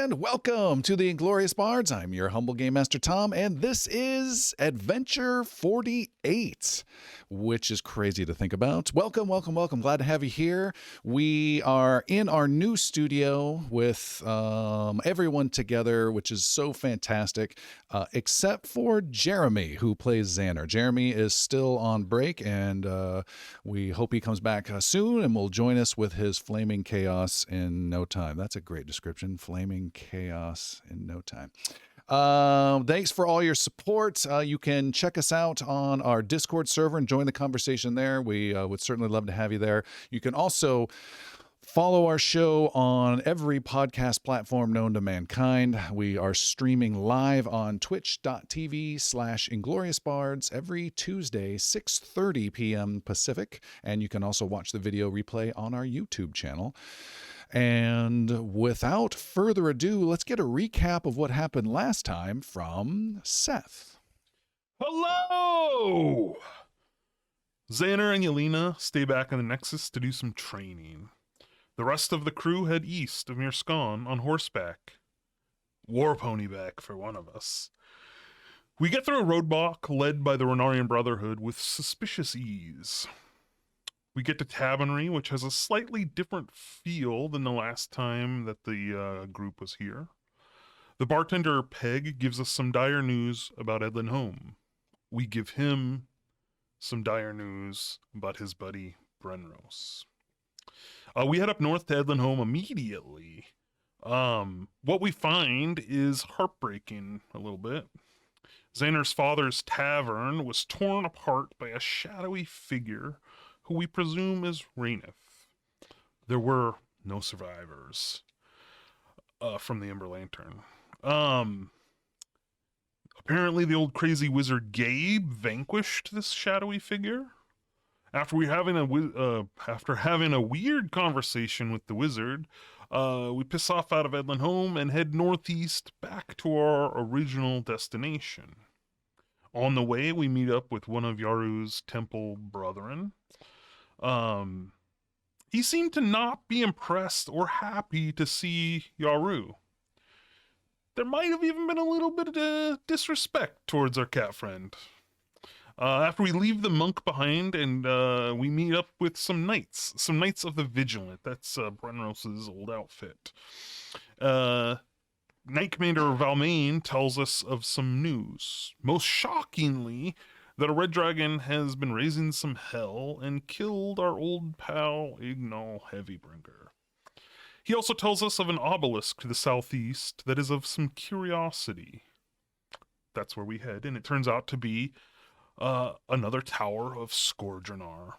and welcome to the Inglorious Bards. I'm your humble Game Master Tom, and this is Adventure 48, which is crazy to think about. Welcome, welcome, welcome. Glad to have you here. We are in our new studio with everyone together, which is so fantastic, except for Jeremy, who plays Zanner. Jeremy is still on break, and we hope he comes back soon and will join us with his flaming chaos in no time. That's a great description, flaming chaos in no time. Thanks for all your support. You can check us out on our Discord server and join the conversation there. We would certainly love to have you there. You can also follow our show on every podcast platform known to mankind. We are streaming live on twitch.tv/ingloriousbards every Tuesday, 6:30 p.m. Pacific. And you can also watch the video replay on our YouTube channel. And without further ado, let's get a recap of what happened last time from Seth. Hello! Zanner and Yelena stay back in the Nexus to do some training. The rest of the crew head east of Mirskon on horseback. War pony back for one of us. We get through a roadblock led by the Renarian Brotherhood with suspicious ease. We get to Tavernry, which has a slightly different feel than the last time that the group was here. The bartender, Peg, gives us some dire news about Edlin Home. We give him some dire news about his buddy, Brenros. We head up north to Edlin Home immediately. What we find is heartbreaking a little bit. Zanner's father's tavern was torn apart by a shadowy figure who we presume is Raineth. There were no survivors from the Ember Lantern. Apparently the old crazy wizard Gabe vanquished this shadowy figure. After having a weird conversation with the wizard, we piss off out of Edlin Home and head northeast back to our original destination. On the way, we meet up with one of Yaru's temple brethren. He seemed to not be impressed or happy to see Yaru. There might have even been a little bit of disrespect towards our cat friend. After we leave the monk behind and we meet up with some knights of the Vigilant. That's Brenros's old outfit. Knight Commander Valmain tells us of some news. Most shockingly, that a red dragon has been raising some hell and killed our old pal Ignal Heavybringer. He also tells us of an obelisk to the southeast that is of some curiosity. That's where we head, and it turns out to be another tower of Scourgeonar.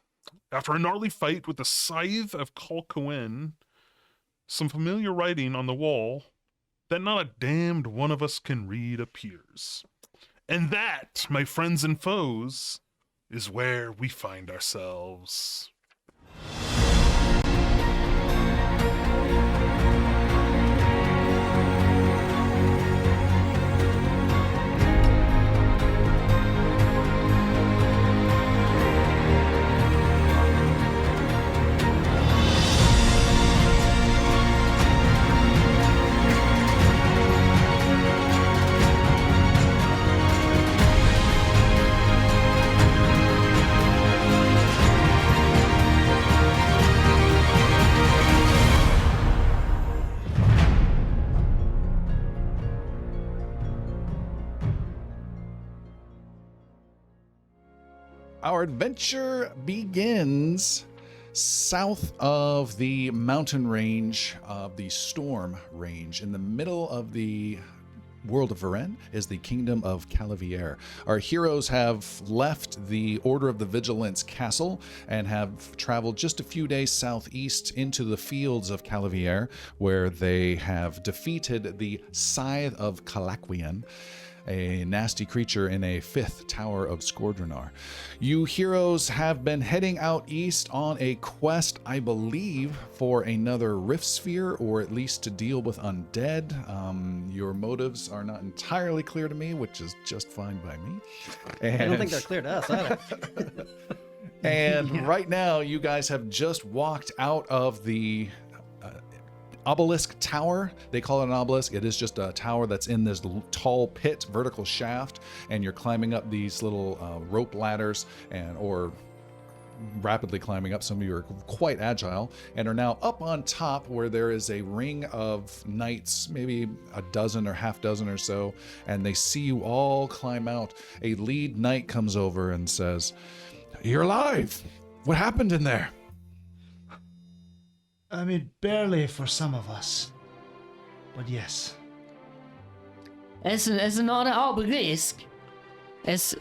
After a gnarly fight with the Scythe of Colcoen, some familiar writing on the wall that not a damned one of us can read appears. And that, my friends and foes, is where we find ourselves. Our adventure begins south of the mountain range of the Storm Range. In the middle of the world of Varen is the kingdom of Calavier. Our heroes have left the Order of the Vigilance castle and have traveled just a few days southeast into the fields of Calavier, where they have defeated the Scythe of Calaquian, a nasty creature in a 5th tower of Scourgeonar. You heroes have been heading out east on a quest, I believe, for another Rift Sphere, or at least to deal with undead. Your motives are not entirely clear to me, which is just fine by me. I don't think they're clear to us either. And right now, you guys have just walked out of the obelisk tower. They call it an obelisk. It is just a tower that's in this tall pit, vertical shaft, and you're climbing up these little rope ladders or rapidly climbing up. Some of you are quite agile and are now up on top where there is a ring of knights, maybe a dozen or half dozen or so, and they see you all climb out. A lead knight comes over and says, "You're alive. What happened in there?" I mean, barely for some of us. But yes. It's not an obelisk. It's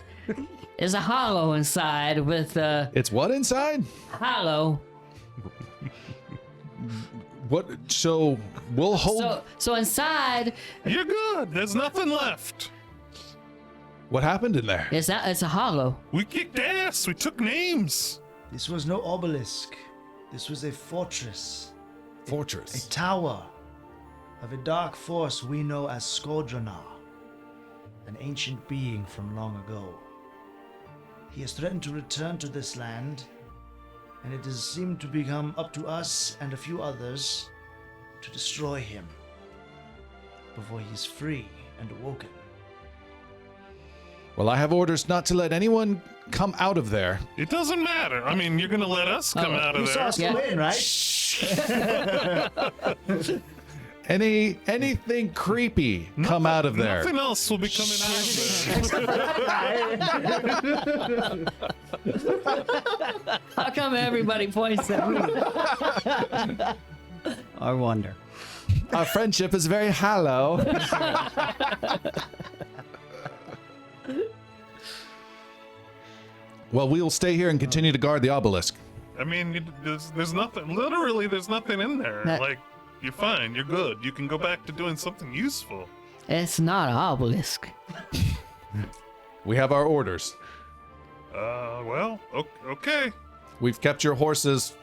a hollow inside with It's what inside? hollow. What? So we'll hold. So inside, You're good. There's nothing left. What happened in there? it's a hollow. We kicked ass. We took names. This was no obelisk. This was a fortress. A Fortress. tower of a dark force we know as Skodronar, an ancient being from long ago. He has threatened to return to this land, and it has seemed to become up to us and a few others to destroy him before he's free and awoken. Well, I have orders not to let anyone come out of there. It doesn't matter. I mean, you're gonna let us come out You of saw there. us go in, right? Anything creepy come out of there. Nothing else will be coming out of there. How come everybody points at me? I wonder. Our friendship is very hollow. Well, we will stay here and continue to guard the obelisk. I mean, there's nothing. Literally, there's nothing in there. That- Like, you're fine. You're good. You can go back to doing something useful. It's not an obelisk. We have our orders. Well, okay. We've kept your horses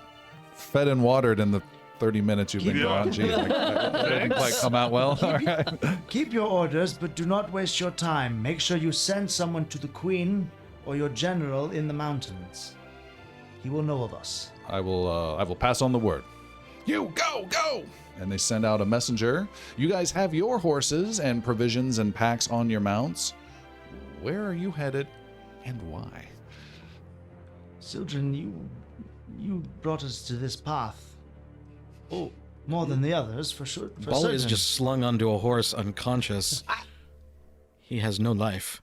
fed and watered in the 30 minutes you've been Yeah. gone. Gee, that didn't quite come out well. All right. Keep your orders, but do not waste your time. Make sure you send someone to the Queen or your general in the mountains. He will know of us. I will pass on the word. You go! And they send out a messenger. You guys have your horses and provisions and packs on your mounts. Where are you headed and why? Sildren, you brought us to this path. Oh, more than the others, for sure. For Boli is certain. just slung onto a horse unconscious. He has no life.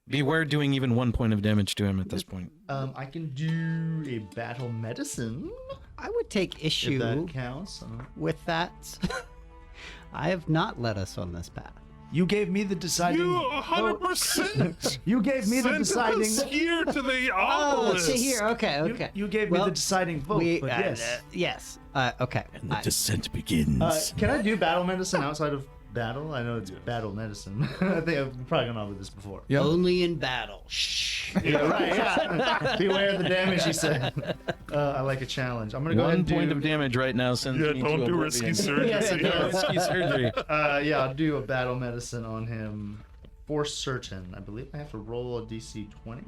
Beware doing even 1 point of damage to him at this point. I can do a battle medicine, I would take if issue that counts. with that. I have not led us on this path. You gave me the deciding. You vote. 100%. You gave me the deciding. Send us here to the Oh, obelisk. see here. Okay. You gave me the deciding vote. But yes. Yes. Okay. descent begins. Can I do battle medicine outside of battle? I know it's battle medicine. I think I've probably gone over this before. Yeah. Only in battle. Shh. Yeah, right. Yeah. Beware of the damage, he said. I like a challenge. I'm gonna go ahead 1 and do. point of damage right now sends Yeah, me don't to do oblivion. risky surgery. Yeah. Risky surgery. Yeah, I'll do a battle medicine on him for certain. I believe I have to roll a DC 20.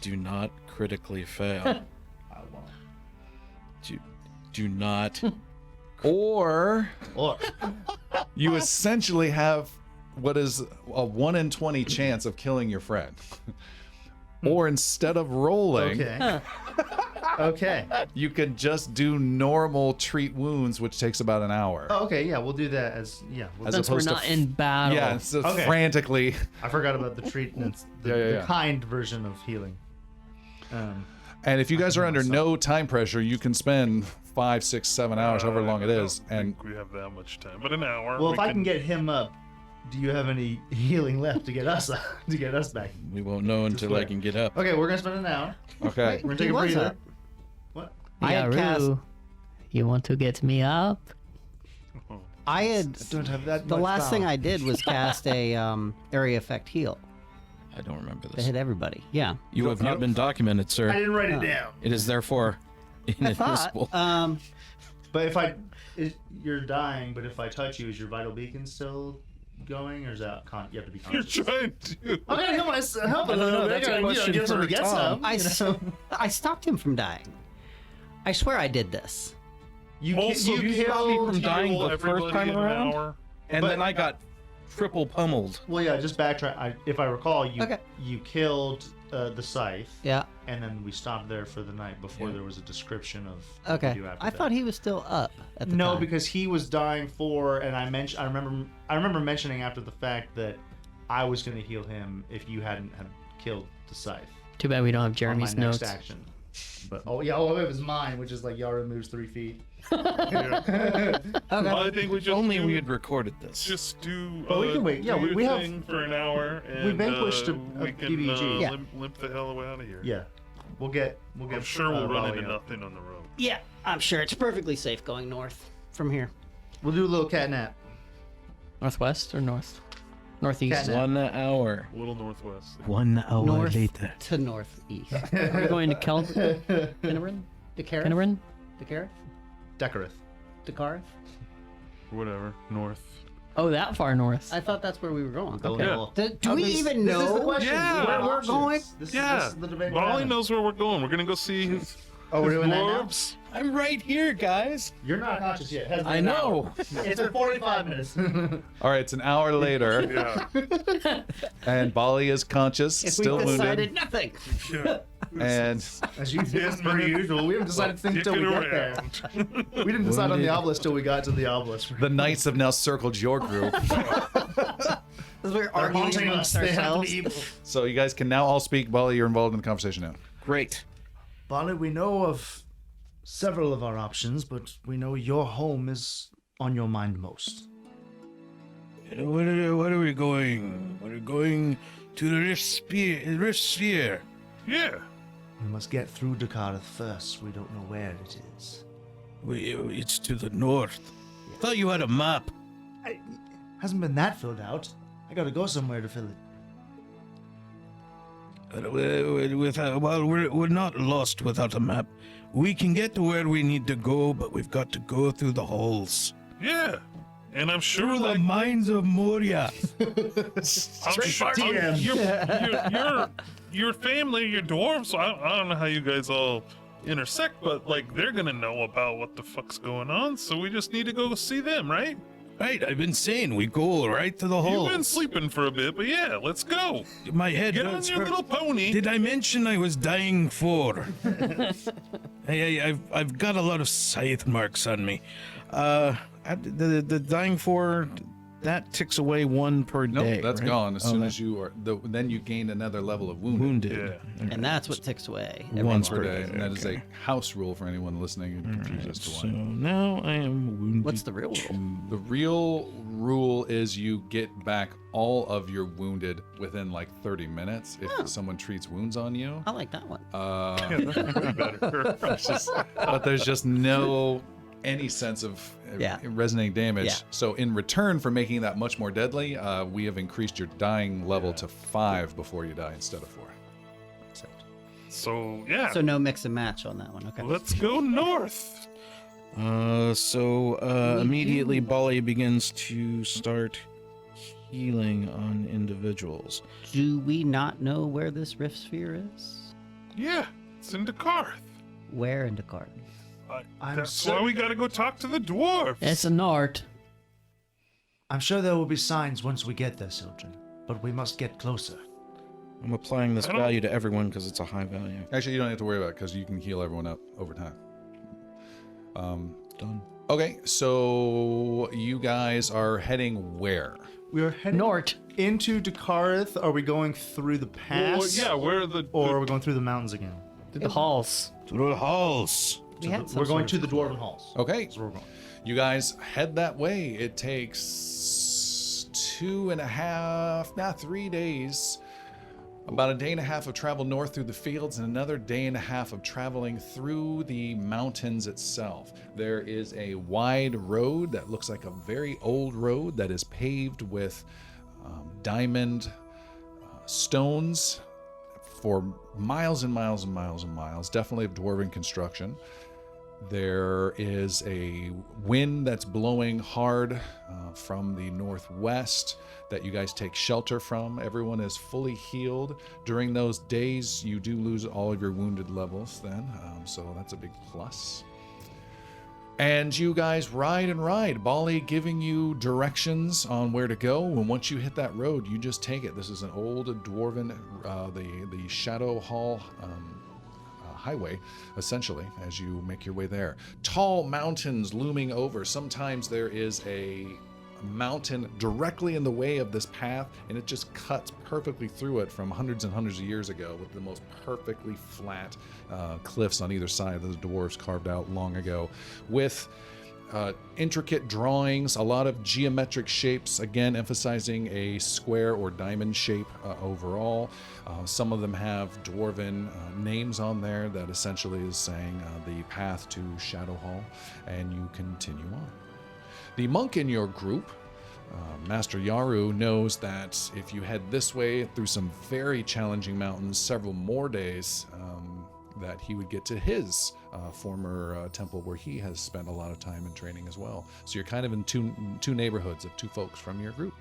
Do not critically fail. I won't. Do not. Or Or you essentially have what is a 1 in 20 chance of killing your friend. Or instead of rolling, okay. Okay. you can just do normal treat wounds, which takes about an hour. Oh, okay. Yeah, we'll do that as We'll As Since we're opposed to not in battle. Yeah, so Okay. frantically. I forgot about the treatments. The, Yeah. the kind version of healing. And if you guys are under no time pressure, you can spend 5, 6, 7 hours, however long it is. I And don't think we have that much time, but an hour. Well, we if I can get him up, do you have any healing left to get us back? We won't know until I wait. can get up. Okay, we're gonna spend an hour. okay. We're gonna take He a was breather. up. What? I had cast. Yaru, you want to get me up? I had. Don't have that. The much last thing power. I did was cast a area effect heal I don't remember to this. hit everybody. Yeah. You have not been documented, I sir. didn't write it down. It is therefore inadmissible. Thought, But you're dying. But if I touch you, is your vital beacon still going, or is that you have to be You're conscious? trying to. I'm gonna help a No, little bit. that's a I gotta, question give some for to get Tom. some. I stopped him from dying. I swear I did this. Also, you you stopped me from heal dying the first everybody time in an around? hour. And then I got triple pummeled. Well, yeah, just backtrack. If I recall, Okay. you killed the scythe, Yeah. and then we stopped there for the night before there was a description of what Okay. to do after I that. thought he was still up at the No, time. because he was dying for, and I remember mentioning after the fact that I was going to heal him if you hadn't have killed the scythe. Too bad we don't have On Jeremy's my next notes. action. But it was mine, which is like Yara moves 3 feet. I think we just Only we had recorded this. just do. Well, we can wait. Yeah, do your we have- thing for an hour. And, we vanquished a we can PBG. Yeah. limp the hell out of here. Yeah, we'll get. I'm sure we'll run Boli into up. nothing on the road. Yeah, I'm sure it's perfectly safe going north from here. We'll do a little cat nap. Northwest or north? Northeast. Catnap. 1 hour. A little northwest. 1 hour North later. to northeast. Are we going to Decareth? Decareth? Decareth? Decareth. Decareth? Whatever. North. Oh, that far north. I thought that's where we were going. Go Okay. little- Do we even know This is the question. Yeah. Where we're Options. going? This Yeah. is the debate. Bali knows where we're going. We're gonna go see his Oh, we're doing that now? dwarves. I'm right here, guys. You're not conscious yet. It has been I an know. hour. It's been 45 minutes. All right, it's an hour later, Yeah. and Bali is conscious, If still we decided wounded, nothing. Yeah. and As per usual, we haven't decided things until we Dicking get there. around. We didn't decide on the Wounded. obelisk till we got to the obelisk. the knights have now circled your group. We're They're arguing haunting us. amongst They have to ourselves. be evil. So you guys can now all speak. Bali, you're involved in the conversation now. Great. Bali, we know of several of our options, but we know your home is on your mind most. What are we going? We're going to the Rift Sphere. Yeah. We must get through Decareth first. We don't know where it is. It's to the north. Thought you had a map. Hasn't been that filled out. I gotta go somewhere to fill it. We're not lost without a map. We can get to where we need to go, but we've got to go through the halls. Yeah. And I'm sure Through the like mines of Moria. your family, your dwarves. I don't know how you guys all intersect, but like they're gonna know about what the fuck's going on. So we just need to go see them, right? Right, I've been saying we go right to the You've been halls. sleeping for a bit, but yeah, let's go. My head Get on hurts. your little pony. Did I mention I was dying for? I've got a lot of scythe marks on me. The dying for, that ticks away 1 per Nope, day. that's right? gone as Oh, soon that- as you are. Then you gain another level of wounded. wounded. Yeah. And that's what ticks away. every Once month. per day, and that is okay. a house rule for anyone listening and confused as to So why. now I am wounded. What's the real rule? The real rule is you get back all of your wounded within like 30 minutes if someone treats wounds on you. I like that one. Better. But there's just no any sense of Yeah. resonating damage. Yeah. So in return for making that much more deadly, we have increased your dying level to 5 before you die instead of 4. So yeah, So no mix and match on that one. Okay. let's go north. Immediately Bali begins to start healing on individuals. Do we not know where this rift sphere is? Yeah, it's in Decareth. Where in Decareth? That's why we gotta go talk to the dwarves. It's an art. I'm sure there will be signs once we get there, Sildren, but we must get closer. I'm applying this I don't- value to everyone because it's a high value. Actually, you don't have to worry about it because you can heal everyone up over time. Done. Okay, so you guys are heading where? We are heading Nort. into Decareth. Are we going through the Well, pass? yeah, where the Or are we going through the mountains again? To the halls. Through the halls. We had some We're going sort to of- the Dwarven Halls. Okay, That's where we're going. you guys head that way. It takes 3 days. About a day and a half of travel north through the fields and another day and a half of traveling through the mountains itself. There is a wide road that looks like a very old road that is paved with diamond stones for miles and miles and miles and miles, definitely of dwarven construction. There is a wind that's blowing hard from the northwest that you guys take shelter from. Everyone is fully healed. During those days, you do lose all of your wounded levels then, so that's a big plus. And you guys ride and ride. Bali giving you directions on where to go. And once you hit that road, you just take it. This is an old dwarven, the Shadowfall highway, essentially, as you make your way there. Tall mountains looming over. Sometimes there is a mountain directly in the way of this path, and it just cuts perfectly through it from hundreds and hundreds of years ago with the most perfectly flat cliffs on either side that the dwarves carved out long ago, with intricate drawings, a lot of geometric shapes, again emphasizing a square or diamond shape overall. Some of them have dwarven names on there that essentially is saying the path to Shadowfall, and you continue on. The monk in your group, Master Yaru, knows that if you head this way through some very challenging mountains, several more days, that he would get to his former temple where he has spent a lot of time in training as well. So you're kind of in two neighborhoods of two folks from your group.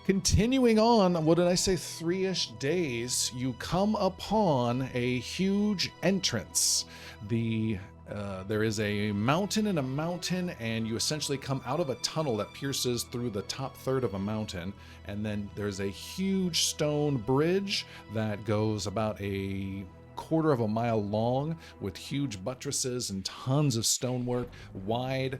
Continuing on, what did I say, 3-ish days, you come upon a huge entrance. There is a mountain and a mountain, and you essentially come out of a tunnel that pierces through the top third of a mountain, and then there's a huge stone bridge that goes about a quarter of a mile long with huge buttresses and tons of stonework, wide,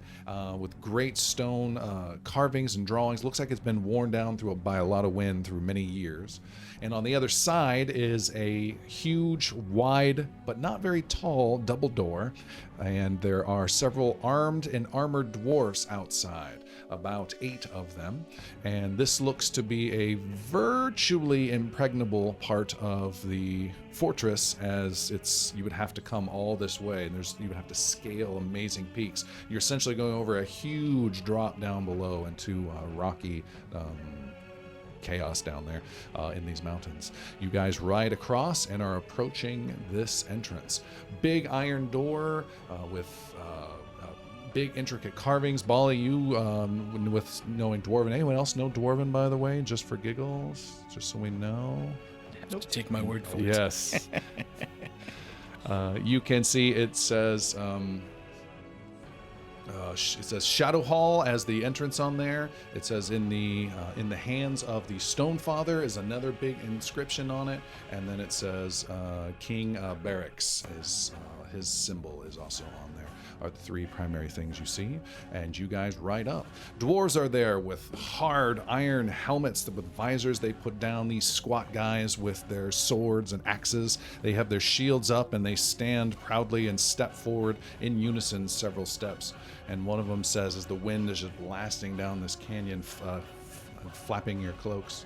with great stone carvings and drawings. Looks like it's been worn down by a lot of wind through many years. And on the other side is a huge, wide, but not very tall double door. And there are several armed and armored dwarfs outside, about 8 of them. And this looks to be a virtually impregnable part of the fortress, as you would have to come all this way, and you would have to scale amazing peaks. You're essentially going over a huge drop down below into rocky chaos down there in these mountains. You guys ride across and are approaching this entrance. Big iron door with big intricate carvings. Bali, you with knowing Dwarven. Anyone else know Dwarven, by the way, just for giggles, just so we know? Have to take my word for it. Yes. You can see it says Shadowfall as the entrance on there. It says in the hands of the Stone Father is another big inscription on it, and then it says King Barracks is his symbol is also on there. Are the 3 primary things you see, and you guys ride up. Dwarves are there with hard iron helmets with visors they put down. These squat guys with their swords and axes. They have their shields up and they stand proudly and step forward in unison several steps. And one of them says, as the wind is just blasting down this canyon, flapping your cloaks,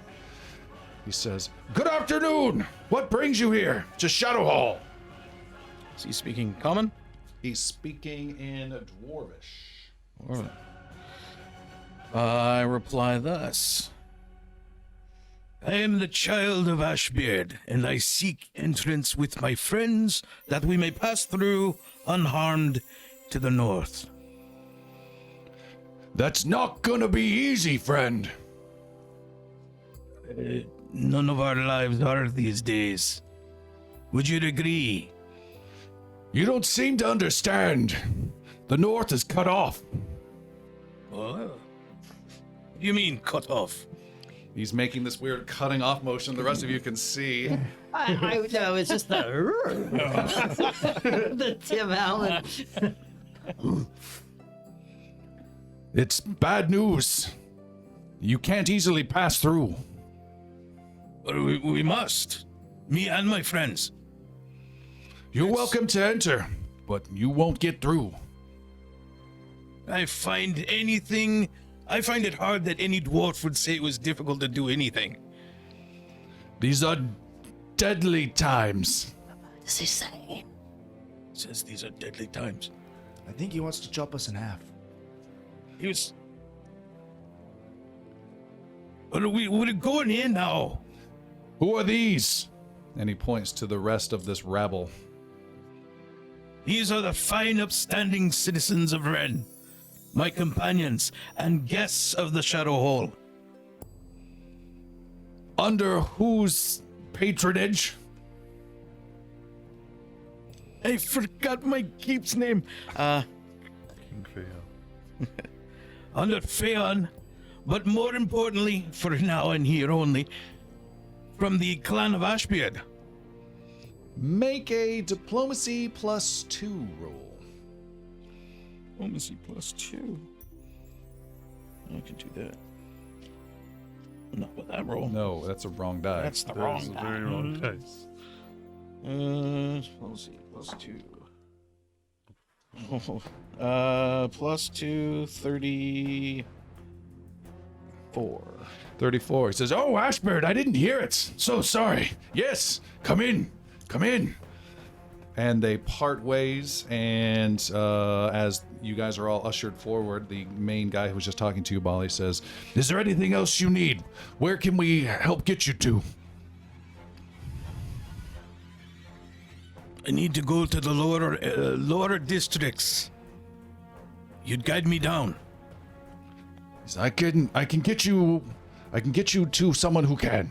he says, "Good afternoon! What brings you here to Shadowfall?" Is he speaking common? He's speaking in Dwarvish. All right. I reply thus. I am the child of Ashbeard, and I seek entrance with my friends that we may pass through unharmed to the north. That's not gonna be easy, friend. None of our lives are these days. Would you agree? You don't seem to understand. The north is cut off. What do you mean, cut off? He's making this weird cutting off motion the rest of you can see. I know, it's just the the Tim Allen. It's bad news. You can't easily pass through. But we must. Me and my friends. You're welcome to enter, but you won't get through. I find it hard that any dwarf would say it was difficult to do anything. These are deadly times. What does he say? Says these are deadly times. I think he wants to chop us in half. He was... But we're going in now. Who are these? And he points to the rest of this rabble. These are the fine upstanding citizens of Ren, my companions and guests of the Shadow Hall. Under whose patronage? I forgot my keep's name. King Feo. Under Feon, but more importantly, for now and here only, from the clan of Ashbeard. Make a diplomacy +2 roll. Diplomacy +2. I can do that. Not with that roll. No, that's a wrong die. That's the That wrong is a die. very wrong dice. Diplomacy +2. +2, 34. 34. He says, "Oh, Ashbird, I didn't hear it. So sorry. Yes, come in. Come in." And they part ways, and as you guys are all ushered forward, the main guy who was just talking to you, Boli, says, "Is there anything else you need? Where can we help get you to?" I need to go to the lower districts. You'd guide me down. He says, I can get you to someone who can.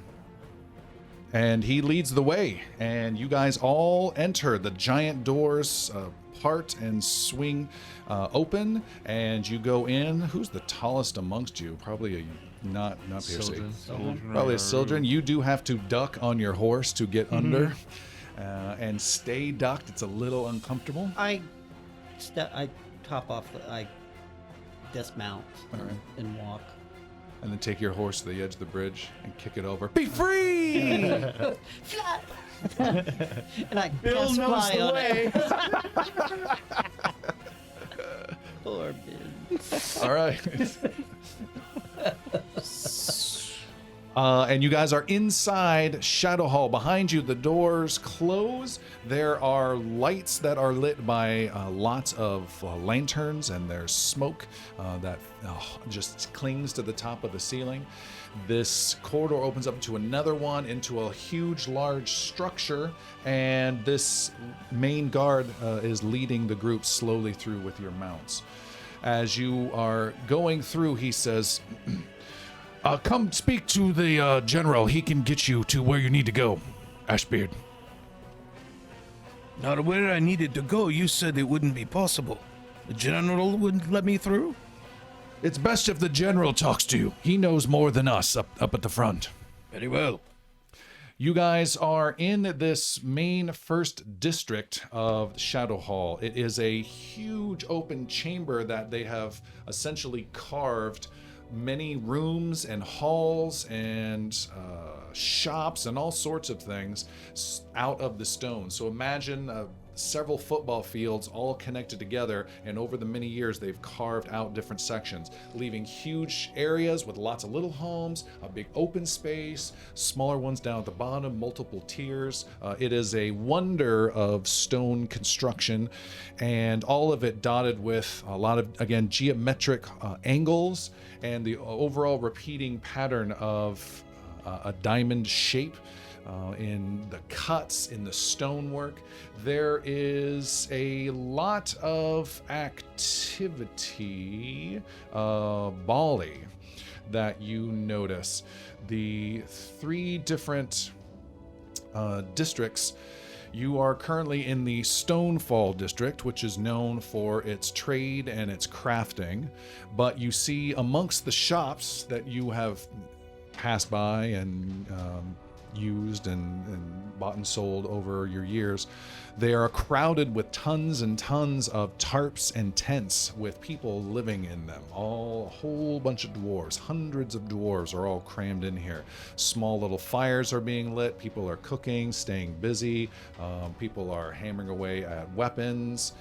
And he leads the way, and you guys all enter. The giant doors part and swing open, and you go in. Who's the tallest amongst you? Probably not Piercy. Probably a Sildren. You do have to duck on your horse to get under, and stay ducked. It's a little uncomfortable. I top off. I dismount and walk. And then take your horse to the edge of the bridge and kick it over. Be free! Flat. And I Bill cast knows fly the on way. it. Poor Bill. All right. And you guys are inside Shadowfall. Behind you, the doors close. There are lights that are lit by lots of lanterns, and there's smoke that just clings to the top of the ceiling. This corridor opens up to another one, into a huge, large structure, and this main guard is leading the group slowly through with your mounts. As you are going through, he says, come speak to the general. He can get you to where you need to go, Ashbeard. Not where I needed to go. You said it wouldn't be possible. The general wouldn't let me through? It's best if the general talks to you. He knows more than us up at the front. Very well. You guys are in this main first district of Shadowfall. It is a huge open chamber that they have essentially carved many rooms and halls and shops and all sorts of things out of the stone. So imagine several football fields all connected together, and over the many years they've carved out different sections, leaving huge areas with lots of little homes, a big open space, smaller ones down at the bottom, multiple tiers. It is a wonder of stone construction, and all of it dotted with a lot of, again, geometric angles and the overall repeating pattern of a diamond shape in the cuts, in the stonework. There is a lot of activity, Boli, that you notice. The three different districts. You are currently in the Stonefall district, which is known for its trade and its crafting, but you see amongst the shops that you have passed by and used and bought and sold over your years, they are crowded with tons and tons of tarps and tents with people living in them. A whole bunch of dwarves, hundreds of dwarves are all crammed in here. Small little fires are being lit, people are cooking, staying busy, people are hammering away at weapons,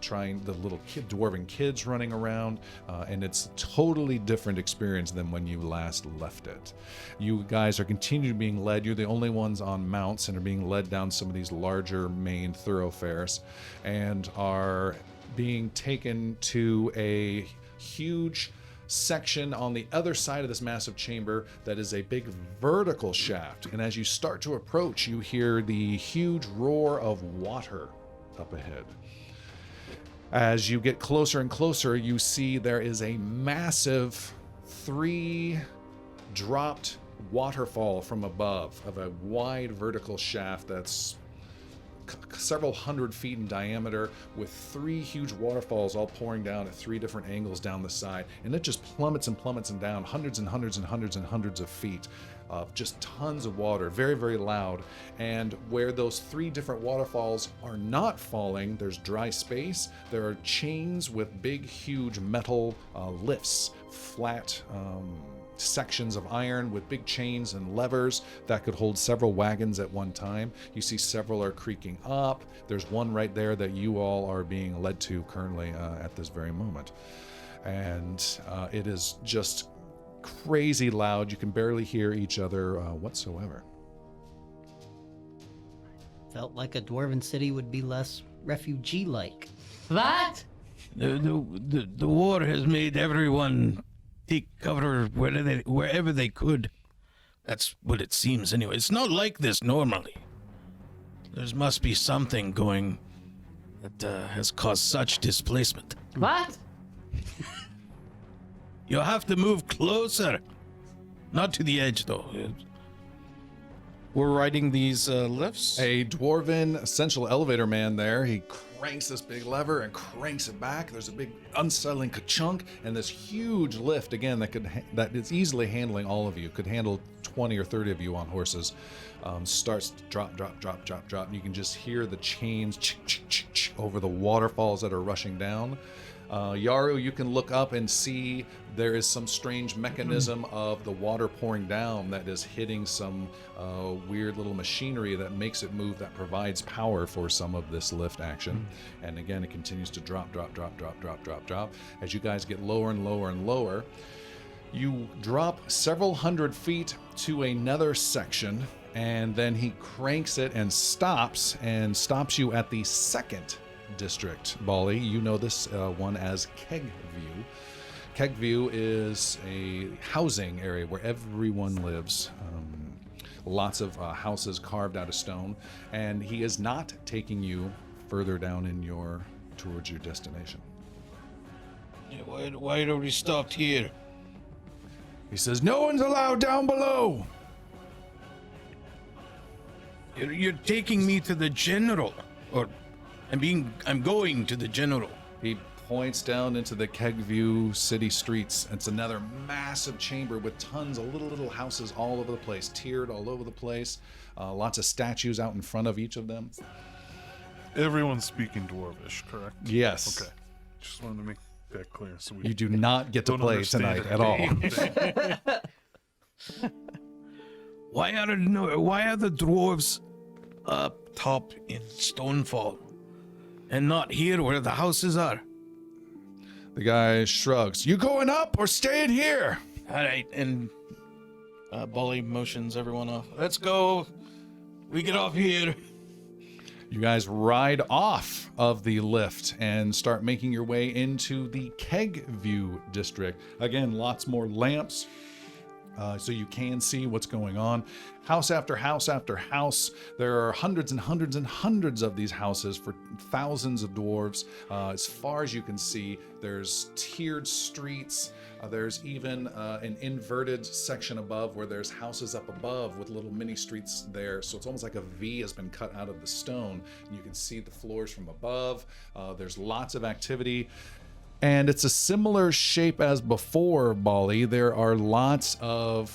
trying, the little dwarven kids running around, and it's a totally different experience than when you last left it. You guys are continuing being led. You're the only ones on mounts and are being led down some of these larger main thoroughfares and are being taken to a huge section on the other side of this massive chamber that is a big vertical shaft. And as you start to approach, you hear the huge roar of water up ahead. As you get closer and closer, you see there is a massive 3-dropped waterfall from above of a wide vertical shaft that's several hundred feet in diameter, with 3 huge waterfalls all pouring down at 3 different angles down the side, and it just plummets and plummets and down hundreds and hundreds and hundreds and hundreds of feet of just tons of water, very, very loud. And where those 3 different waterfalls are not falling, there's dry space. There are chains with big, huge metal lifts, flat sections of iron with big chains and levers that could hold several wagons at one time. You see several are creaking up. There's one right there that you all are being led to currently at this very moment. And it is just crazy loud. You can barely hear each other whatsoever. Felt like a dwarven city would be less refugee-like. What? The war has made everyone take cover wherever they could. That's what it seems anyway. It's not like this normally. There must be something going that has caused such displacement. What? You have to move closer. Not to the edge, though. We're riding these lifts. A dwarven essential elevator man there. He cranks this big lever and cranks it back. There's a big unsettling ka-chunk, and this huge lift again that is easily handling all of you. Could handle 20 or 30 of you on horses. Starts to drop, drop, drop, drop, drop. And you can just hear the chains over the waterfalls that are rushing down. Yaru, you can look up and see there is some strange mechanism of the water pouring down that is hitting some weird little machinery that makes it move, that provides power for some of this lift action. And again, it continues to drop, drop, drop, drop, drop, drop, drop. As you guys get lower and lower and lower, you drop several hundred feet to another section, and then he cranks it and stops you at the second district. Boli, you know this one as Kegview. Kegview is a housing area where everyone lives. Lots of houses carved out of stone, and he is not taking you further down towards your destination. Yeah, why are we stopped here? He says, "No one's allowed down below." You're taking me to the general, or I'm going to the general. He points down into the Kegview city streets. It's another massive chamber with tons of little houses all over the place, tiered all over the place. Lots of statues out in front of each of them. Everyone's speaking Dwarvish, correct? Yes. Okay. Just wanted to make that clear. So we You do not get to don't play understand tonight it. at all. Why are the dwarves up top in Stonefall and not here where the houses are? The guy shrugs. You going up or staying here? All right, and Boli motions everyone off. let's go. We get off here. You guys ride off of the lift and start making your way into the Kegview district. Again, lots more lamps, so you can see what's going on. House after house after house. There are hundreds and hundreds and hundreds of these houses for thousands of dwarves. As far as you can see, there's tiered streets. There's even an inverted section above where there's houses up above with little mini streets there. So it's almost like a V has been cut out of the stone. And you can see the floors from above. There's lots of activity. And it's a similar shape as before, Boli. There are lots of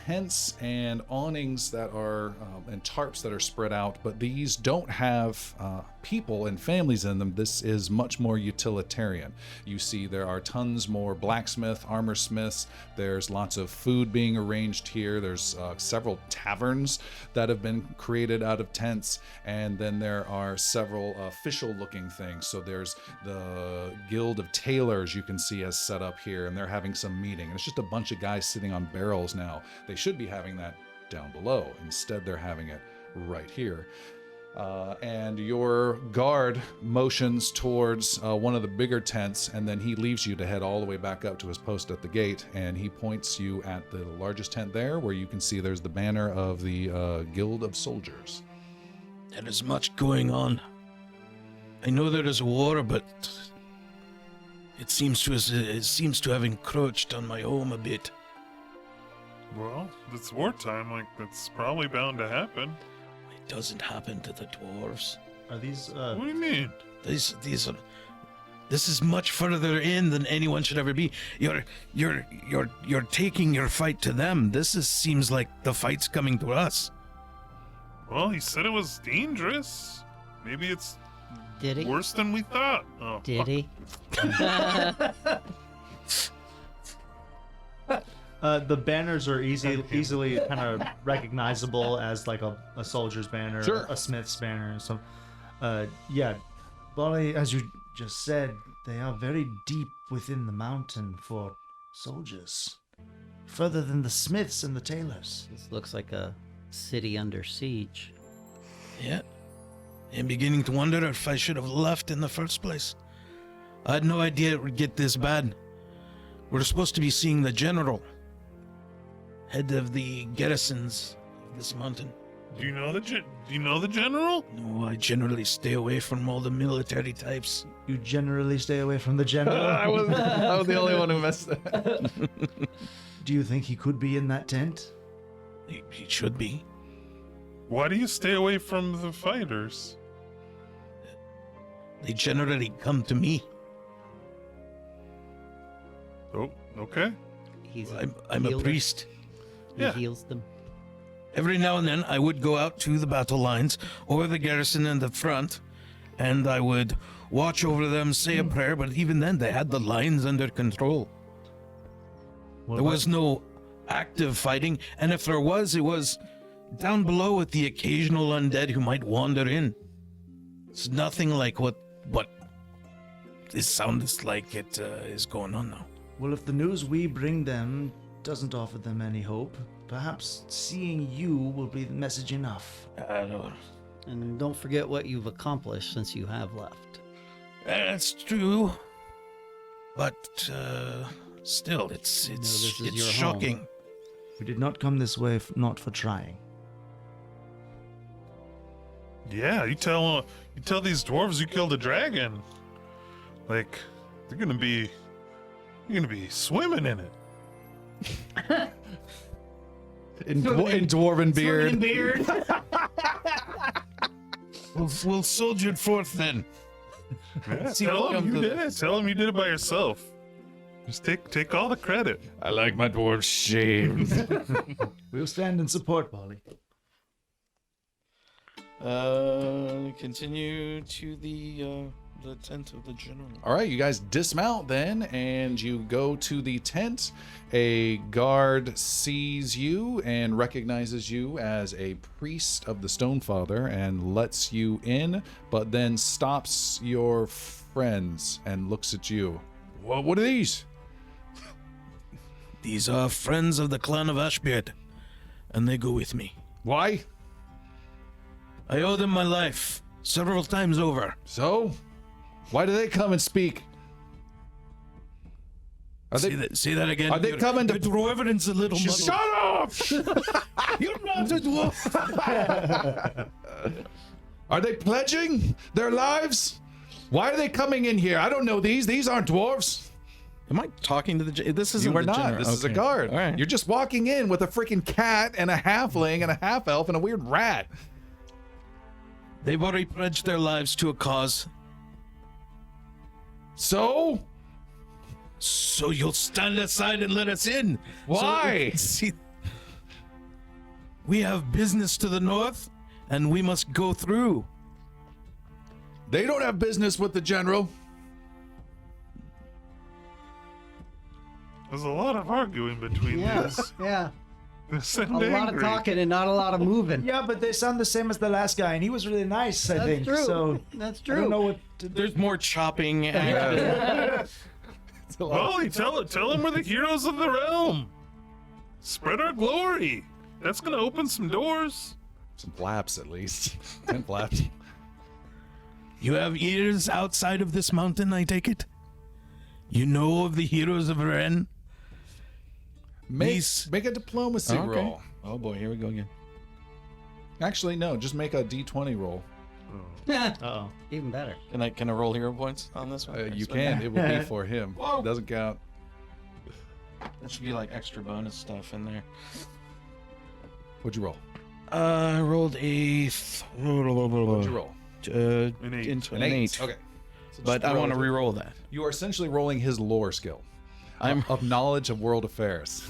tents and awnings that are and tarps that are spread out, but these don't have people and families in them. This is much more utilitarian. You see there are tons more blacksmith, armor smiths. There's lots of food being arranged here. There's several taverns that have been created out of tents, and then there are several official looking things. So there's the Guild of Tailors you can see as set up here, and they're having some meeting. And it's just a bunch of guys sitting on barrels now. They should be having that down below. Instead, they're having it right here. And your guard motions towards one of the bigger tents, and then he leaves you to head all the way back up to his post at the gate, and he points you at the largest tent there, where you can see there's the banner of the Guild of Soldiers. There is much going on. I know there is a war, but it seems to have encroached on my home a bit. Well, it's wartime. Like, that's probably bound to happen. It doesn't happen to the dwarves. Are these? What do you mean? These are. This is much further in than anyone should ever be. You're taking your fight to them. Seems like the fight's coming to us. Well, he said it was dangerous. Maybe it's Did he? worse than we thought. Oh, Did fuck. he? The banners are easily kind of recognizable as like a soldier's banner, Sure. a smith's banner. So, yeah, Boli, as you just said, they are very deep within the mountain for soldiers, further than the smiths and the tailors. This looks like a city under siege. Yeah. I'm beginning to wonder if I should have left in the first place. I had no idea it would get this bad. We're supposed to be seeing the general, head of the garrisons of this mountain. Do you know the general? No, I generally stay away from all the military types. You generally stay away from the general. I was the only one who messed that. Do you think he could be in that tent? He should be. Why do you stay away from the fighters? They generally come to me. Oh, okay. He's I'm a healer. priest. He Yeah. heals them. Every now and then, I would go out to the battle lines or the garrison in the front, and I would watch over them, say a prayer, but even then, they had the lines under control. There was no active fighting, and if there was, it was down below with the occasional undead who might wander in. It's nothing like what it sounds like it is going on now. Well, if the news we bring them doesn't offer them any hope, perhaps seeing you will be message enough. And don't forget what you've accomplished since you have left. That's true, but still, it's this is it's your home. shocking. We did not come this way not for trying. Yeah, you tell these dwarves you killed a dragon. Like, you're gonna be swimming in it. In dwarven beard. We'll soldier forth then. Yeah, See tell what them comes you of did it. it. Tell them you did it by yourself. Just take all the credit. I like my dwarves shaved. We'll stand in support, Boli. Continue to the tent of the general. All right, you guys dismount then, and you go to the tent. A guard sees you and recognizes you as a priest of the Stonefather and lets you in, but then stops your friends and looks at you. What are these? These are friends of the clan of Ashbeard, and they go with me. Why? I owe them my life several times over. So? Why do they come and speak? Are Say they? that again. Are they coming to- Your dwarven's a little muddled. Shut up! You're not a dwarf. Are they pledging their lives? Why are they coming in here? I don't know these. These aren't dwarves. Am I talking to the? This isn't You are the not. general. This is a Okay. guard. All right. You're just walking in with a freaking cat and a halfling and a half elf and a weird rat. They've already pledged their lives to a cause, So? so you'll stand aside and let us in. Why? See, we have business to the north, and we must go through. They don't have business with the general. There's a lot of arguing between Yeah, these. yeah. They sound A lot of angry. talking and not a lot of moving. Yeah, but they sound the same as the last guy, and he was really nice, I That's think. true. So That's I true. don't know what to do. There's more chopping. And, Boli, tell them we're the heroes of the realm. Spread our glory. That's gonna open some doors. Some flaps, at least. 10 flaps. You have ears outside of this mountain, I take it? You know of the heroes of Ren? Make a diplomacy Okay. roll. Oh boy, here we go again. Actually, no. Just make a d20 roll. Uh-oh. Even better. Can I roll hero points on this one? You can. It will be for him. Whoa. Doesn't count. That should be like extra bonus stuff in there. What'd you roll? I rolled a... What'd you roll? An 8. An 8. Okay. So But just I roll want to it. re-roll that. You are essentially rolling his lore skill. I'm Of knowledge of world affairs.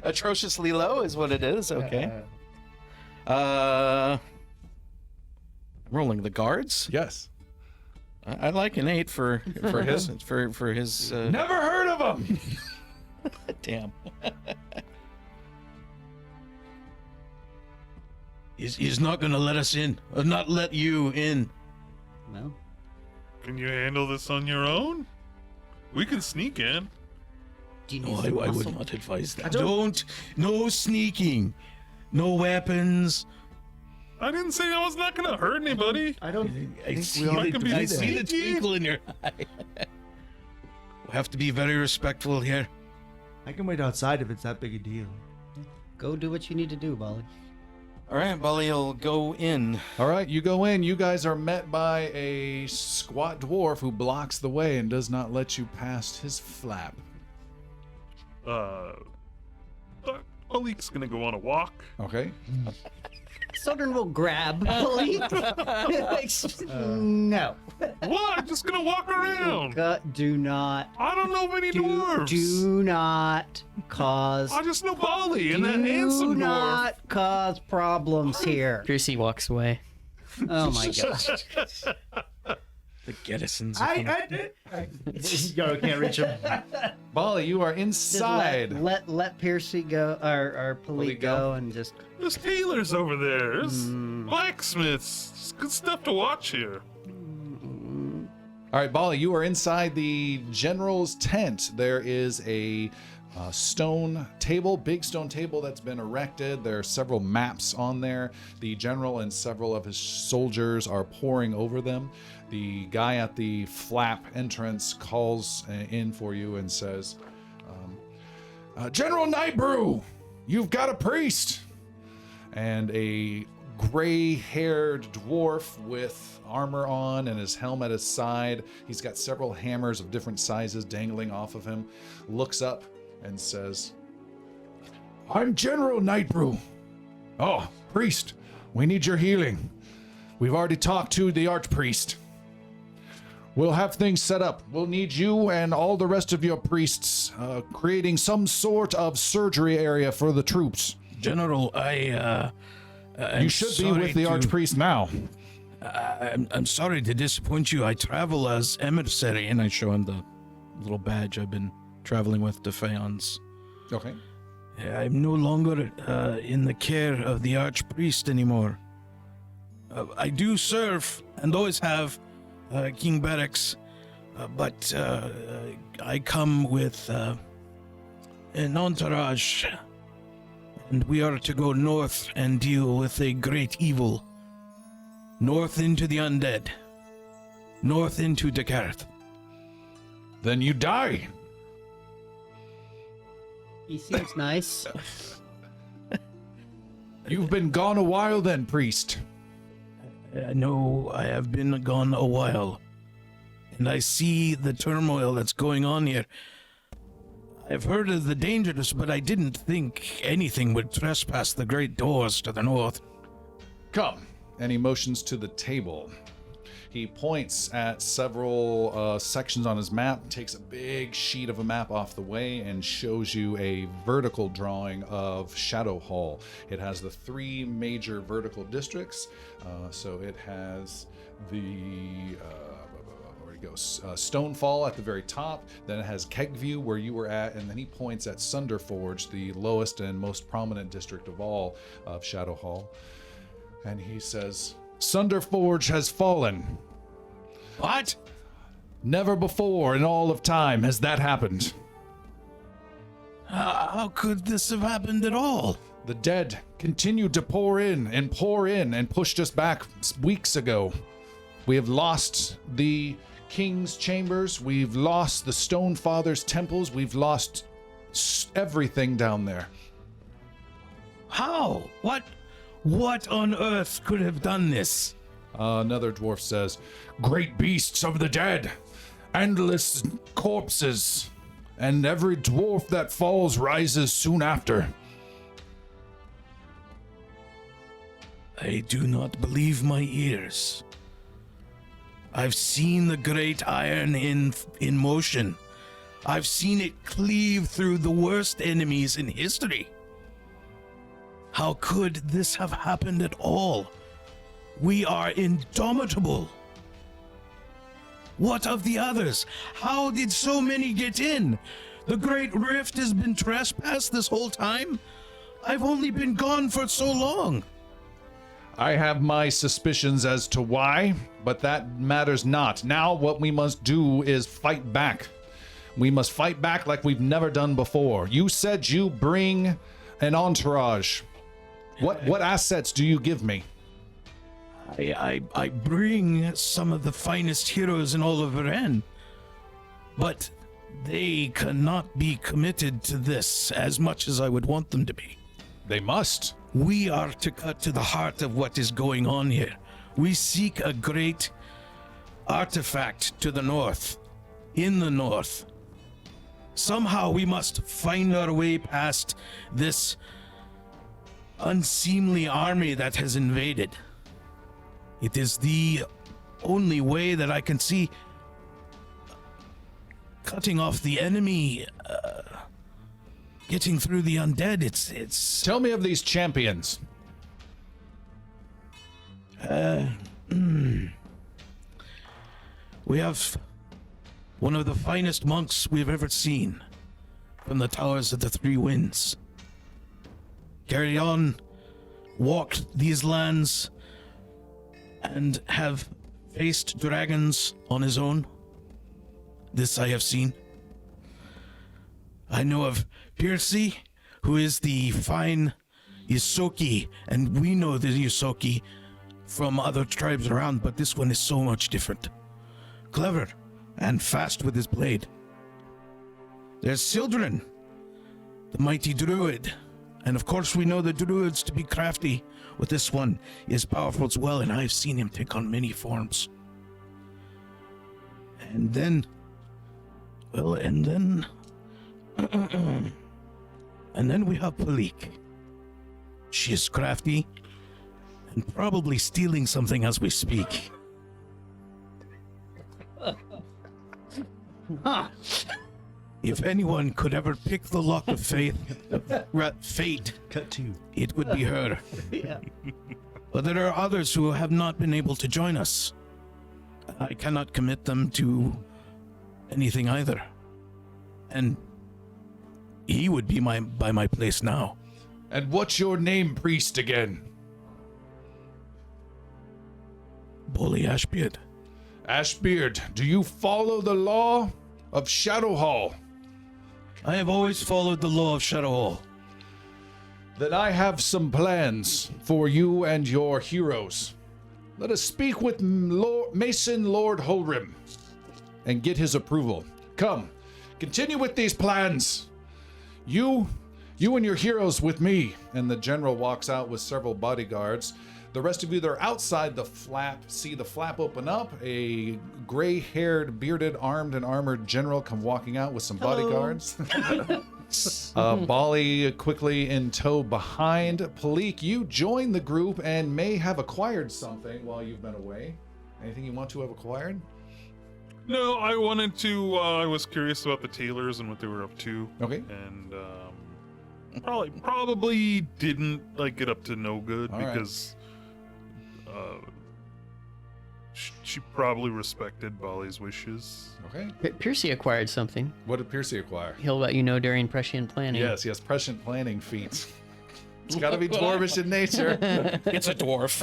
atrociously low is what it is. Okay. Rolling the guards. Yes. I like an 8 for his? for his. Never heard of him! Damn. He's not gonna let us in. Not let you in. No. Can you handle this on your own? We can sneak in. Do you No, need I some would muscle? not advise that. don't- No sneaking. No weapons. I didn't say I was not gonna hurt anybody. I don't I think see, we all I need can to be be I see there. the twinkle in your eye. We have to be very respectful here. I can wait outside if it's that big a deal. Go do what you need to do, Bali. All right, Bali will go in. All right, you go in. You guys are met by a squat dwarf who blocks the way and does not let you past his flap. Malik's gonna go on a walk. Okay. Southern will grab Bali. No. What? I'm just gonna walk around. Do not. I don't know many dwarves. Do not cause. I just know Bali and that handsome Do dwarf. not cause problems here. Piercy walks away. Oh my gosh. The Gettisons. Yo, can't reach him. Bali, you are Just inside. let Piercy go, or Palik go, and just. There's tailors over there. There's blacksmiths. It's good stuff to watch here. All right, Bali, you are inside the general's tent. There is a stone table, big stone table that's been erected. There are several maps on there. The general and several of his soldiers are poring over them. The guy at the flap entrance calls in for you and says, General Nightbrew, you've got a priest. And a gray-haired dwarf with armor on and his helmet at his side. He's got several hammers of different sizes dangling off of him. Looks up and says, I'm General Nightbrew. Oh, priest, we need your healing. We've already talked to the archpriest. We'll have things set up. We'll need you and all the rest of your priests creating some sort of surgery area for the troops. General, You should be with the archpriest now. I'm sorry to disappoint you. I travel as emissary, and I show him the little badge I've been traveling with to Fayon's. Okay. I'm no longer in the care of the archpriest anymore. I do serve and always have King Barracks, but I come with an entourage, and we are to go north and deal with a great evil. North into the undead. North into Decareth. Then you die. He seems nice. You've been gone a while then, priest. No, I have been gone a while, and I see the turmoil that's going on here. I've heard of the dangers, but I didn't think anything would trespass the great doors to the north. Come. And he motions to the table. He points at several sections on his map, takes a big sheet of a map off the way, and shows you a vertical drawing of Shadowfall. It has the 3 major vertical districts. So it has the Stonefall at the very top. Then it has Kegview, where you were at, and then he points at Sunderforge, the lowest and most prominent district of all of Shadowfall. And he says, Sunderforge has fallen. What? Never before in all of time has that happened. How could this have happened at all? The dead continued to pour in and pushed us back weeks ago. We have lost the king's chambers. We've lost the Stone Father's temples. We've lost everything down there. How? What on earth could have done this? Another dwarf says, Great beasts of the dead, endless corpses, and every dwarf that falls rises soon after. I do not believe my ears. I've seen the great iron in motion. I've seen it cleave through the worst enemies in history. How could this have happened at all? We are indomitable. What of the others? How did so many get in? The Great Rift has been trespassed this whole time? I've only been gone for so long. I have my suspicions as to why, but that matters not. Now what we must do is fight back. We must fight back like we've never done before. You said you bring an entourage. What assets do you give me? I bring some of the finest heroes in all of Iran, but they cannot be committed to this as much as I would want them to be. They must. We are to cut to the heart of what is going on here. We seek a great artifact to the north, in the north. Somehow we must find our way past this unseemly army that has invaded. It is the only way that I can see cutting off the enemy, getting through the undead. It's. Tell me of these champions. We have one of the finest monks we've ever seen from the Towers of the Three Winds. Carried on, walked these lands, and have faced dragons on his own. This I have seen. I know of Piercy, who is the fine Ysoki, and we know the Ysoki from other tribes around, but this one is so much different. Clever and fast with his blade. There's Sildren, the mighty druid, and of course we know the druids to be crafty, but this one is powerful as well, and I've seen him take on many forms. And then we have Palik. She is crafty and probably stealing something as we speak. If anyone could ever pick the lock of fate, Cut two. it would be her. Yeah. But there are others who have not been able to join us. I cannot commit them to anything either. And he would be by my place now. And what's your name, priest, again? Boli Ashbeard. Ashbeard, do you follow the law of Shadowfall? I have always followed the law of Shadowfall. Then I have some plans for you and your heroes. Let us speak with Mason Lord Holrim and get his approval. Come, continue with these plans. You and your heroes with me. And the general walks out with several bodyguards. The rest of you that are outside the flap see the flap open up. A gray-haired, bearded, armed, and armored general come walking out with some bodyguards. Boli quickly in tow behind. Palik, you join the group and may have acquired something while you've been away. Anything you want to have acquired? No, I wanted to. I was curious about the tailors and what they were up to. Okay. And probably didn't get up to no good All right. because she probably respected Bali's wishes. Okay. Piercy acquired something. What did Piercy acquire? He'll let you know during prescient planning. Yes, he has prescient planning feats. It's got to be dwarvish in nature. It's a dwarf.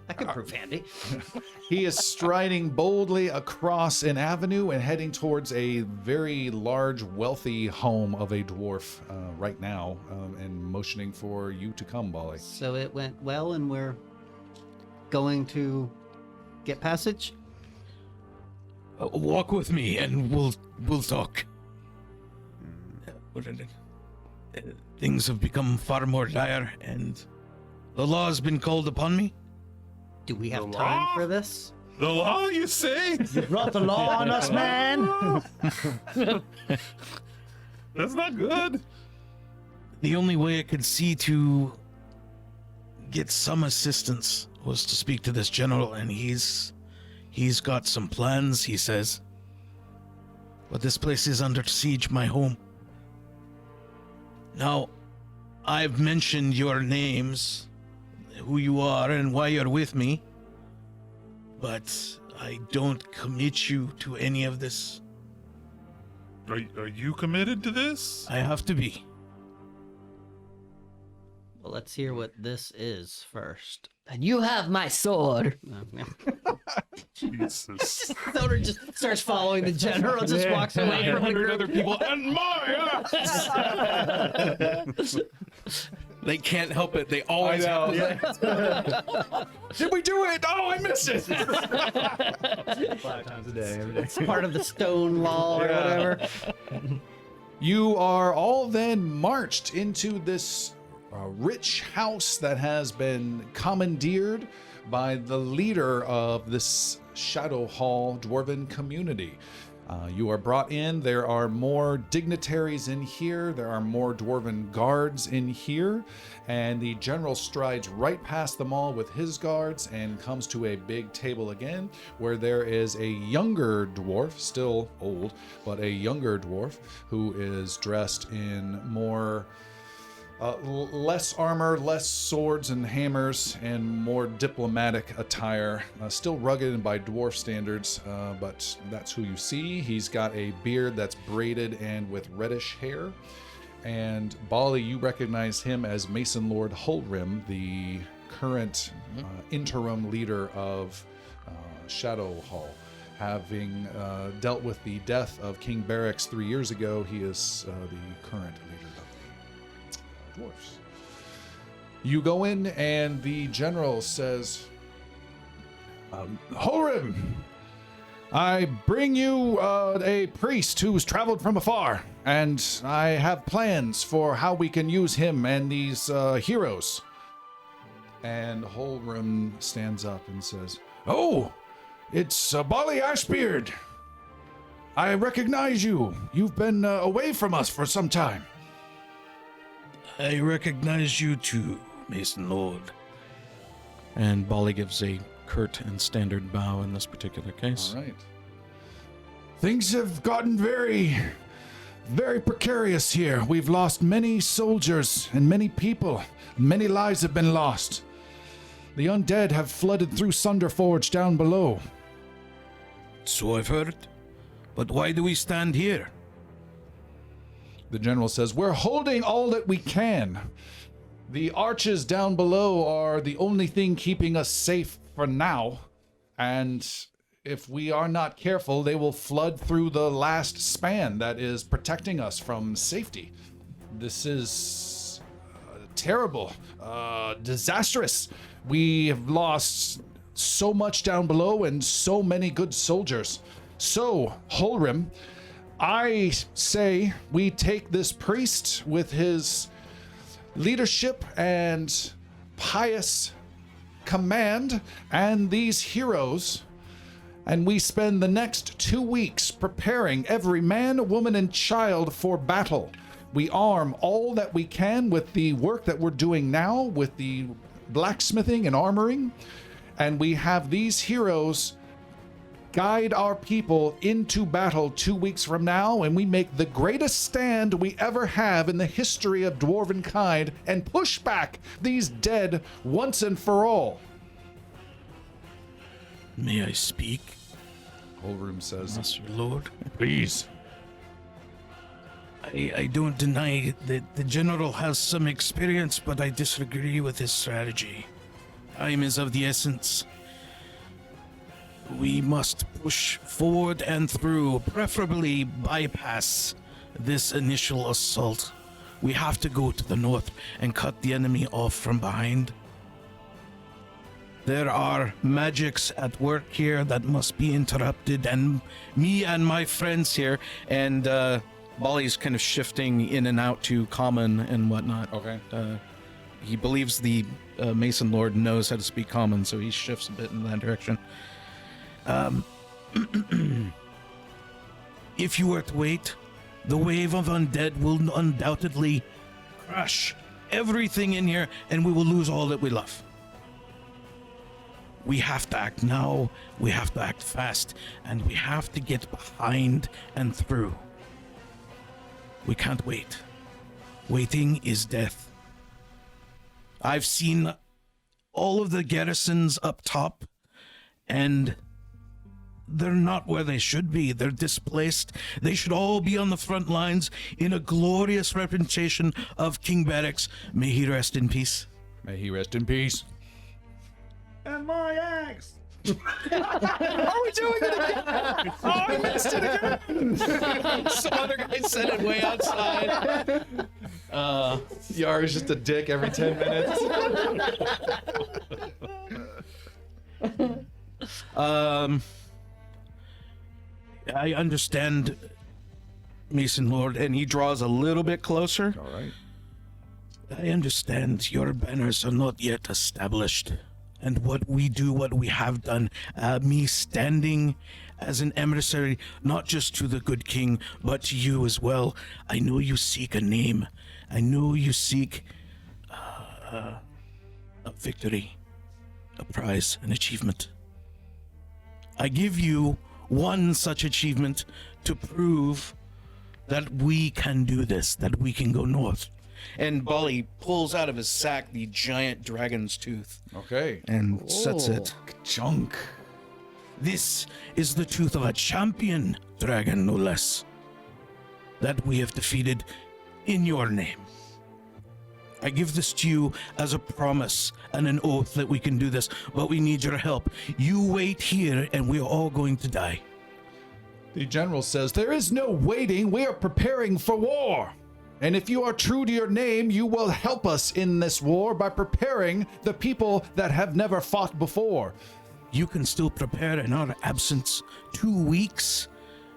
That could prove handy. He is striding boldly across an avenue and heading towards a very large, wealthy home of a dwarf right now, and motioning for you to come, Boli. So it went well, and we're going to get passage. Walk with me, and we'll talk. Things have become far more dire, and the law has been called upon me. Do we have The time law? for this? The law, you say? You brought the law on us, man. That's not good. The only way I could see to get some assistance was to speak to this general, and he's got some plans, he says. But this place is under siege, my home. Now, I've mentioned your names, who you are, and why you're with me, but I don't commit you to any of this. Are you committed to this? I have to be. Well, let's hear what this is first. And you have my sword. Jesus. Soder just starts following the general, just walks away from the 100 group. other people, and my axe! They can't help it. They always have to. Did we do it? Oh, I missed it. 5 times a day, every day. It's part of the stone wall or whatever. You are all then marched into this rich house that has been commandeered by the leader of this Shadowfall dwarven community. You are brought in. There are more dignitaries in here. There are more dwarven guards in here. And the general strides right past them all with his guards and comes to a big table again where there is a younger dwarf, still old, but a younger dwarf who is dressed in more less armor, less swords and hammers, and more diplomatic attire. Still rugged and by dwarf standards, but that's who you see. He's got a beard that's braided and with reddish hair. And Boli, you recognize him as Mason Lord Hulrim, the current interim leader of Shadowfall. Having dealt with the death of King Barracks 3 years ago, he is the current leader of the Dwarfs. You go in and the general says, Hulrim, I bring you a priest who's traveled from afar, and I have plans for how we can use him and these heroes. And Hulrim stands up and says, Oh, it's Boli Ashbeard. I recognize you. You've been away from us for some time. I recognize you too, Mason Lord. And Boli gives a curt and standard bow in this particular case. All right. Things have gotten very, very precarious here. We've lost many soldiers and many people. Many lives have been lost. The undead have flooded through Sunderforge down below. So I've heard. But why do we stand here? The general says, We're holding all that we can. The arches down below are the only thing keeping us safe for now. And if we are not careful, they will flood through the last span that is protecting us from safety. This is terrible, disastrous. We have lost so much down below and so many good soldiers. So, Hulrim, I say we take this priest with his leadership and pious command and these heroes, and we spend the next 2 weeks preparing every man, woman, and child for battle. We arm all that we can with the work that we're doing now, with the blacksmithing and armoring, and we have these heroes guide our people into battle 2 weeks from now, and we make the greatest stand we ever have in the history of dwarven kind and push back these dead once and for all. May I speak, Hulrim says, Master Lord? Please. I don't deny that the general has some experience, but I disagree with his strategy. Time is of the essence. We must push forward and through, preferably bypass this initial assault. We have to go to the north and cut the enemy off from behind. There are magics at work here that must be interrupted, and me and my friends here, and Boli's kind of shifting in and out to common and whatnot. Okay. He believes the Mason Lord knows how to speak common, so he shifts a bit in that direction. If you were to wait, the wave of undead will undoubtedly crush everything in here, and we will lose all that we love. We have to act now, we have to act fast, and we have to get behind and through. We can't wait. Waiting is death. I've seen all of the garrisons up top, and they're not where they should be. They're displaced. They should all be on the front lines in a glorious representation of King Barracks. May he rest in peace. May he rest in peace. And my axe! Are we doing it again? Oh, I missed it again. Some other guy said it way outside. Yar is just a dick every 10 minutes. I understand, Mason Lord, and he draws a little bit closer. All right. I understand your banners are not yet established. And what we do, what we have done, me standing as an emissary, not just to the good king, but to you as well. I know you seek a name. I know you seek a victory, a prize, an achievement. I give you one such achievement to prove that we can do this, that we can go north. And Boli pulls out of his sack the giant dragon's tooth Okay. And sets it. Junk. This is the tooth of a champion dragon, no less, that we have defeated in your name. I give this to you as a promise and an oath that we can do this, but we need your help. You wait here and we're all going to die. The general says, there is no waiting. We are preparing for war. And if you are true to your name, you will help us in this war by preparing the people that have never fought before. You can still prepare in our absence. 2 weeks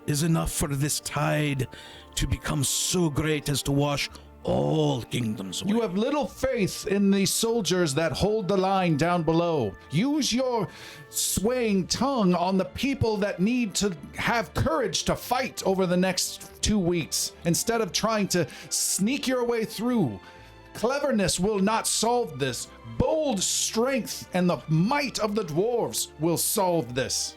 is enough for this tide to become so great as to wash all kingdoms away. You have little faith in the soldiers that hold the line down below. Use your swaying tongue on the people that need to have courage to fight over the next 2 weeks instead of trying to sneak your way through. Cleverness will not solve this. Bold strength and the might of the dwarves will solve this.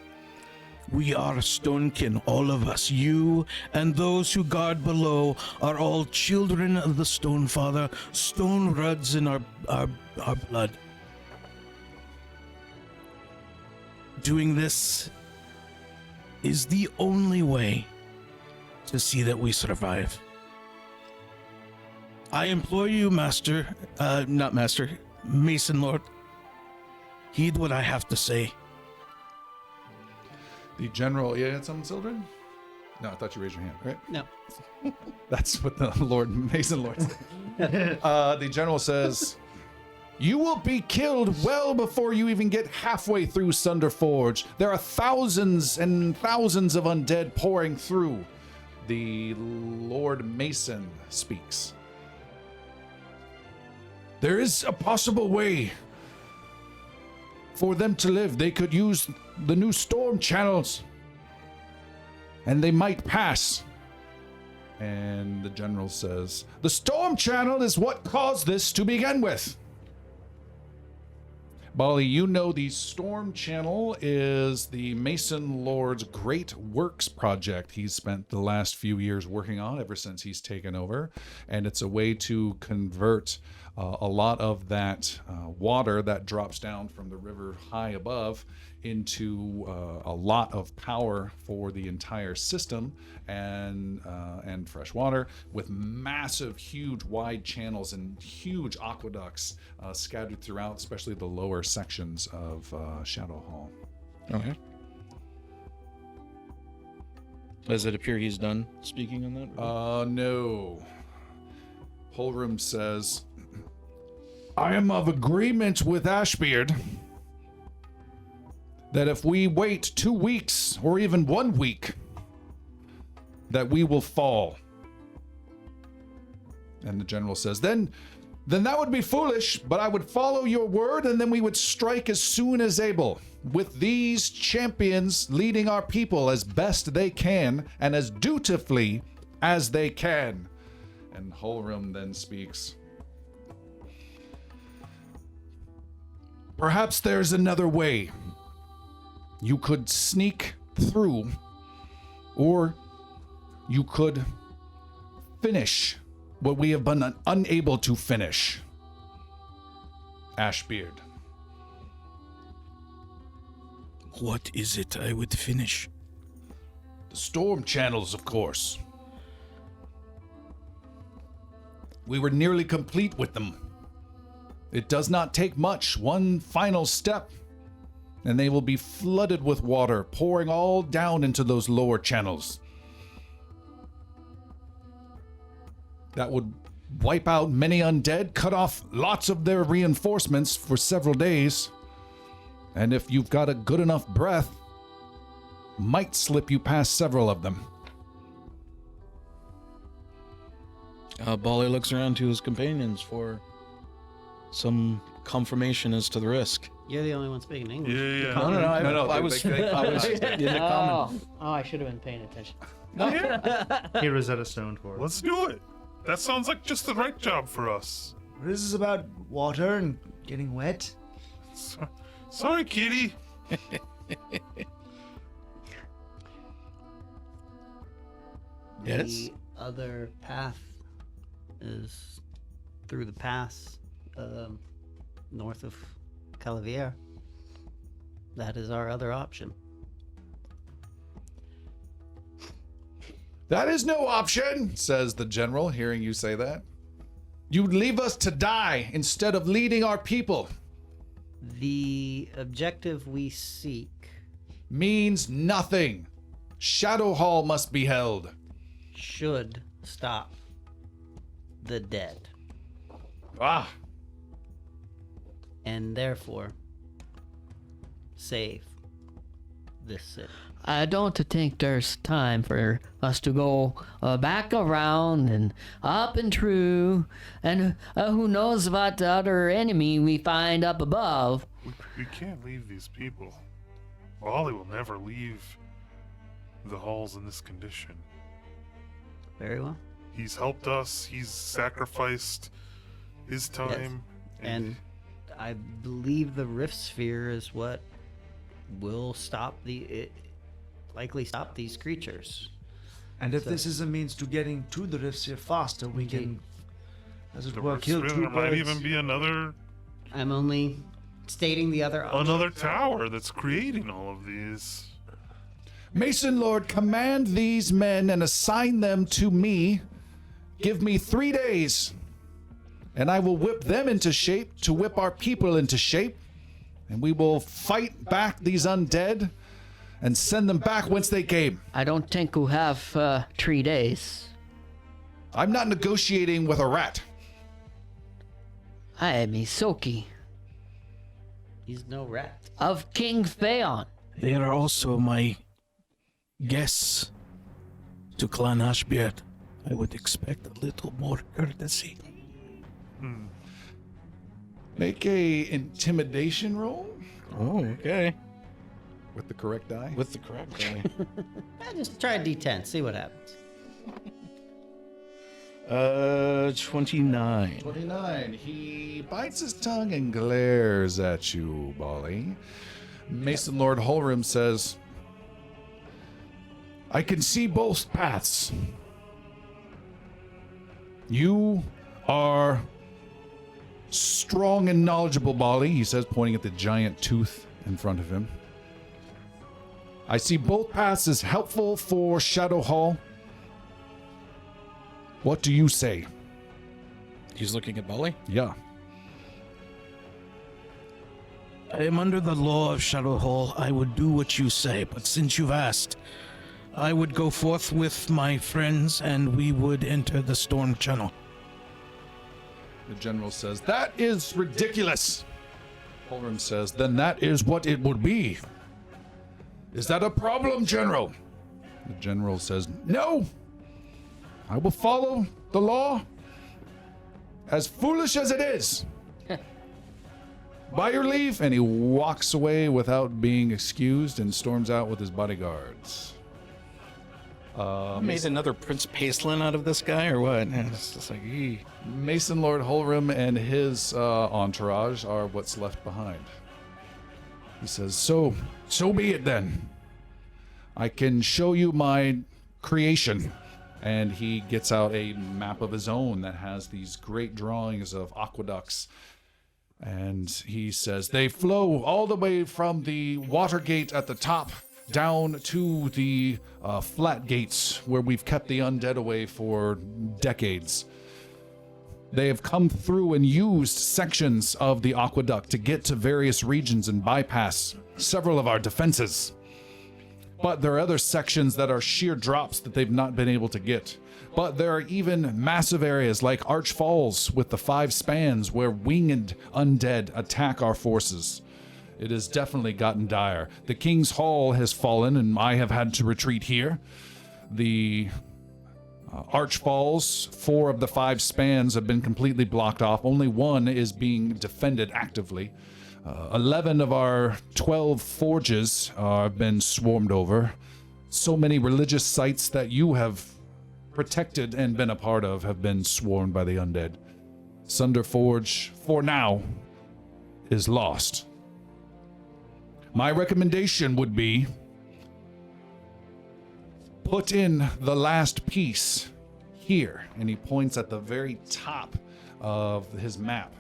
We are Stonekin, all of us. You and those who guard below are all children of the Stone Father. Stone runs in our blood. Doing this is the only way to see that we survive. I implore you, Master, not Master, Mason Lord, heed what I have to say. The general, you had something, Sildren? No, I thought you raised your hand, right? No. That's what the Lord Mason Lord said. The general says, you will be killed well before you even get halfway through Sunder Forge. There are thousands and thousands of undead pouring through. The Lord Mason speaks. There is a possible way for them to live. They could use the new storm channels, and they might pass. And the general says, the storm channel is what caused this to begin with. Bali, you know the storm channel is the Mason Lord's great works project he's spent the last few years working on ever since he's taken over. And it's a way to convert a lot of that water that drops down from the river high above into a lot of power for the entire system and fresh water with massive, huge, wide channels and huge aqueducts scattered throughout, especially the lower sections of Shadowfall. Okay. Does it appear he's done speaking on that? No. Holram says, I am of agreement with Ashbeard that if we wait 2 weeks or even 1 week, that we will fall. And the general says, then that would be foolish, but I would follow your word, and then we would strike as soon as able, with these champions leading our people as best they can and as dutifully as they can. And Holram then speaks. Perhaps there's another way. You could sneak through, or you could finish what we have been unable to finish. Ashbeard. What is it I would finish? The storm channels, of course. We were nearly complete with them. It does not take much, one final step, and they will be flooded with water, pouring all down into those lower channels. That would wipe out many undead, cut off lots of their reinforcements for several days, and if you've got a good enough breath, might slip you past several of them. Bali looks around to his companions for some confirmation as to the risk. You're the only one speaking English. Yeah. No, I was in the common. Oh, I should have been paying attention. He Rosetta Stone for us. Let's do it. That sounds like just the right job for us. This is about water and getting wet. Sorry, kitty. Yes? The other path is through the pass north of Calavier. That is our other option. That is no option, says the general, hearing you say that. You'd leave us to die instead of leading our people. The objective we seek Means nothing. Shadowfall must be held. should stop the dead, Ah, and therefore save this city. I don't think there's time for us to go back around and up and through, and who knows what the other enemy we find up above. We can't leave these people. Bali will never leave the halls in this condition. Very well. He's helped us. He's sacrificed his time. And I believe the Rift Sphere is what will likely stop these creatures. And if this is a means to getting to the Rift Sphere faster, we can, as it were, kill two There might birds. even be another I'm only stating the other option. tower that's creating all of these. Mason Lord, command these men and assign them to me. Give me 3 days, and I will whip them into shape to whip our people into shape, and we will fight back these undead and send them back whence they came. I don't think we'll have 3 days. I'm not negotiating with a rat. I am Isoki He's no rat. of King Phaon. They are also my guests to Clan Ashbeard. I would expect a little more courtesy. Make a intimidation roll Oh, okay. with the correct die. With the correct guy. Just try a D10, see what happens. 29. 29. He bites his tongue and glares at you, Bali. Mason Lord Holrim says, I can see both paths. You are strong and knowledgeable, Bali, he says, pointing at the giant tooth in front of him. I see both paths as helpful for Shadowfall. What do you say? He's looking at Bali. Yeah. I am under the law of Shadowfall. I would do what you say, but since you've asked, I would go forth with my friends and we would enter the storm channel. The general says, that is ridiculous. Holrim says, then that is what it would be. Is that a problem, General? The general says, no. I will follow the law, as foolish as it is. By your leave. And he walks away without being excused and storms out with his bodyguards. Made another Prince Pacelin out of this guy or what? It's just like, Mason Lord Holrim and his entourage are what's left behind. He says, so be it then. I can show you my creation. And he gets out a map of his own that has these great drawings of aqueducts. And he says, they flow all the way from the water gate at the top down to the flat gates where we've kept the undead away for decades. They have come through and used sections of the aqueduct to get to various regions and bypass several of our defenses. But there are other sections that are sheer drops that they've not been able to get. But there are even massive areas like Arch Falls with the 5 spans where winged undead attack our forces. It has definitely gotten dire. The King's Hall has fallen and I have had to retreat here. The Arch Falls, 4 of the 5 spans have been completely blocked off. Only 1 is being defended actively. 11 of our 12 forges have been swarmed over. So many religious sites that you have protected and been a part of have been swarmed by the undead. Sunder Forge, for now, is lost. My recommendation would be put in the last piece here. And he points at the very top of his map.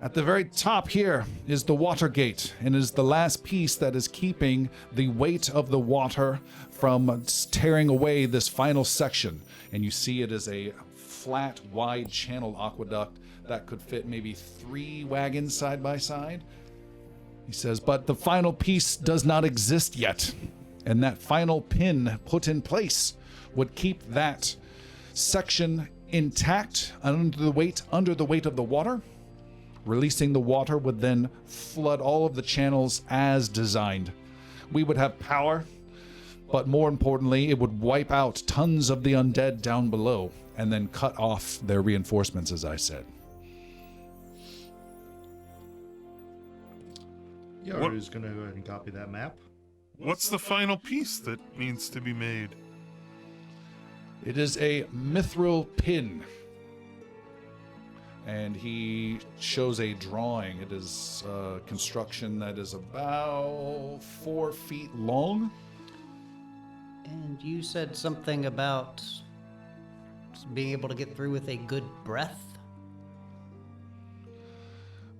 At the very top here is the water gate, and is the last piece that is keeping the weight of the water from tearing away this final section. And you see it as a flat, wide channel aqueduct that could fit maybe 3 wagons side by side. He says, but the final piece does not exist yet. And that final pin put in place would keep that section intact under the weight of the water. Releasing the water would then flood all of the channels as designed. We would have power, but more importantly, it would wipe out tons of the undead down below and then cut off their reinforcements, as I said. Yoru's going to go ahead and copy that map. What's the final piece that needs to be made? It is a mithril pin. And he shows a drawing. It is a construction that is about 4 feet long. And you said something about being able to get through with a good breath?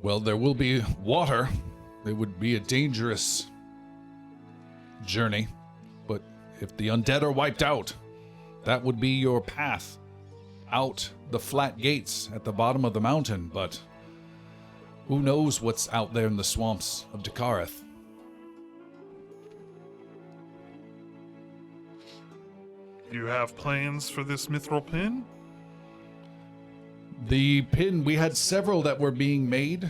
Well, there will be water. It would be a dangerous journey. But if the undead are wiped out, that would be your path out the flat gates at the bottom of the mountain. But who knows what's out there in the swamps of Decareth? Do you have plans for this mithril pin? The pin, we had several that were being made,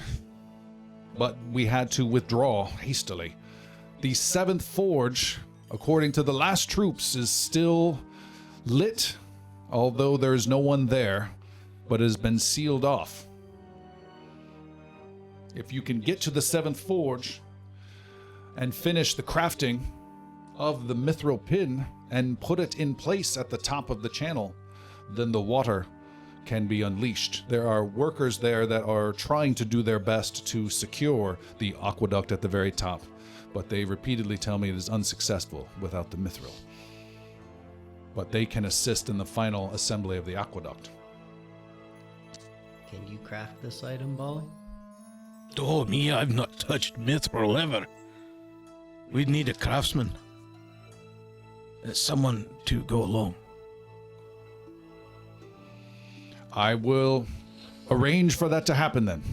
but we had to withdraw hastily. The 7th forge, according to the last troops, is still lit, although there is no one there, but has been sealed off. If you can get to the 7th forge and finish the crafting of the mithril pin and put it in place at the top of the channel, then the water can be unleashed. There are workers there that are trying to do their best to secure the aqueduct at the very top, but they repeatedly tell me it is unsuccessful without the mithril. But they can assist in the final assembly of the aqueduct. Can you craft this item, Boli? Oh, me, I've not touched mithril ever. We'd need a craftsman. Someone to go along. I will arrange for that to happen then.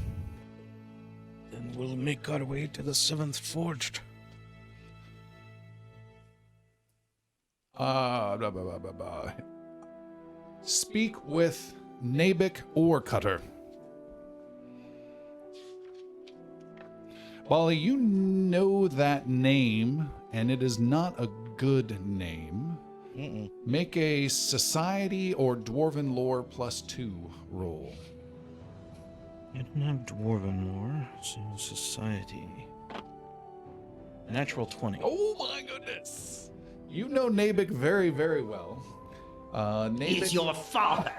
Then we'll make our way to the 7th forged. Speak with Nabik Orecutter. Boli, you know that name, and it is not a good name. Make a society or dwarven lore +2 roll. I don't have dwarven lore, so society. Natural 20. Oh my goodness! You know Nabik very, very well. Nabik, He's your father.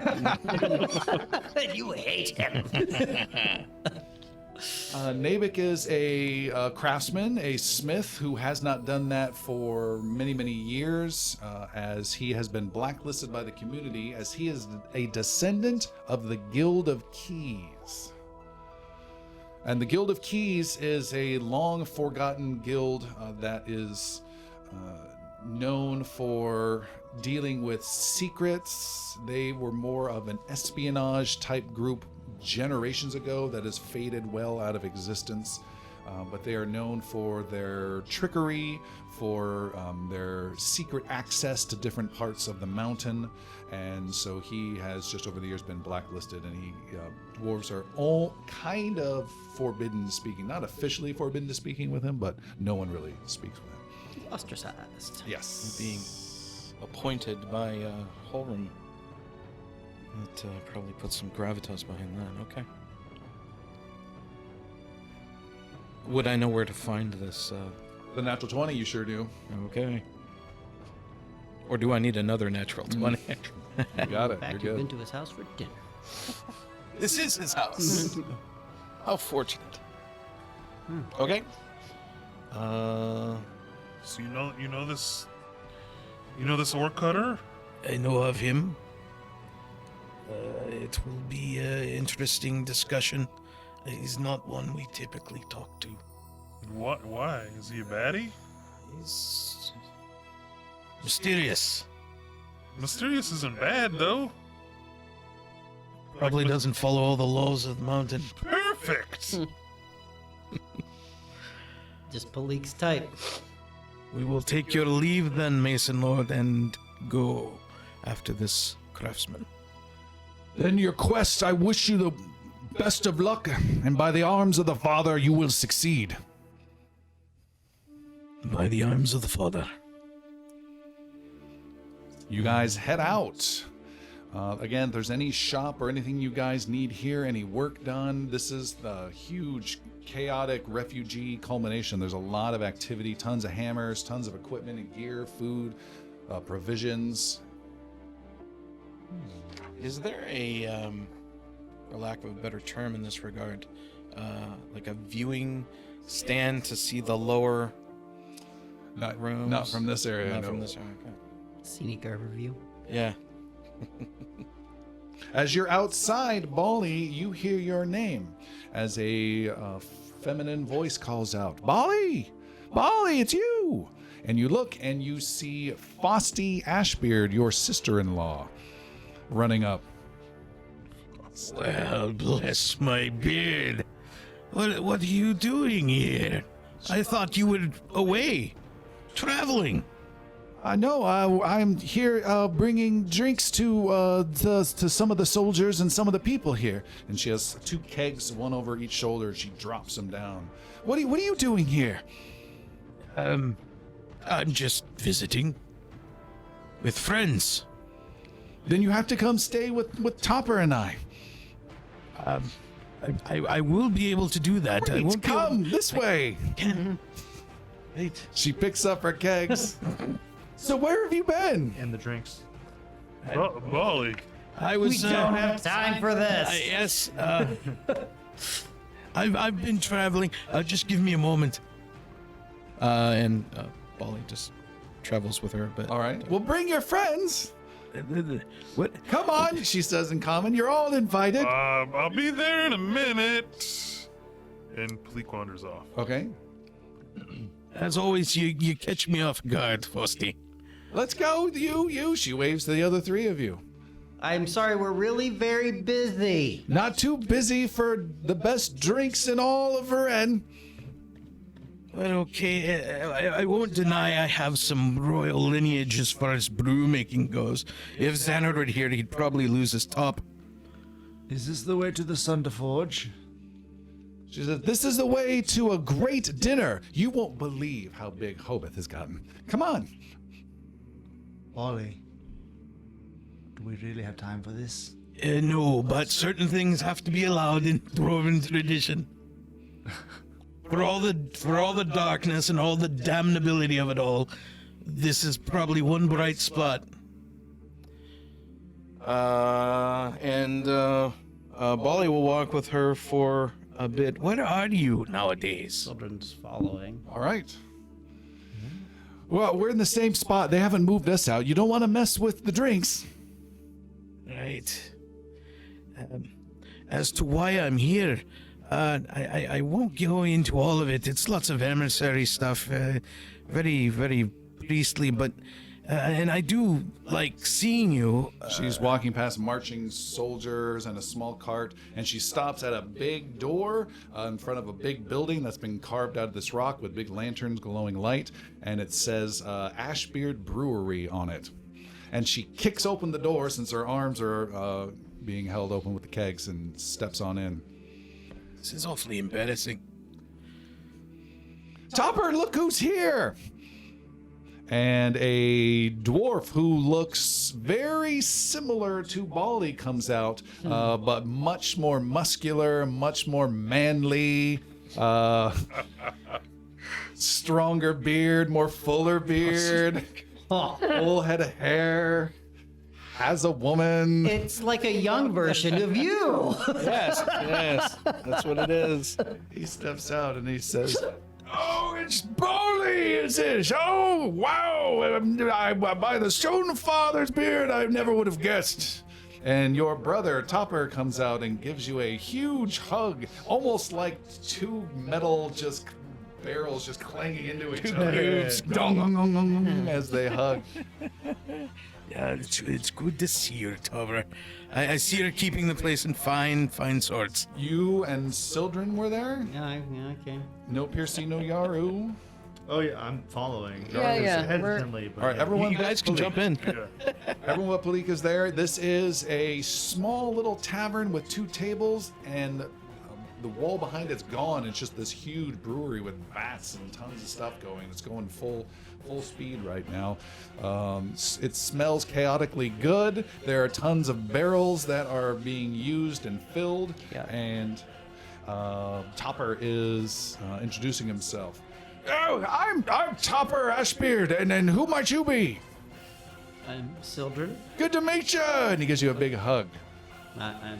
You hate him. Nabik is a craftsman, a smith who has not done that for many, many years, as he has been blacklisted by the community, as he is a descendant of the Guild of Keys. And the Guild of Keys is a long forgotten guild that is known for dealing with secrets. They were more of an espionage type group generations ago that has faded well out of existence. But they are known for their trickery, for their secret access to different parts of the mountain. And so he has just over the years been blacklisted, and dwarves are all kind of forbidden speaking. Not officially forbidden to speaking with him, but no one really speaks with him. Ostracized. Yes. Being appointed by Holram. That probably puts some gravitas behind that. Okay. Would I know where to find this? The natural 20, you sure do. Okay. Or do I need another natural 20? You got it. In fact, You're you've been good. to his house for dinner. This is his house. How fortunate. Okay. So you know this orc cutter? I know of him. It will be an interesting discussion. He's not one we typically talk to. What? Why? Is he a baddie? He's mysterious. Mysterious isn't bad though. Probably doesn't follow all the laws of the mountain. Perfect. Just Palik's type. We will take your leave then, Mason Lord, and go after this craftsman. In your quest, I wish you the best of luck, and by the arms of the Father, you will succeed. By the arms of the Father. You guys head out. Again, if there's any shop or anything you guys need here, any work done, this is the huge, chaotic refugee culmination. There's a lot of activity, tons of hammers, tons of equipment and gear, food, provisions. Is there a, for lack of a better term in this regard, like a viewing stand to see the lower rooms? Not from this area. Not no. from this area. Okay. Scenic overview. Yeah. As you're outside, Boli, you hear your name as a feminine voice calls out, Boli! Boli, it's you! And you look and you see Fosty Ashbeard, your sister-in-law, running up. Well, bless my beard. What are you doing here? I thought you were away, traveling. I know. I'm here bringing drinks to some of the soldiers and some of the people here. And she has 2 kegs, one over each shoulder. She drops them down. What are you doing here? I'm just visiting with friends. Then you have to come stay with Topper and I. I will be able to do that. I Wait, won't be able- come this way. Wait. She picks up her kegs. So where have you been? And the drinks. Boli. I was. We don't have time for this. Yes. I've been traveling. Just give me a moment. And Bali just travels with her a bit. All right. Well, bring your friends. What? Come on, she says in common. You're all invited. I'll be there in a minute. And Pleek wanders off. Okay. As always, you catch me off guard, Frosty. Let's go. You. She waves to the other 3 of you. I'm sorry, we're really very busy. Not too busy for the best drinks in all of Varen. But okay, I won't deny I have some royal lineage as far as brew making goes. If Zanner were here, he'd probably lose his top. Is this the way to the Sunder Forge? She said, this is the way to a great dinner. You won't believe how big Hobith has gotten. Come on. Ollie, do we really have time for this? No, but certain things have to be allowed in Dwarven tradition. For all the darkness and all the damnability of it all, this is probably one bright spot. And Bali will walk with her for a bit. Where are you nowadays? Children's following. All right. Well, we're in the same spot. They haven't moved us out. You don't want to mess with the drinks. Right. As to why I'm here, I won't go into all of it. It's lots of emissary stuff, very, very priestly, but and I do like seeing you. She's walking past marching soldiers and a small cart, and she stops at a big door in front of a big building that's been carved out of this rock with big lanterns glowing light, and it says Ashbeard Brewery on it. And she kicks open the door since her arms are being held open with the kegs and steps on in. This is awfully embarrassing. Topper, look who's here! And a dwarf who looks very similar to Boli comes out, but much more muscular, much more manly, stronger beard, more fuller beard, full head of hair, has a woman. It's like a young version of you. Yes, that's what it is. He steps out and he says, "Oh, it's Boli, is it? Oh, wow! By the Stone Father's beard, I never would have guessed." And your brother, Topper, comes out and gives you a huge hug, almost like two metal barrels just clanging into each other. Dong, as they hug. Yeah, it's good to see you, Topper. I see you're keeping the place in fine sorts. You and Sildren were there? Yeah, okay. No Piercy, no Yaru. Oh yeah, I'm following. Yeah, Hesitantly, but All right, yeah. everyone. You guys can jump in. Everyone but Palika's there. This is a small little tavern with two tables, and the wall behind it's gone. It's just this huge brewery with vats and tons of stuff going. It's going full speed right now. It smells chaotically good. There are tons of barrels that are being used and filled. Yeah. And Topper is introducing himself. Oh, I'm Topper Ashbeard, and who might you be? I'm Sildren. Good to meet you. And he gives you a big hug. I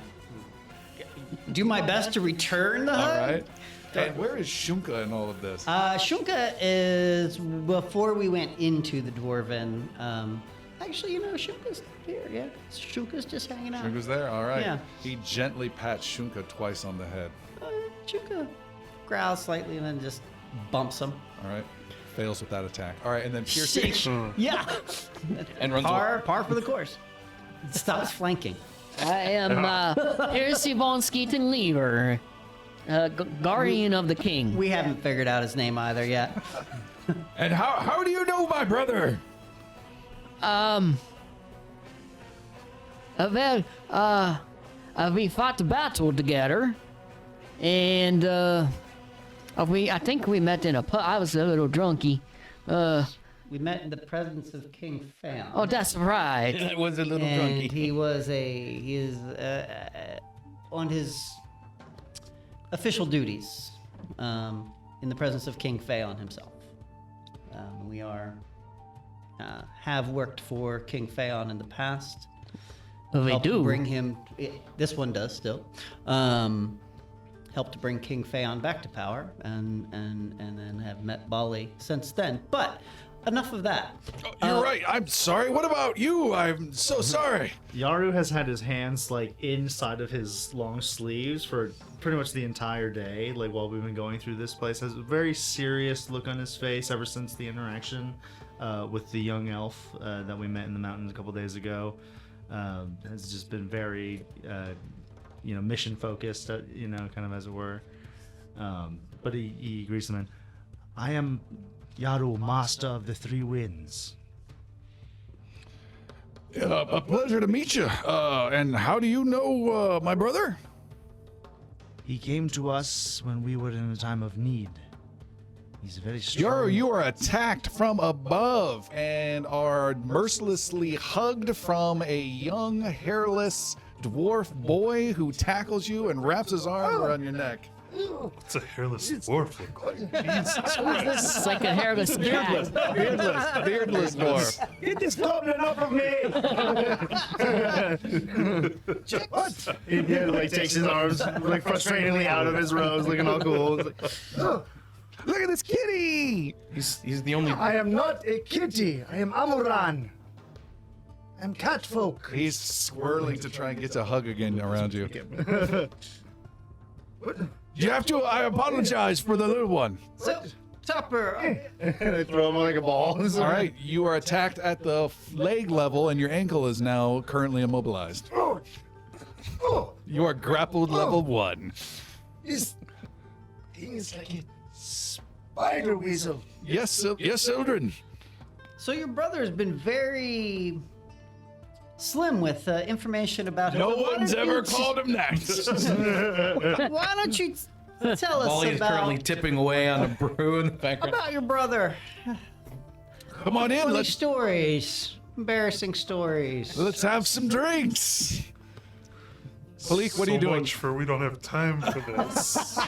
do my best to return the hug. All right. And where is Shunka in all of this? Shunka is before we went into the dwarven. Actually, Shunka's here. Yeah, Shunka's just hanging out. Shunka's there. All right. Yeah. He gently pats Shunka twice on the head. Shunka growls slightly and then just bumps him. All right. Fails with that attack. All right, and then Piercy. Yeah. And runs away. Par for the course. Stops flanking. I am Percy von Skeeton Lever, guardian of the king. We haven't figured out his name either yet. And how do you know my brother? We fought the battle together, and I think we met in a pub. I was a little drunky. We met in the presence of King Fan. Oh, that's right. That was a little And drunky. he is on his official duties in the presence of King Phaon himself. We have worked for King Phaon in the past. Oh, we Helped do. bring him. This one does still. Helped to bring King Phaon back to power, and then have met Boli since then. But enough of that. You're right. I'm sorry. What about you? I'm so sorry. Yaru has had his hands inside of his long sleeves for pretty much the entire day, while we've been going through this place. Has a very serious look on his face ever since the interaction with the young elf that we met in the mountains a couple days ago. Has just been very, mission focused, kind of as it were. But he greets them in. I am Yaru, Master of the Three Winds. A pleasure to meet you. And how do you know my brother? He came to us when we were in a time of need. He's very strong. You are attacked from above and are mercilessly hugged from a young, hairless dwarf boy who tackles you and wraps his arm around your neck. What's a hairless dwarf look like? Jesus Christ. It's like a hairless guy. Beardless dwarf. Get this goblin off of me! What? He like takes his arms like frustratingly out of his robes, looking all cool. It's like, oh, Look at this kitty. He's the only. I am not a kitty. I am Amuran. I'm cat folk. He's swirling to try and get a hug again around you. You have to. I apologize for the little one. So, Tupper, And I throw him like a ball. All right, you are attacked at the leg level, and your ankle is now currently immobilized. Oh, You are grappled level 1. he's like a spider weasel. Yes, yes, children. so your brother's been very slim with information about him. No Why one's don't ever you- called him that. Why don't you tell us Boli is currently about, tipping away on a brew in the background. about your brother? Come on in. Funny stories, embarrassing stories. Let's have some drinks. Palik, what are you So doing? much for we don't have time for this.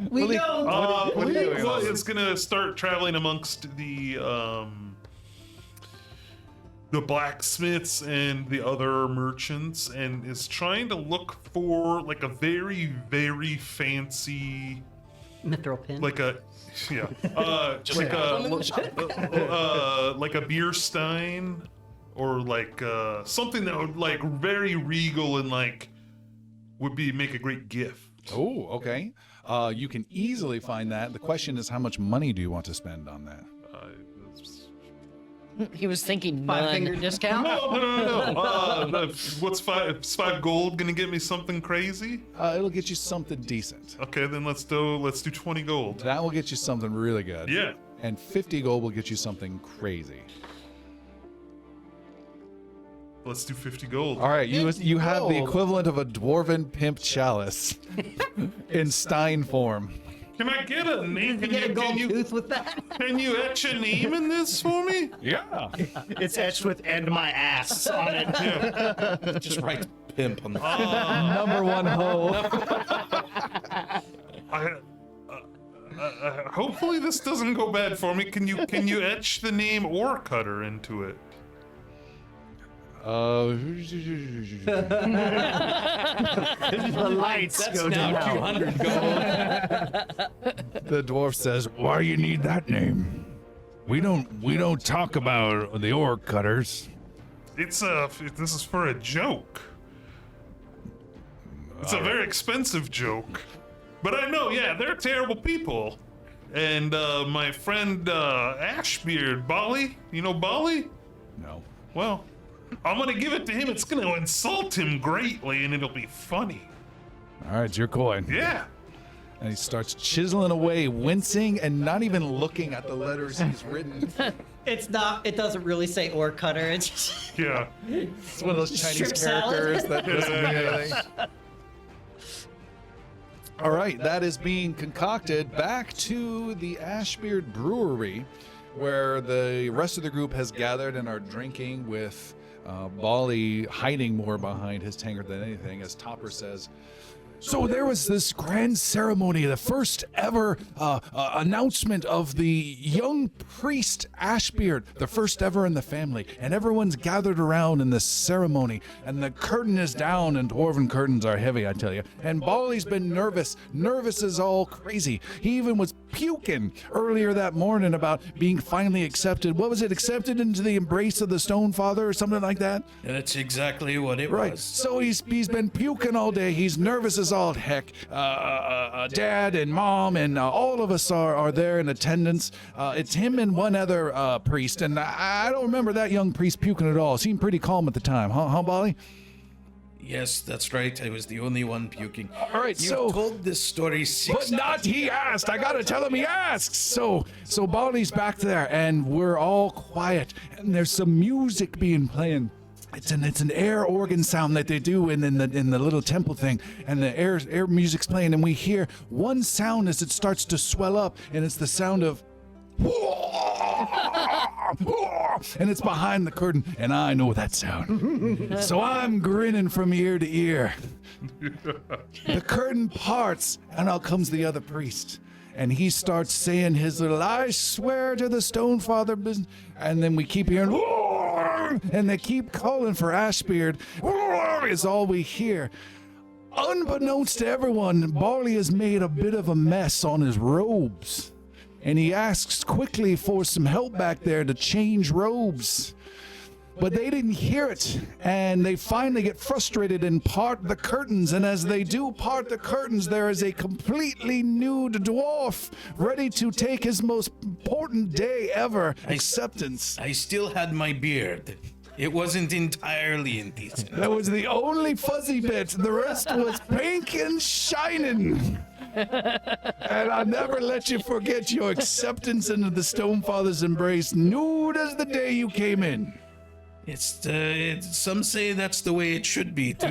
We don't. What are you doing? Well, it's gonna start traveling amongst the blacksmiths and the other merchants, and is trying to look for like a very, very fancy, Mithril pin. like a like a beer stein, or like something that would like very regal and like would make a great gift. Oh, okay. You can easily find that. The question is, how much money do you want to spend on that? He was thinking 5-finger none. discount. No. What's five gold gonna get me something crazy? It'll get you something decent. Okay, then let's do 20 gold. That will get you something really good. Yeah. And 50 gold will get you something crazy. Let's do 50 gold. All right, you have the equivalent of a dwarven pimp chalice in stein form. Can I get a name? You get a gold tooth with that. Can you etch a name in this for me? Yeah. It's etched with "and my ass" on it. Just write pimp on the. Number 1 hoe. Hopefully this doesn't go bad for me. Can you etch the name Ore Cutter into it? The lights go down. 200 gold. The dwarf says, "Why you need that name? We don't talk about the ore cutters." This is for a joke. It's a very expensive joke. But I know, yeah, they're terrible people. And my friend Ashbeard, Boli, you know Boli? No. Well, I'm gonna give it to him. It's gonna insult him greatly, and it'll be funny. All right, it's your coin. Yeah. And he starts chiseling away, wincing and not even looking at the letters he's written. It's not. It doesn't really say ore cutter. It's just Yeah. It's one of those Chinese Strip salad. characters that doesn't mean anything. All right, that is being concocted back to the Ashbeard Brewery, where the rest of the group has gathered and are drinking, with Boli hiding more behind his tankard than anything, as Topper says, "So there was this grand ceremony, the first ever announcement of the young priest Ashbeard, the first ever in the family, and everyone's gathered around in this ceremony, and the curtain is down, and dwarven curtains are heavy, I tell you, and Bali's been nervous as all crazy. He even was puking earlier that morning about being finally accepted. What was it, accepted into the embrace of the Stone Father or something like that? That's exactly what it Right. was. So he's been puking all day. He's nervous as all heck. Dad and Mom and all of us are there in attendance. It's him and one other priest, and I don't remember that young priest puking at all. Seemed pretty calm at the time, huh, Boli? Yes, that's right. I was the only one puking. All right, You've so- told this story six But not he asked. I gotta tell him he asked. So Boli's back there, and we're all quiet, and there's some music being playing. It's an air organ sound that they do in the little temple thing, and the air music's playing, and we hear one sound as it starts to swell up, and it's the sound of. and it's behind the curtain, and I know that sound. So I'm grinning from ear to ear. The curtain parts, and out comes the other priest. And he starts saying his little, I swear to the Stonefather business. And then we keep hearing, and they keep calling for Ashbeard. Is all we hear. Unbeknownst to everyone, Boli has made a bit of a mess on his robes. And he asks quickly for some help back there to change robes. But they didn't hear it, and they finally get frustrated and part the curtains. And as they do part the curtains, there is a completely nude dwarf ready to take his most important day ever, acceptance. I still had my beard. It wasn't entirely indecent. That was the only fuzzy bit. The rest was pink and shining. And I'll never let you forget your acceptance into the Stonefather's embrace, nude as the day you came in. It's some say that's the way it should be too.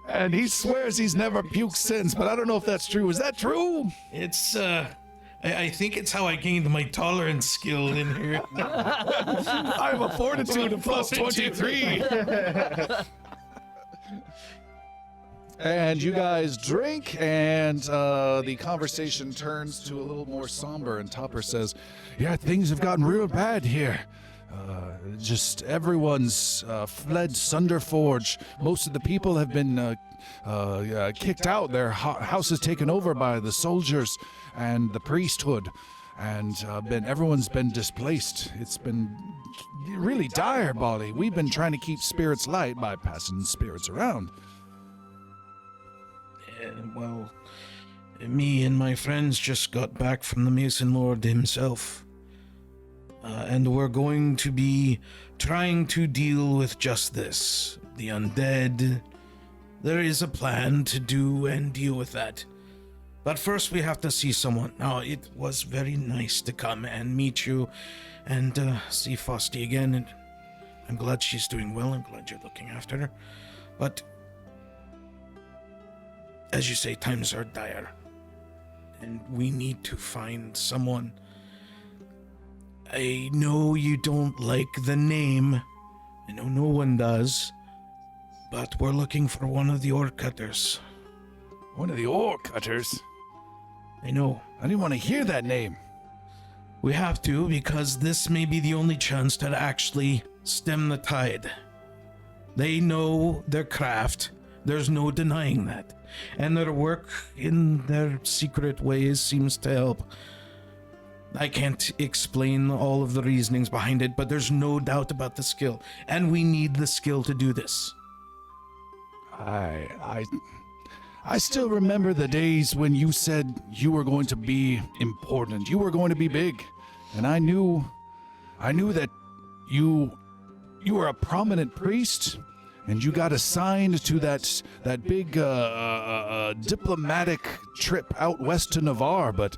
And he swears he's never puked since, but I don't know if that's true. Is that true? It's I think it's how I gained my tolerance skill in here. I have a fortitude of plus 23. And you guys drink, and the conversation turns to a little more somber, and Topper says, yeah, things have gotten real bad here. Just everyone's fled Sunderforge. Most of the people have been kicked out. Their house is taken over by the soldiers and the priesthood, and everyone's been displaced. It's been really dire, Boli. We've been trying to keep spirits light by passing spirits around. Well, me and my friends just got back from the Mason Lord himself. And we're going to be trying to deal with just this. The undead. There is a plan to do and deal with that. But first we have to see someone. Now, it was very nice to come and meet you and see Fosti again. And I'm glad she's doing well. I'm glad you're looking after her. But as you say, times are dire. And we need to find someone. I know you don't like the name. I know no one does. But we're looking for one of the ore cutters. One of the ore cutters? I know. I didn't want to hear that name. We have to, because this may be the only chance to actually stem the tide. They know their craft. There's no denying that. And their work in their secret ways seems to help. I can't explain all of the reasonings behind it, but there's no doubt about the skill. And we need the skill to do this. I still remember the days when you said you were going to be important. You were going to be big. And I knew that you were a prominent priest, and you got assigned to that big diplomatic trip out west to Navarre, but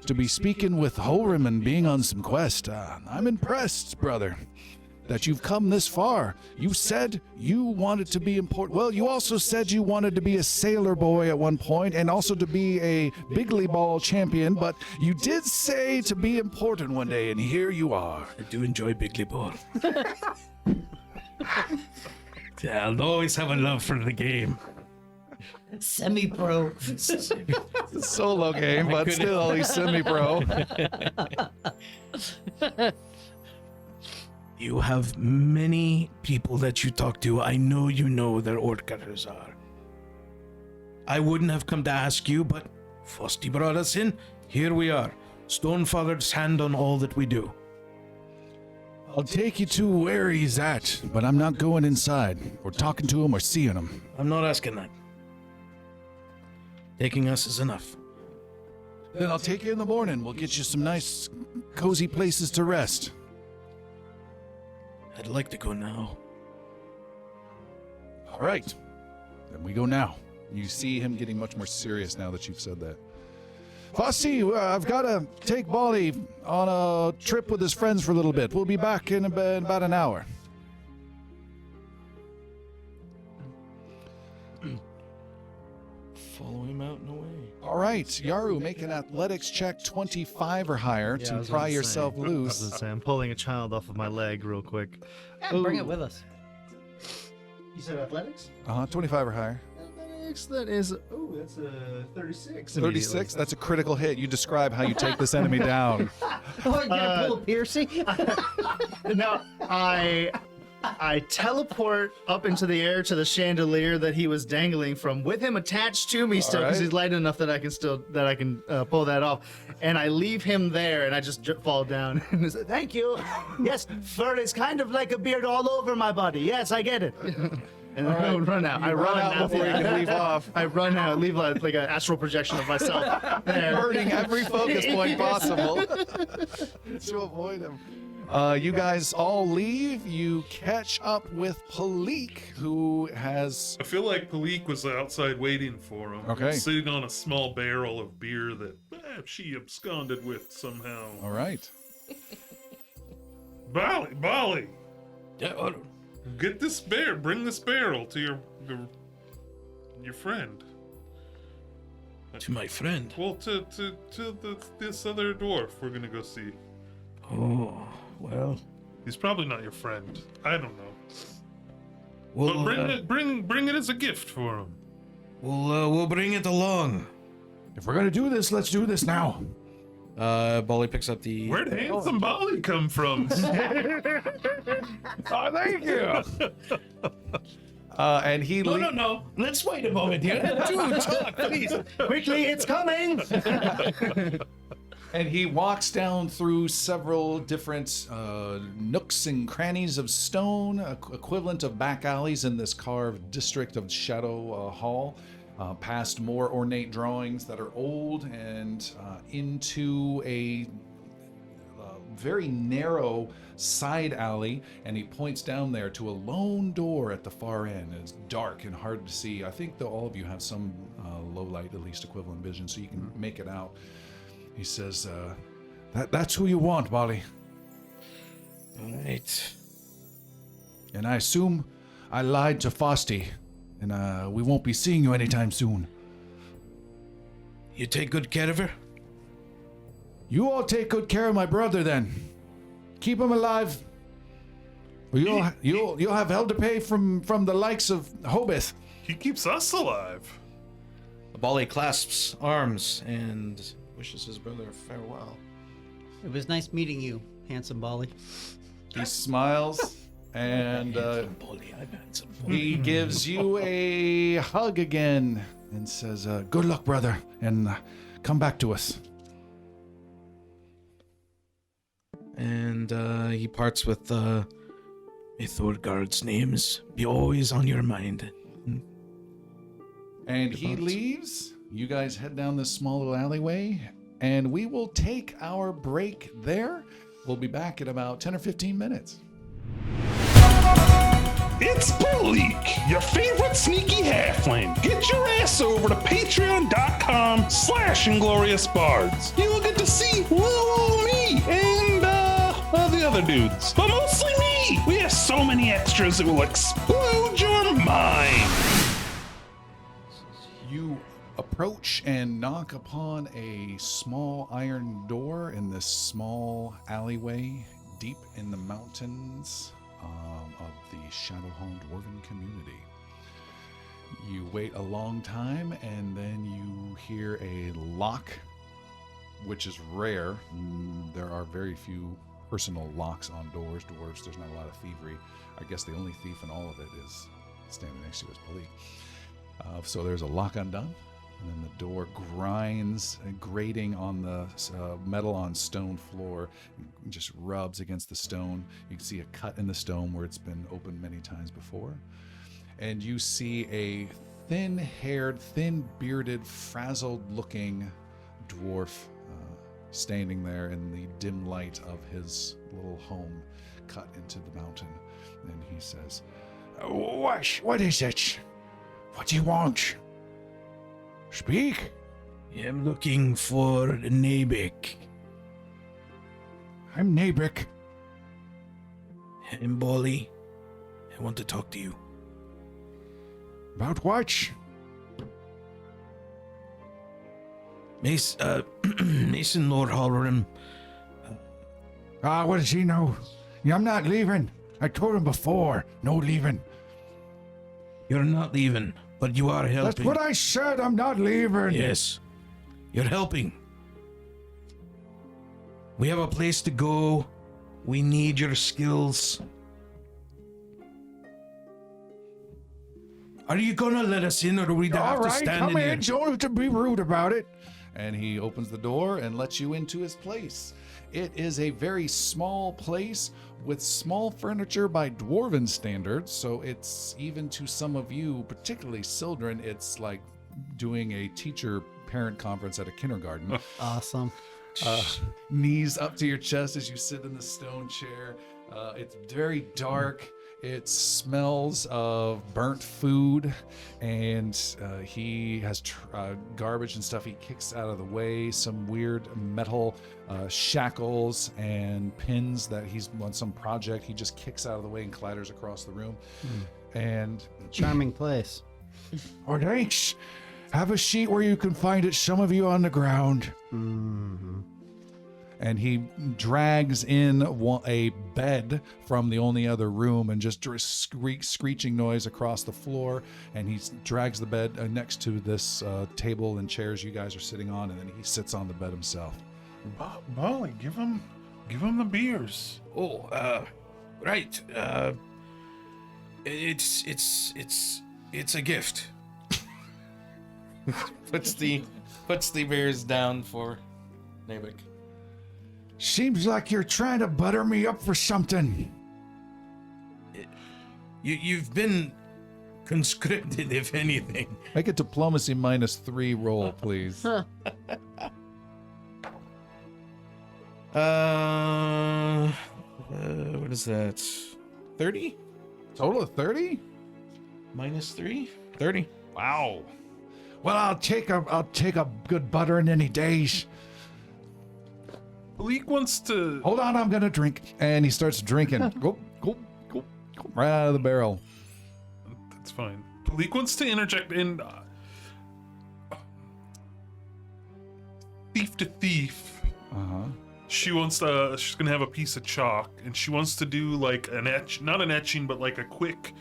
to be speaking with Holrim and being on some quest, I'm impressed, brother, that you've come this far. You said you wanted to be important. Well, you also said you wanted to be a sailor boy at one point and also to be a bigly ball champion, but you did say to be important one day, and here you are. I do enjoy bigly ball. I'll always have a love for the game. Semi-pro. It's a solo game, but still he's semi-pro. You have many people that you talk to. I know you know their ore cutters are. I wouldn't have come to ask you, but Fosti brought us in. Here we are. Stonefather's hand on all that we do. I'll take you to where he's at, but I'm not going inside or talking to him or seeing him. I'm not asking that. Taking us is enough. Then I'll take you in the morning. We'll get you some nice, cozy places to rest. I'd like to go now. All right. Then we go now. You see him getting much more serious now that you've said that. Fosti, I've got to take Boli on a trip with his friends for a little bit. We'll be back in about an hour. follow him out and away. All right, Yaru, make an athletics check 25 or higher to pry yourself loose. I'm pulling a child off of my leg real quick. Yeah, bring it with us. You said athletics? 25 or higher. Athletics, that is, that's a 36. 36, that's a critical hit. You describe how you take this enemy down. Oh, you gonna pull a piercing? Now, I teleport up into the air to the chandelier that he was dangling from, with him attached to me still, because right. he's light enough that I can pull that off. And I leave him there, and I just fall down. And say, Thank you. Yes, fur is kind of like a beard all over my body. Yes, I get it. and I run out. I run out before you can leave off. I run out, leave like an astral projection of myself there. Burning every focus point possible to avoid him. You guys all leave. You catch up with Palik, who has... I feel like Palik was outside waiting for him. Okay. Sitting on a small barrel of beer that she absconded with somehow. All right. Boli! Yeah, well, Get this bear. Bring this barrel to your friend. to my friend. Well, to this other dwarf we're gonna go see. Oh, well. He's probably not your friend. I don't know. We'll, But bring it as a gift for him. we'll bring it along. If we're going to do this, let's do this now. Boli picks up the. Where'd handsome Boli come from? Oh, thank you. And he... No. Let's wait a moment here. Dude, talk, please. Quickly, it's coming! And he walks down through several different nooks and crannies of stone, equivalent of back alleys in this carved district of Shadow Hall, past more ornate drawings that are old, and into a very narrow side alley. And he points down there to a lone door at the far end. It's dark and hard to see. I think that all of you have some low light, at least equivalent vision, so you can make it out. He says, that's who you want, Boli. All right. And I assume I lied to Fosty, and we won't be seeing you anytime soon. You take good care of her? You all take good care of my brother, then. Keep him alive. Or you'll have hell to pay from the likes of Hobith. He keeps us alive. Boli clasps arms and wishes his brother farewell. It was nice meeting you, handsome Boli. He smiles, and Boli, I'm handsome. he gives you a hug again and says, good luck, brother, and come back to us. And he parts with may Thorgard's names be always on your mind. And he leaves. You guys head down this small little alleyway, and we will take our break there. We'll be back in about 10 or 15 minutes. It's Boli, your favorite sneaky halfling. Get your ass over to patreon.com/Inglorious Bards. You'll get to see little me and the other dudes, but mostly me. We have so many extras it will explode your mind. You approach and knock upon a small iron door in this small alleyway deep in the mountains of the Shadowfall Dwarven community. You wait a long time, and then you hear a lock, which is rare. There are very few personal locks on doors. Dwarves, there's not a lot of thievery. I guess the only thief in all of it is standing next to his Palik. So there's a lock undone, and then the door grinds, grating on the metal on stone floor, and just rubs against the stone. You can see a cut in the stone where it's been opened many times before. And you see a thin-haired, thin-bearded, frazzled-looking dwarf standing there in the dim light of his little home cut into the mountain. And he says, What is it? What do you want? Speak. I'm looking for Nabik. I'm Nabik. I'm Boli. I want to talk to you. About what? Mason Lord Halloran. What does he know? Yeah, I'm not leaving. I told him before, no leaving. You're not leaving, but you are helping. That's what I said, I'm not leaving. Yes, you're helping. We have a place to go. We need your skills. Are you gonna let us in, or do we have to stand come in in. here? Don't have to be rude about it. And he opens the door and lets you into his place. It is a very small place with small furniture by dwarven standards, so it's even to some of you, particularly Sildren, it's like doing a teacher-parent conference at a kindergarten. Awesome. Knees up to your chest as you sit in the stone chair. It's very dark. It smells of burnt food, and he has garbage and stuff he kicks out of the way. Some weird metal shackles and pins that he's on some project. He just kicks out of the way and clatters across the room. And Charming place. Oh, thanks. Have a seat where you can find it, some of you on the ground. and he drags in a bed from the only other room and just screeching noise across the floor, and he drags the bed next to this table and chairs you guys are sitting on, and then he sits on the bed himself. Boli, give him the beers. Oh, right. It's a gift. puts the beers down for Nabik. Seems like you're trying to butter me up for something. You've been conscripted, if anything. Make a diplomacy -3 roll, please. What is that? 30? Total of 30? -3? 30. Wow. Well, I'll take a good buttering any days. Bleak wants to. Hold on, I'm gonna drink. And he starts drinking. Go, right out of the barrel. That's fine. Bleak wants to interject in. Thief to thief. She's gonna have a piece of chalk, and she wants to do like an not an etching, but like a quick,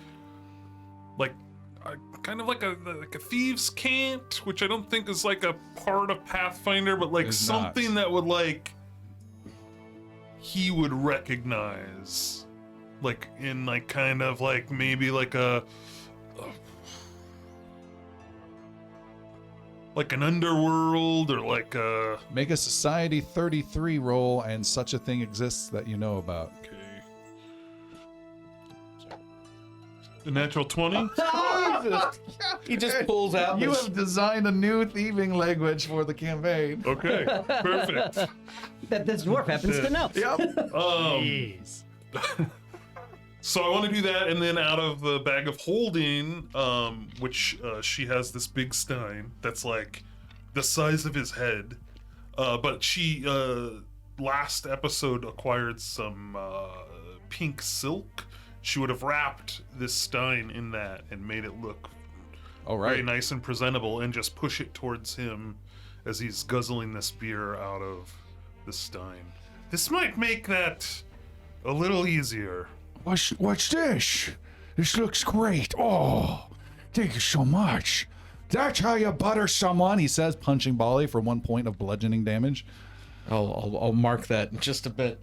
kind of like a thieves' cant, which I don't think is like a part of Pathfinder, but like It's something not. that would he would recognize, like in like kind of like maybe like like an underworld or like a. Make a society 33 roll, and such a thing exists that you know about. Okay. The natural 20? He just pulls out. You have designed a new thieving language for the campaign. Okay, perfect. That this dwarf happens to know. So I want to do that, and then out of the bag of holding, which she has this big stein that's like the size of his head, but she last episode acquired some pink silk. She would have wrapped this stein in that and made it look All very right. nice and presentable, and just push it towards him as he's guzzling this beer out of the stein. This might make that a little easier. What's this? This looks great. Oh, thank you so much. That's how you butter someone. He says, punching Boli for 1 point of bludgeoning damage. I'll mark that in just a bit.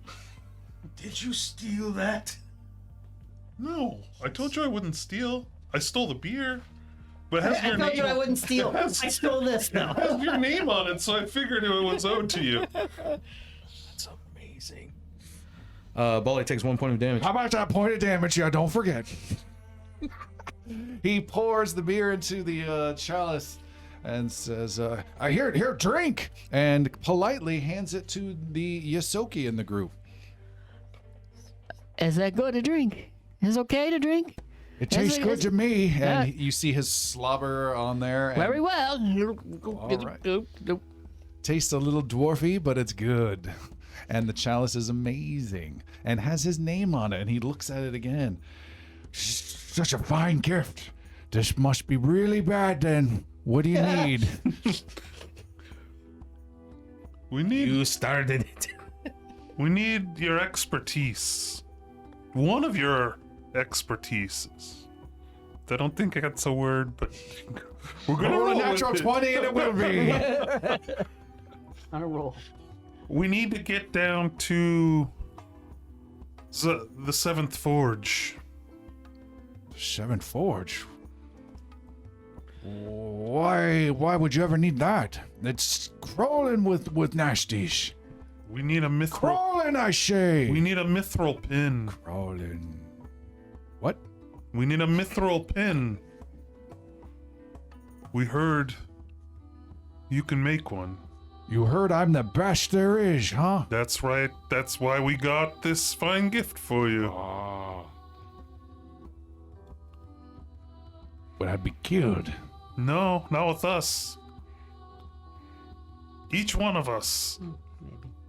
Did you steal that? No, I told you I wouldn't steal. I stole the beer, but it has I your told name. you I wouldn't steal. I stole this though. It has your name on it, so I figured it was owed to you. That's amazing. Boli takes 1 point of damage. How about that point of damage? Yeah, don't forget. He pours the beer into the chalice and says, Here, drink. and politely hands it to the Yosoki in the group. Is that good to drink? Is it okay to drink? It tastes good to me. Yeah. And you see his slobber on there. And Very well. right. tastes a little dwarfy, but it's good. And the chalice is amazing and has his name on it. And he looks at it again. Such a fine gift. This must be really bad then. What do you need? You started it. We need your expertise. One of your expertises. I don't think that's a word, but we're gonna Roll roll a natural with it. 20 and it will be. On a roll. We need to get down to the Seventh Forge. Seventh Forge? Why would you ever need that? It's crawling with nasties. We need a mithril. Crawling, I say. We need a mithril pin. Crawling. What? We need a mithril pin. We heard you can make one. You heard I'm the best there is, huh? That's right. That's why we got this fine gift for you. But I'd be killed. No, not with us. Each one of us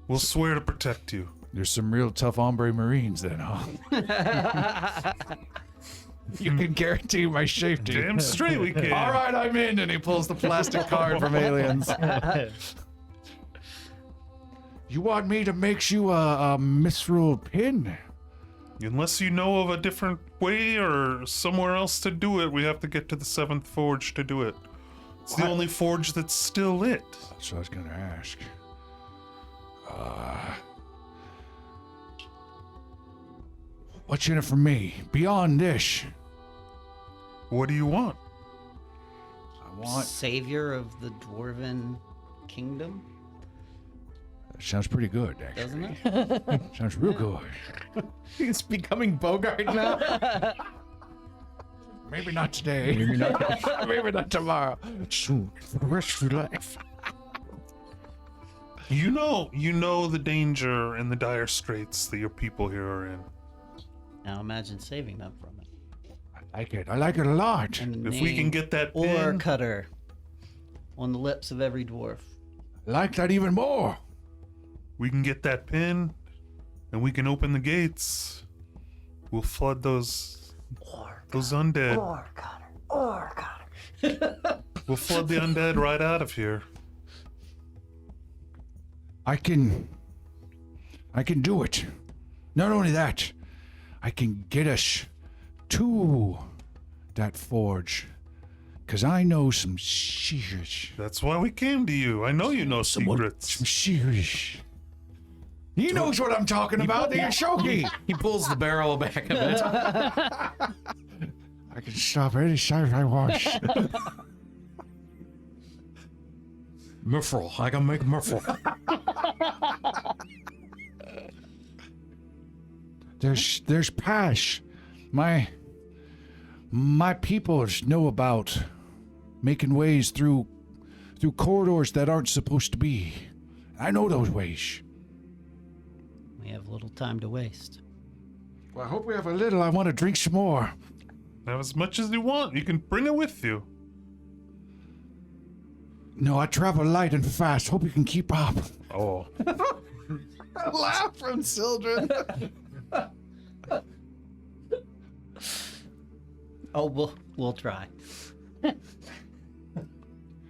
will swear to protect you. There's some real tough hombre marines then, huh? You can guarantee my safety. Damn straight we can. All right, I'm in. And he pulls the plastic card from Aliens. You want me to make you a mithril pin? Unless you know of a different way or somewhere else to do it, we have to get to the Seventh Forge to do it. It's the only forge that's still lit. That's what I was gonna ask. What's in it for me? Beyond this, What do you want? I want. Savior of the Dwarven Kingdom, That sounds pretty good, actually. doesn't it? Sounds real good. He's becoming Bogart now. Maybe not today. Maybe not. Maybe not tomorrow. Soon, for the rest of your life. You know the danger and the dire straits that your people here are in. Now imagine saving them from it. I like it. I like it a lot. And If we can name get that Ore pin, Cutter on the lips of every dwarf. I like that even more. we can get that pin, and we can open the gates. We'll flood those undead. Ore Cutter. We'll flood the undead right out of here. I can do it. Not only that, I can get us to that forge. Cause I know some secrets. That's why we came to you. I know you know secrets. Some secrets. He knows what I'm talking about, the Ashoki. He pulls the barrel back a bit. I can stop any sight I want. Mithril. I can make mithril. There's Pash. My peoples know about making ways through corridors that aren't supposed to be. I know those ways. We have little time to waste. Well, I hope we have a little. I want to drink some more. Have as much as you want. You can bring it with you. No, I travel light and fast. Hope you can keep up. Oh. Laugh from Sildren. Oh, we'll try.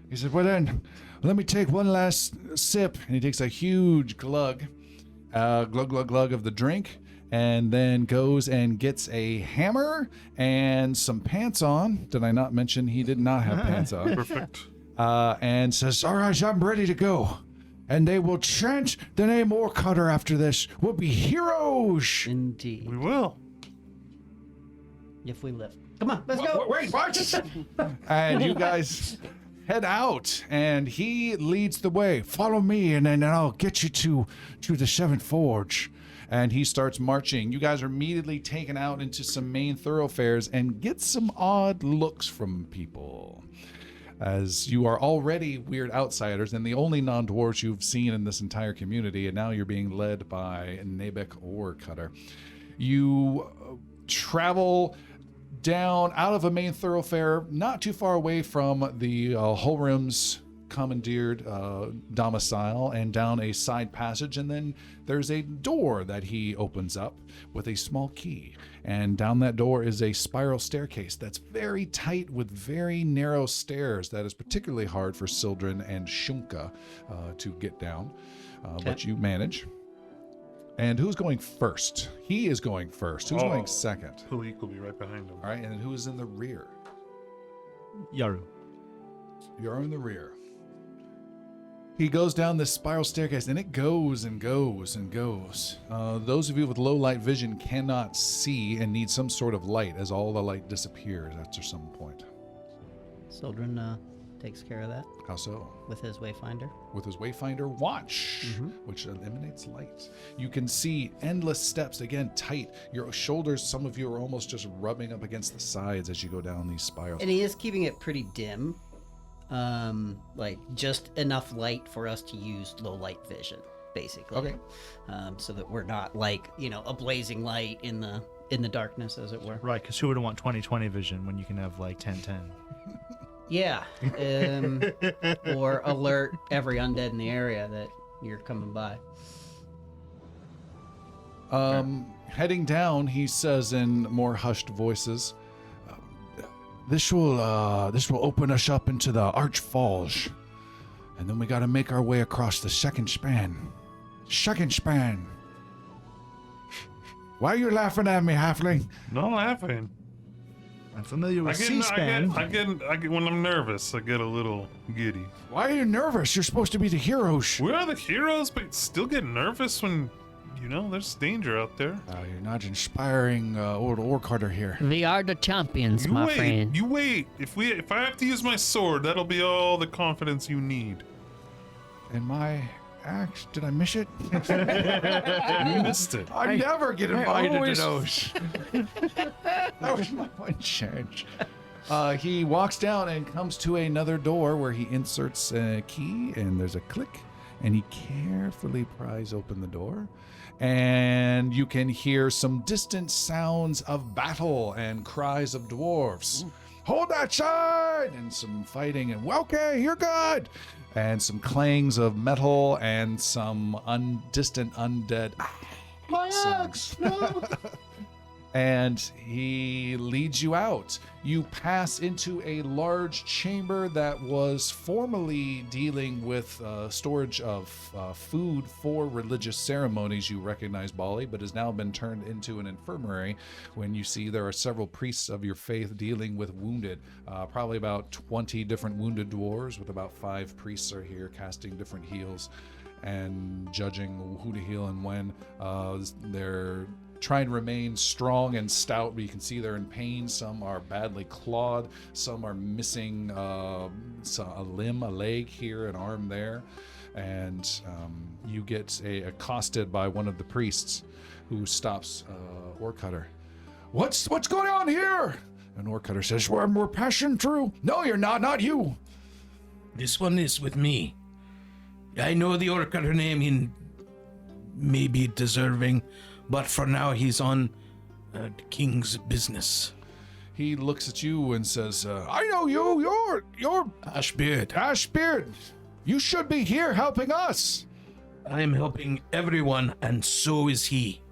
He said, well then, let me take one last sip. And he takes a huge glug of the drink, and then goes and gets a hammer and some pants on. Did I not mention he did not have pants on? Perfect. And says, all right, I'm ready to go. And they will chant the name Ore Cutter after this. We'll be heroes. Indeed. We will. If we live. Come on, let's go. Wait, what? And you guys head out, and he Leads the way. Follow me, and then I'll get you to the Seventh Forge. and he starts marching. You guys are immediately taken out into some main thoroughfares and get some odd looks from people, as you are already weird outsiders and the only non-dwarves you've seen in this entire community, and now you're being led by Nabek Ore Cutter. You travel down out of a main thoroughfare, not too far away from the Holrim's commandeered domicile and down a side passage, and then there's a door that he opens up with a small key. And down that door is a spiral staircase that's very tight with very narrow stairs that is particularly hard for Sildren and Shunka to get down, but you manage. And who's going first? He is going first. Who's going second? Halik will be right behind him. All right, and then who is in the rear? Yaru. You're in the rear. He goes down this spiral staircase, and it goes and goes and goes. Those of you with low light vision cannot see and need some sort of light as all the light disappears after some point. Sildren takes care of that How so? with his Wayfinder. With his Wayfinder watch, which emanates light. You can see endless steps, again, tight. Your shoulders, some of you are almost just rubbing up against the sides as you go down these spirals. And he is keeping it pretty dim. Like just enough light for us to use low light vision, basically. Okay. So that we're not like, a blazing light in the darkness, as it were. Right, because who would want 20/20 vision when you can have like 10/10? Yeah. Or alert every undead in the area that you're coming by. Heading down, he says in more hushed voices, This will open us up into the Archfalls, and then we got to make our way across the second span. Second span. Why are you laughing at me, halfling? No laughing. I'm familiar with I get when I'm nervous, I get a little giddy. Why are you nervous? You're supposed to be the heroes. We are the heroes, but still get nervous when, there's danger out there. You're not inspiring old Orc Hunter here. We are the champions, my friend. You wait. If I have to use my sword, that'll be all the confidence you need. And my axe, did I miss it? You missed it. I never get invited always- to those. That was my one chance. He walks down and comes to another door where he inserts a key, and there's a click, and he carefully pries open the door. And you can hear some distant sounds of battle and cries of dwarfs. Hold that side! And some fighting, and okay, you're good! And some clangs of metal and some distant undead. My axe! No! And he leads you out. You pass into a large chamber that was formerly dealing with storage of food for religious ceremonies. You recognize Boli, but has now been turned into an infirmary when you see there are several priests of your faith dealing with wounded. Probably about 20 different wounded dwarves, with about 5 priests are here casting different heals and judging who to heal and when. They're trying to remain strong and stout, but you can see they're in pain. Some are badly clawed. Some are missing a limb, a leg here, an arm there. And you get accosted by one of the priests who stops Orcutter. What's going on here? And Orcutter says, we're passing through. No, you're not you. This one is with me. I know the Orcutter name, he may be deserving, but for now he's on the king's business. He looks at you and says, I know you. You're Ashbeard. Ashbeard. You should be here helping us. I am helping everyone, and so is he.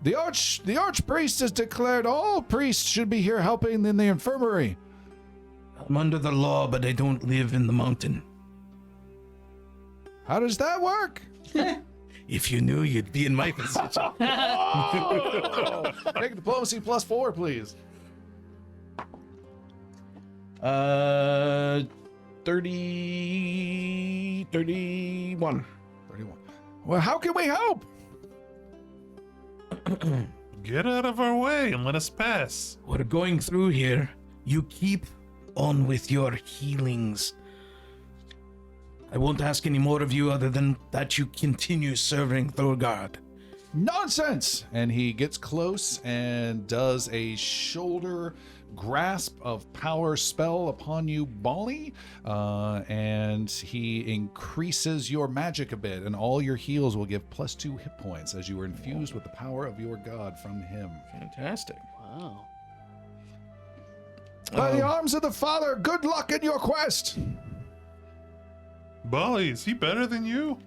The archpriest has declared all priests should be here helping in the infirmary. I'm under the law, but I don't live in the mountain. How does that work? If you knew, you'd be in my position. Make diplomacy +4, please. 31. Well, how can we help? Get out of our way and let us pass. We're going through here. You keep on with your healings. I won't ask any more of you other than that you continue serving Thorgard. Nonsense! And he gets close and does a shoulder grasp of power spell upon you, Boli, and he increases your magic a bit, and all your heals will give +2 hit points as you are infused with the power of your god from him. Fantastic. Wow. By the arms of the Father, good luck in your quest! Boli, is he better than you?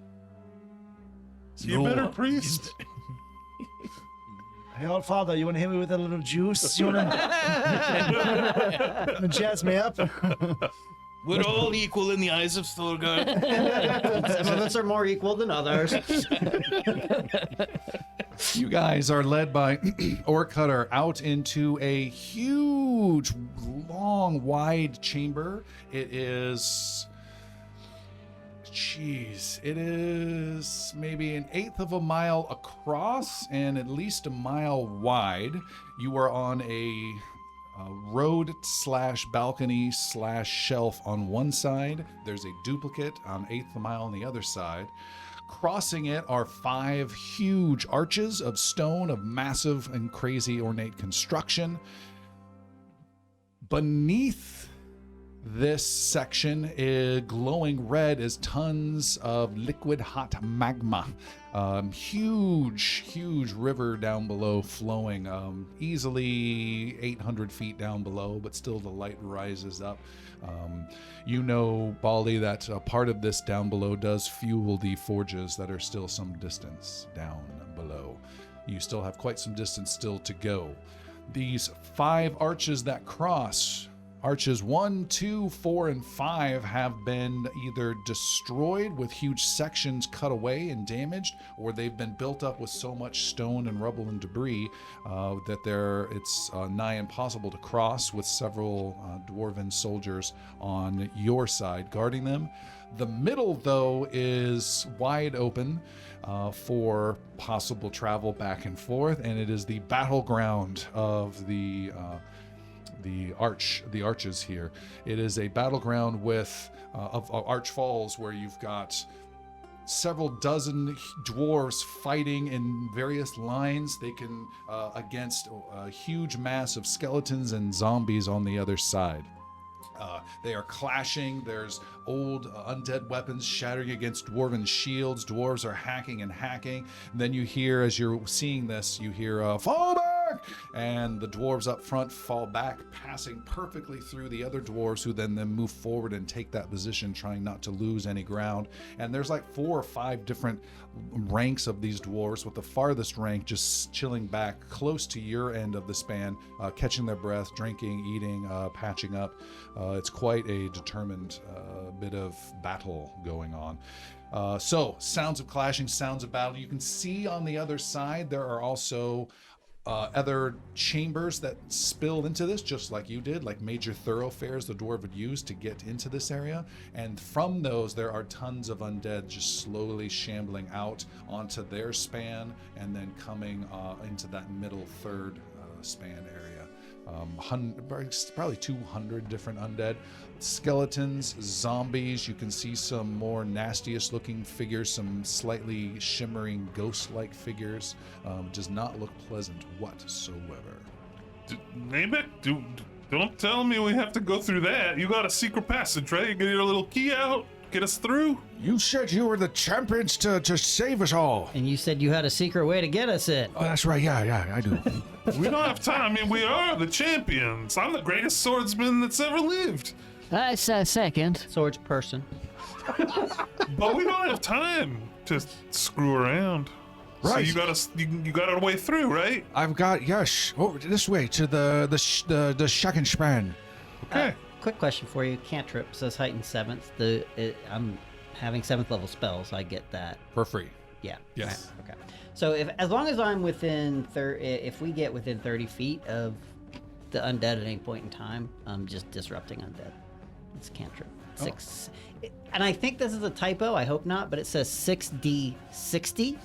Is he a No. better priest? Hey, old father, you want to hit me with a little juice? You want to jazz me up? We're all equal in the eyes of Thorgard. Some of us are more equal than others. You guys are led by Orc Cutter out into a huge, long, wide chamber. It is maybe 1/8 of a mile across and at least a mile wide. You are on a road / balcony / shelf on one side. There's a duplicate on 1/8 of a mile on the other side. Crossing it are 5 huge arches of stone of massive and crazy ornate construction. Beneath this section, glowing red, is tons of liquid hot magma. Huge river down below flowing, easily 800 feet down below, but still the light rises up. You know, Bali, that part of this down below does fuel the forges that are still some distance down below. You still have quite some distance still to go. These 5 arches that cross, arches 1, 2, 4, and 5 have been either destroyed with huge sections cut away and damaged, or they've been built up with so much stone and rubble and debris that it's nigh impossible to cross, with several dwarven soldiers on your side guarding them. The middle, though, is wide open for possible travel back and forth, and it is the battleground of the arches here. It is a battleground of Arch Falls, where you've got several dozen dwarves fighting in various lines. They can against a huge mass of skeletons and zombies on the other side. They are clashing. There's old undead weapons shattering against dwarven shields. Dwarves are hacking and hacking. And then you hear, as you're seeing this, you hear fall back! And the dwarves up front fall back, passing perfectly through the other dwarves, who then move forward and take that position, trying not to lose any ground. And there's like 4 or 5 different ranks of these dwarves, with the farthest rank just chilling back close to your end of the span, catching their breath, drinking, eating, patching up. It's quite a determined bit of battle going on. So sounds of clashing, sounds of battle. You can see on the other side there are also other chambers that spill into this, just like you did, like major thoroughfares the dwarf would use to get into this area. And from those, there are tons of undead just slowly shambling out onto their span, and then coming into that middle third span area. Probably 200 different undead. Skeletons, zombies. You can see some more nastiest looking figures, some slightly shimmering ghost-like figures. Does not look pleasant whatsoever. Namek, don't tell me we have to go through that. You got a secret passage, right? You get your little key out, get us through. You said you were the champions to save us all. And you said you had a secret way to get us in. Oh, that's right. Yeah, I do. We don't have time. I mean, we are the champions. I'm the greatest swordsman that's ever lived. That's a second. Swords person. But we don't have time to screw around. Right. So you got a way through, right? I've got, yes. Oh, this way to the second span. Okay. Quick question for you. Cantrip says heightened 7th. I'm having 7th level spells. I get that. For free. Yeah. Yes. Okay. So as long as I'm within if we get within 30 feet of the undead at any point in time, I'm just disrupting undead. It's cantrip. 6. And I think this is a typo. I hope not, but it says 6d60.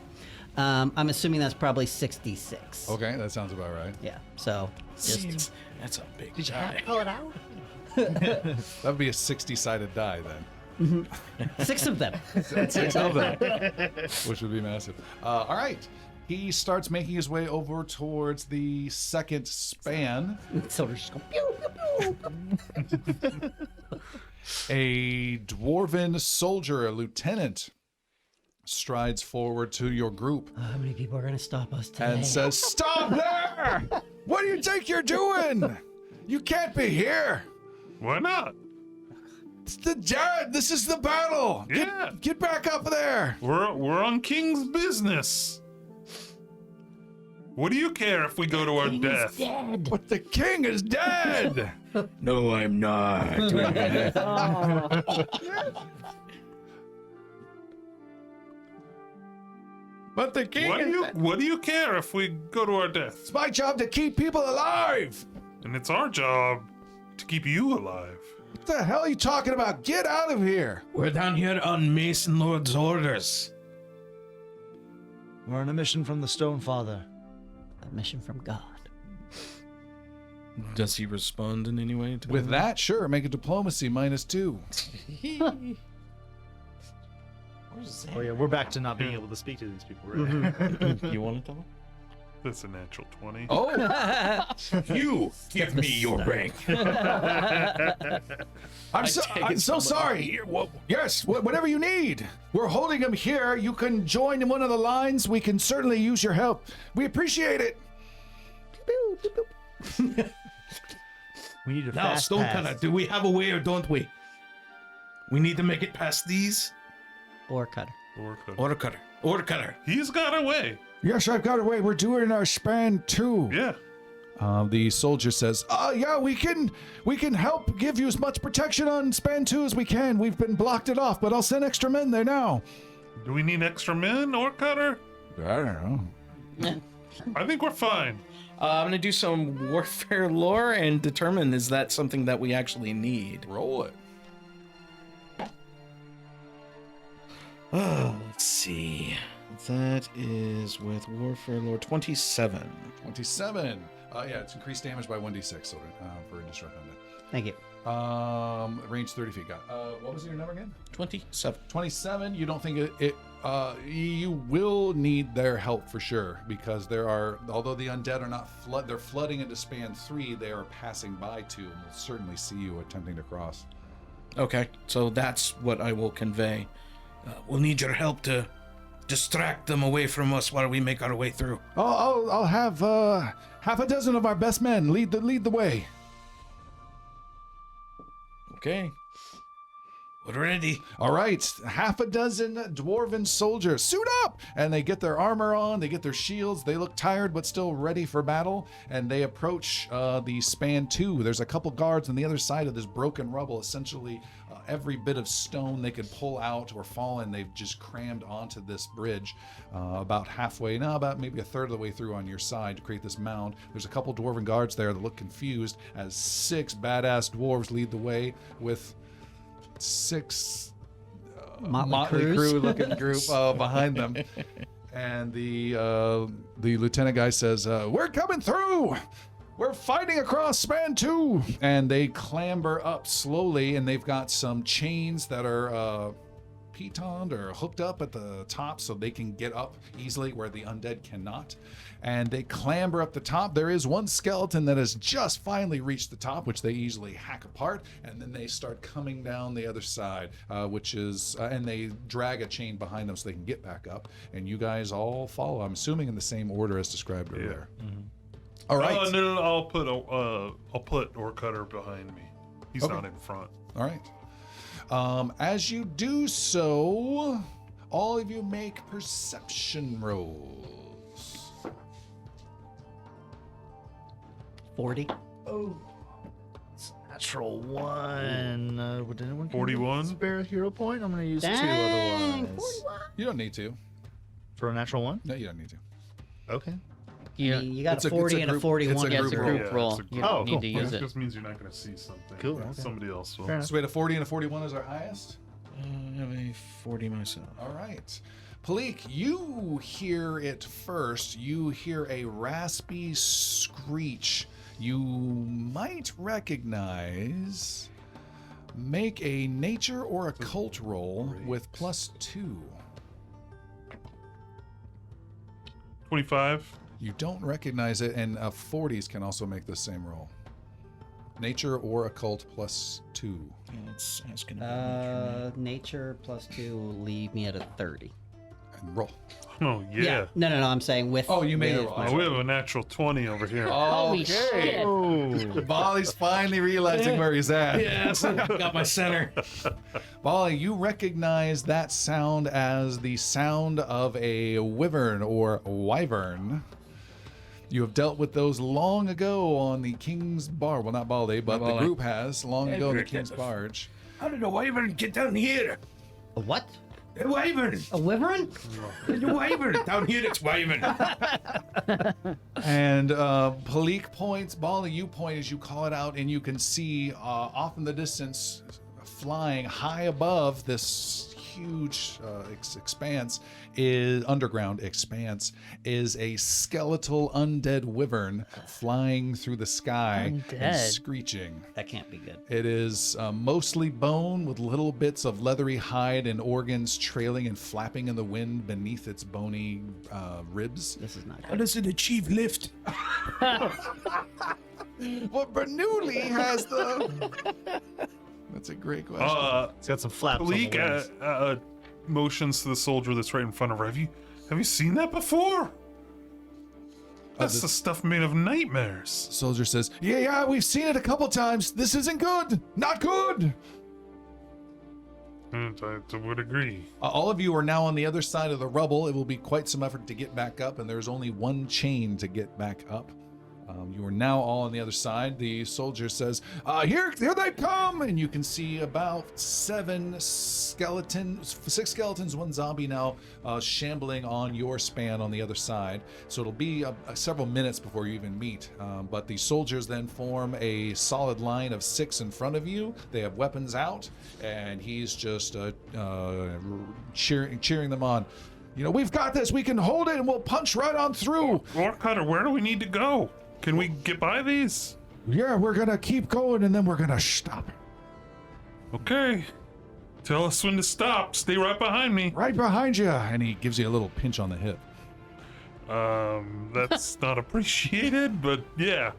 I'm assuming that's probably 6d6. Okay, that sounds about right. Yeah. So just That's a big die. pull it out. That would be a 60-sided die then. 6 of them. 6 of them, which would be massive. All right. He starts making his way over towards the second span. So we're just going pew, pew, pew. A dwarven soldier, a lieutenant, strides forward to your group How many people are going to stop us today? and says, "Stop there! What do you think you're doing? You can't be here." Why not? It's the Jared. This is the battle. Yeah. Get back up there. We're on King's business. What do you care if we go to our death? Dead. But the king is dead. No, I'm not. But the king What do you care if we go to our death? It's my job to keep people alive. And it's our job to keep you alive. What the hell are you talking about? Get out of here. We're down here on Mason Lord's orders. We're on a mission from the Stone Father. A mission from God. Does he respond in any way? With that, sure, make a diplomacy -2. Oh yeah, we're back to not being able to speak to these people, right? You want to tell him? That's a natural 20. Oh, You give me your rank. I'm so sorry. Yes, whatever you need. We're holding him here. You can join in one of the lines. We can certainly use your help. We appreciate it. We need a Now, fast Stonecutter, pass. do we have a way or don't we? We need to make it past these. Or cutter. Order cutter. Order cutter. He's got a way. Yes, I've got a way. We're doing our span 2. Yeah. the soldier says, Yeah, we can help give you as much protection on span 2 as we can. We've been blocked it off, but I'll send extra men there now. Do we need extra men or cutter? I don't know. I think we're fine. I'm gonna do some warfare lore and determine is that something that we actually need. roll it. Let's see. That is with warfare lore 27. 27. Yeah, it's increased damage by 1d6 so, for disrupt undead. Thank you. Range 30 feet. Got. What was your number again? 27. 27. You don't think you will need their help for sure because there are, although the undead are not they're flooding into span 3. They are passing by 2 and will certainly see you attempting to cross. Okay, so that's what I will convey. We'll need your help to distract them away from us while we make our way through. I'll have half a dozen of our best men lead the way. Okay. We're ready. All right, half a dozen dwarven soldiers suit up, and they get their armor on, they get their shields, they look tired but still ready for battle, and they approach the span 2. There's a couple guards on the other side of this broken rubble. Essentially, every bit of stone they could pull out or fall in, they've just crammed onto this bridge about halfway, about maybe a third of the way through on your side to create this mound. There's a couple dwarven guards there that look confused as 6 badass dwarves lead the way with 6 Motley Crue looking group behind them. And the lieutenant guy says, "We're coming through. We're fighting across span 2." And they clamber up slowly, and they've got some chains that are pitoned or hooked up at the top so they can get up easily where the undead cannot. And they clamber up the top. There is one skeleton that has just finally reached the top, which they easily hack apart, and then they start coming down the other side, which is, and they drag a chain behind them so they can get back up. And you guys all follow, I'm assuming in the same order as described earlier. Mm-hmm. All right. No, I'll put Orcutter behind me. He's not in front. All right. As you do so, all of you make perception rolls. 40. Natural 1. Would anyone 41? spare a hero point? I'm going to use 2 Dang, otherwise. You don't need to. For a natural 1? No, you don't need to. Okay. You got It's a a 40 and a group- 41. it's a Yeah, it's a group group roll. roll. Yeah, it's a You group don't roll. need to Oh, use That it. just means you're not going to see something. Cool, okay. Somebody else will. Fair enough. So we had a 40 and a 41 as our highest. I have a 40 myself. All right. Palik, you hear it first. You hear a raspy screech you might recognize. Make a nature or occult roll with +2. 25. You don't recognize it, and 40s can also make the same roll. Nature or occult +2. Yeah, it's asking about nature. Nature +2 will leave me at a 30. and roll. Oh, yeah. No. I'm saying with. Oh, you made a with roll. my- Oh, we have a natural 20 over here. Holy shit. Bali's finally realizing where he's at. Yes, I got my center. Bali, you recognize that sound as the sound of a wyvern or wyvern. You have dealt with those long ago on the King's Barge. Well, not Bali, but the group has long ago on the King's Barge. How did a wyvern get down here? A what? A wyvern. A wyvern? A wyvern. Down here, it's wyvern. And Palik points, Bali, you point as you call it out, and you can see off in the distance, flying high above this huge expanse, is underground expanse, is a skeletal undead wyvern flying through the sky and Undead? screeching. That can't be good. It is mostly bone with little bits of leathery hide and organs trailing and flapping in the wind beneath its bony ribs. This is not How good. does it achieve lift? Well, Bernoulli has the... That's a great question. It's got some flaps on the Bleak wings. motions to the soldier that's right in front of her. Have you seen that before? That's the stuff made of nightmares. Soldier says, yeah, we've seen it a couple times. This isn't good. Not good. I would agree. All of you are now on the other side of the rubble. It will be quite some effort to get back up, and there's only one chain to get back up. You are now all on the other side. The soldier says, here they come! And you can see about 6 skeletons, 1 zombie now shambling on your span on the other side. So it'll be several minutes before you even meet. But the soldiers then form a solid line of 6 in front of you. They have weapons out, and he's just cheering them on. You know, we've got this. We can hold it, and we'll punch right on through. Lord Cutter, where do we need to go? Can we get by these? Yeah, we're gonna keep going and then we're gonna stop. Okay. Tell us when to stop. Stay right behind me. Right behind you. And he gives you a little pinch on the hip. That's not appreciated, but yeah.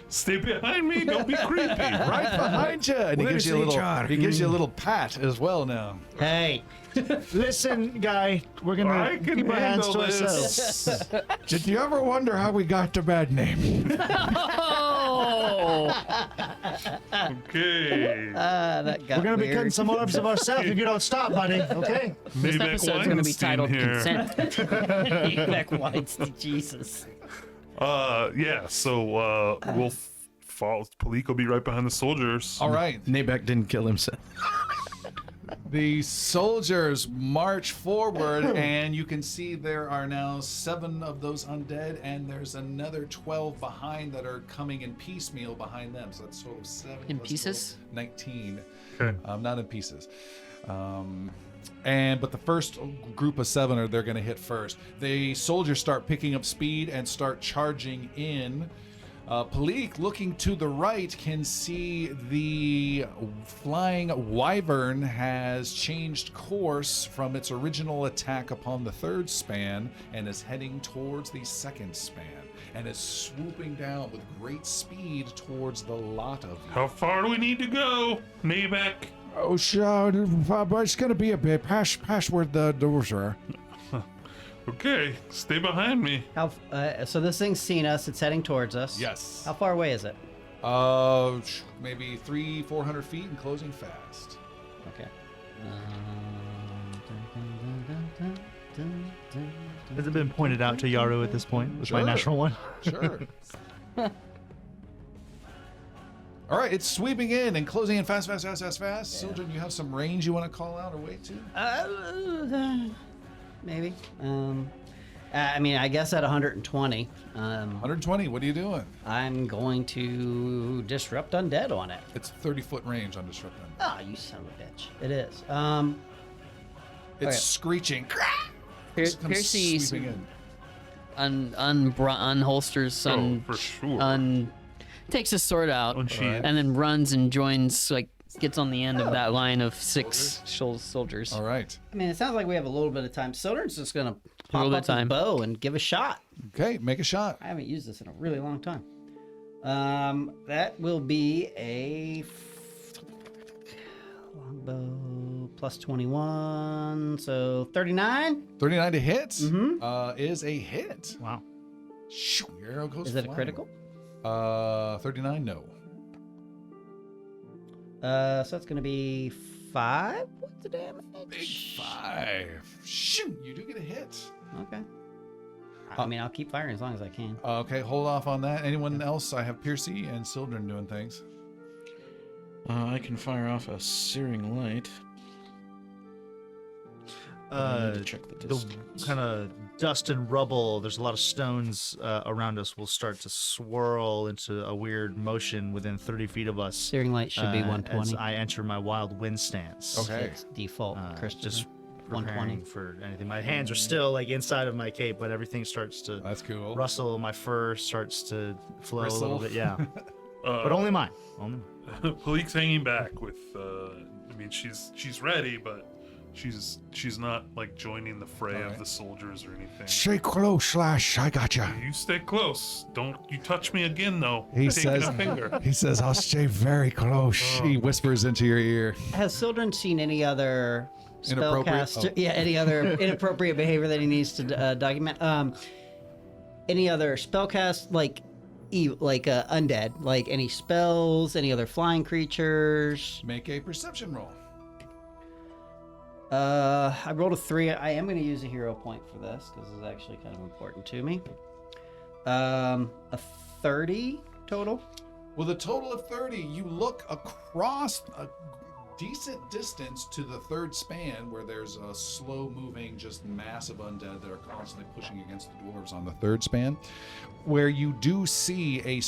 Stay behind me. Don't be creepy. Right behind you. And he Where's gives you a little pat as well now. Hey, listen, guy, we're gonna I can keep our hands handle to this. ourselves. Did you ever wonder how we got the bad name? Oh! Okay. That got We're gonna be weird. cutting some orbs of ourselves if you don't stop, buddy. Okay? This Maybe episode's going to be titled here. Consent. Back Weinstein, Jesus. Yeah, so we'll follow. Palik will be right behind the soldiers. All right. Nabek didn't kill himself. The soldiers march forward, and you can see there are now 7 of those undead, and there's another 12 behind that are coming in piecemeal behind them. So that's total of 7. In plus pieces? 19. Okay. Not in pieces. But the first group of 7 they're going to hit first. The soldiers start picking up speed and start charging in. Palik, looking to the right, can see the flying wyvern has changed course from its original attack upon the 3rd span and is heading towards the 2nd span and is swooping down with great speed towards the lot of you. How far do we need to go, Nabek? Oh, sure. It's gonna be a bit past where the doors are. Okay, stay behind me. How? So this thing's seen us. It's heading towards us. Yes. How far away is it? Maybe 300-400 feet and closing fast. Okay. Has it been pointed out to Yaru at this point with my Sure. natural one? Sure. All right, it's sweeping in and closing in fast. Sildren, you have some range you want to call out or wait to? Maybe. I mean, I guess at 120. 120, what are you doing? I'm going to disrupt undead on it. It's 30-foot range on Disrupt Undead. Oh, you son of a bitch! It is. It's Okay. screeching. Here's Comes Piercy sweeping in. unholsters, For sure. takes his sword out, Unsheathed. and then runs and joins, gets on the end of that line of 6 soldiers. All right. I mean, it sounds like we have a little bit of time. Soder's just gonna pop little bit up of time. his bow and give a shot. Okay, make a shot. I haven't used this in a really long time. That will be a longbow plus 21, so 39. 39 to hit Mhm. is a hit. Wow. Shoo, your arrow goes Is it a flying. critical? 39, no. So that's going to be 5 points of damage. Big 5. Shoo, you do get a hit. Okay. I mean, I'll keep firing as long as I can. Okay, hold off on that. Anyone else? I have Piercy and Sildren doing things. I can fire off a searing light. I need to check the The distance. kind of dust and rubble, there's a lot of stones around us, will start to swirl into a weird motion within 30 feet of us. Searing light should be as 120. I enter my wild wind stance. Okay. It's default. Christian. Just 120. preparing for anything. My hands are still like inside of my cape, but everything starts to That's cool. rustle. My fur starts to flow a Bristle. little bit. Yeah, but only mine. Only mine. Palik's hanging back with. I mean, she's ready, but she's not like joining the fray Alright. of the soldiers or anything. Stay close, Slash. I gotcha. You stay close. Don't you touch me again, though. He Taking says, a finger. he says, I'll stay very close. He whispers into your ear. Has Sildren seen any other Inappropriate? spellcast? Yeah, any other inappropriate behavior that he needs to document? Any other spellcast like undead? Like any spells? Any other flying creatures? Make a perception roll. I rolled a 3. I am going to use a hero point for this because it's actually kind of important to me. A 30 total. With a total of 30, you look across a decent distance to the third span where there's a slow-moving, just massive undead that are constantly pushing against the dwarves on the third span, where you do see a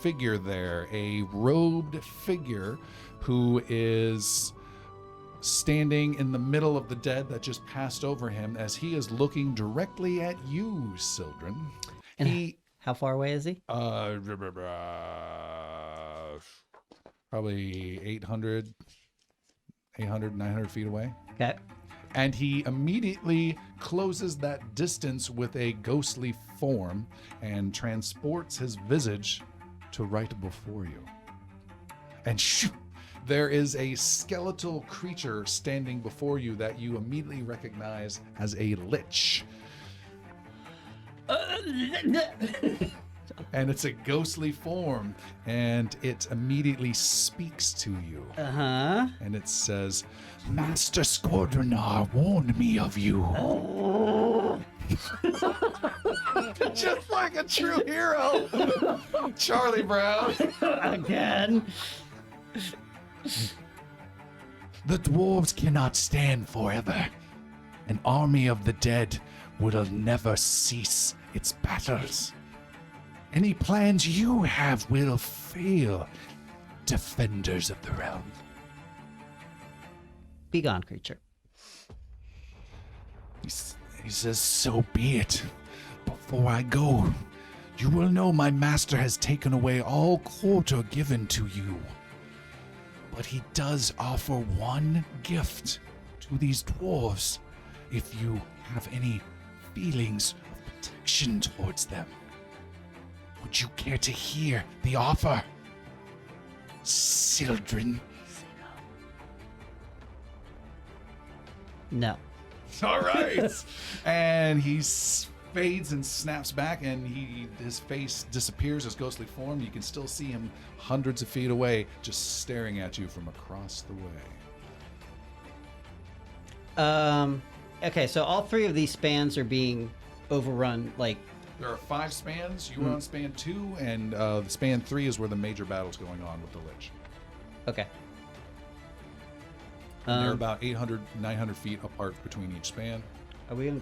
figure there, a robed figure who is standing in the middle of the dead that just passed over him as he is looking directly at you, Sildren. And how far away is he? Probably 800, 900 feet away. Okay. And he immediately closes that distance with a ghostly form and transports his visage to right before you. And shoot, there is a skeletal creature standing before you that you immediately recognize as a lich. And it's a ghostly form, and it immediately speaks to you. Uh-huh. And it says, Master Squadronar warned me of you. just like a true hero, Charlie Brown. Again. The dwarves cannot stand forever. An army of the dead will never cease its battles. Any plans you have will fail, defenders of the realm. Be gone, creature. He says, so be it. Before I go, you will know my master has taken away all quarter given to you. But he does offer one gift to these dwarves if you have any feelings of protection towards them. Would you care to hear the offer? Sildren? No. All right. And he fades and snaps back, and his face disappears as ghostly form. You can still see him hundreds of feet away, just staring at you from across the way. Okay, so all 3 of these spans are being overrun, like... There are 5 spans. You were on span 2, and the span 3 is where the major battle's going on with the Lich. Okay. And they're about 800, 900 feet apart between each span. Are we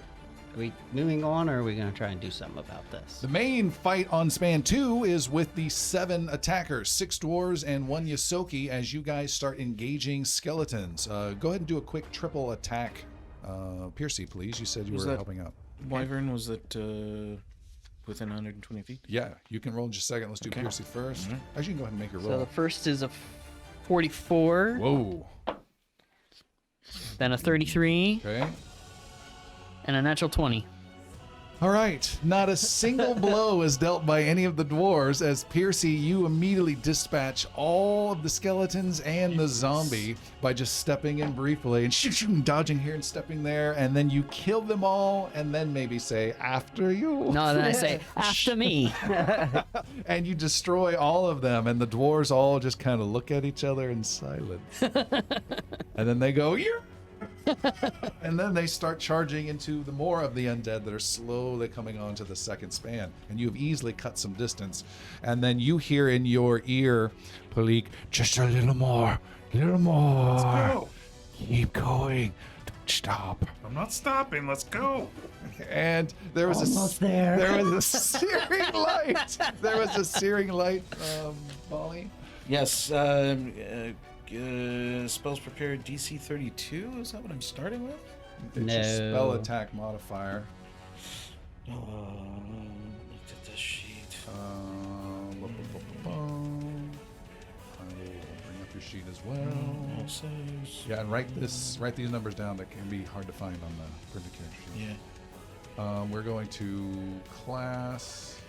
moving on, or are we going to try and do something about this? The main fight on span 2 is with the 7 attackers, 6 dwarves and 1 Yosoki, as you guys start engaging skeletons. Go ahead and do a quick triple attack. Piercy, please. You said you Was were that- helping out. Wyvern, was it within 120 feet? Yeah, you can roll in just a second. Let's do Okay. Piercy first. Actually, you can go ahead and make your So roll. the first is a 44, Whoa. then a 33, Okay. and a natural 20. All right, not a single blow is dealt by any of the dwarves as Piercy, you immediately dispatch all of the skeletons and the zombie by just stepping in briefly and shooting, dodging here and stepping there, and then you kill them all and then maybe say, after you. No, then I say, after me. And you destroy all of them, and the dwarves all just kind of look at each other in silence. And then they go, yeah. And then they start charging into the more of the undead that are slowly coming on to the second span. And you've easily cut some distance. And then you hear in your ear, Palik, just a little more, little more. Let's go. Keep going. Don't stop. I'm not stopping. Let's go. And there was Almost there. There was a searing light. There was a searing light, Boli. Yes. Spells prepared DC 32. Is that what I'm starting with? It's your spell attack modifier. Looked at the sheet. I will bring up your sheet as well. Yeah, and write these numbers down. That can be hard to find on the printed character sheet. Yeah. We're going to class.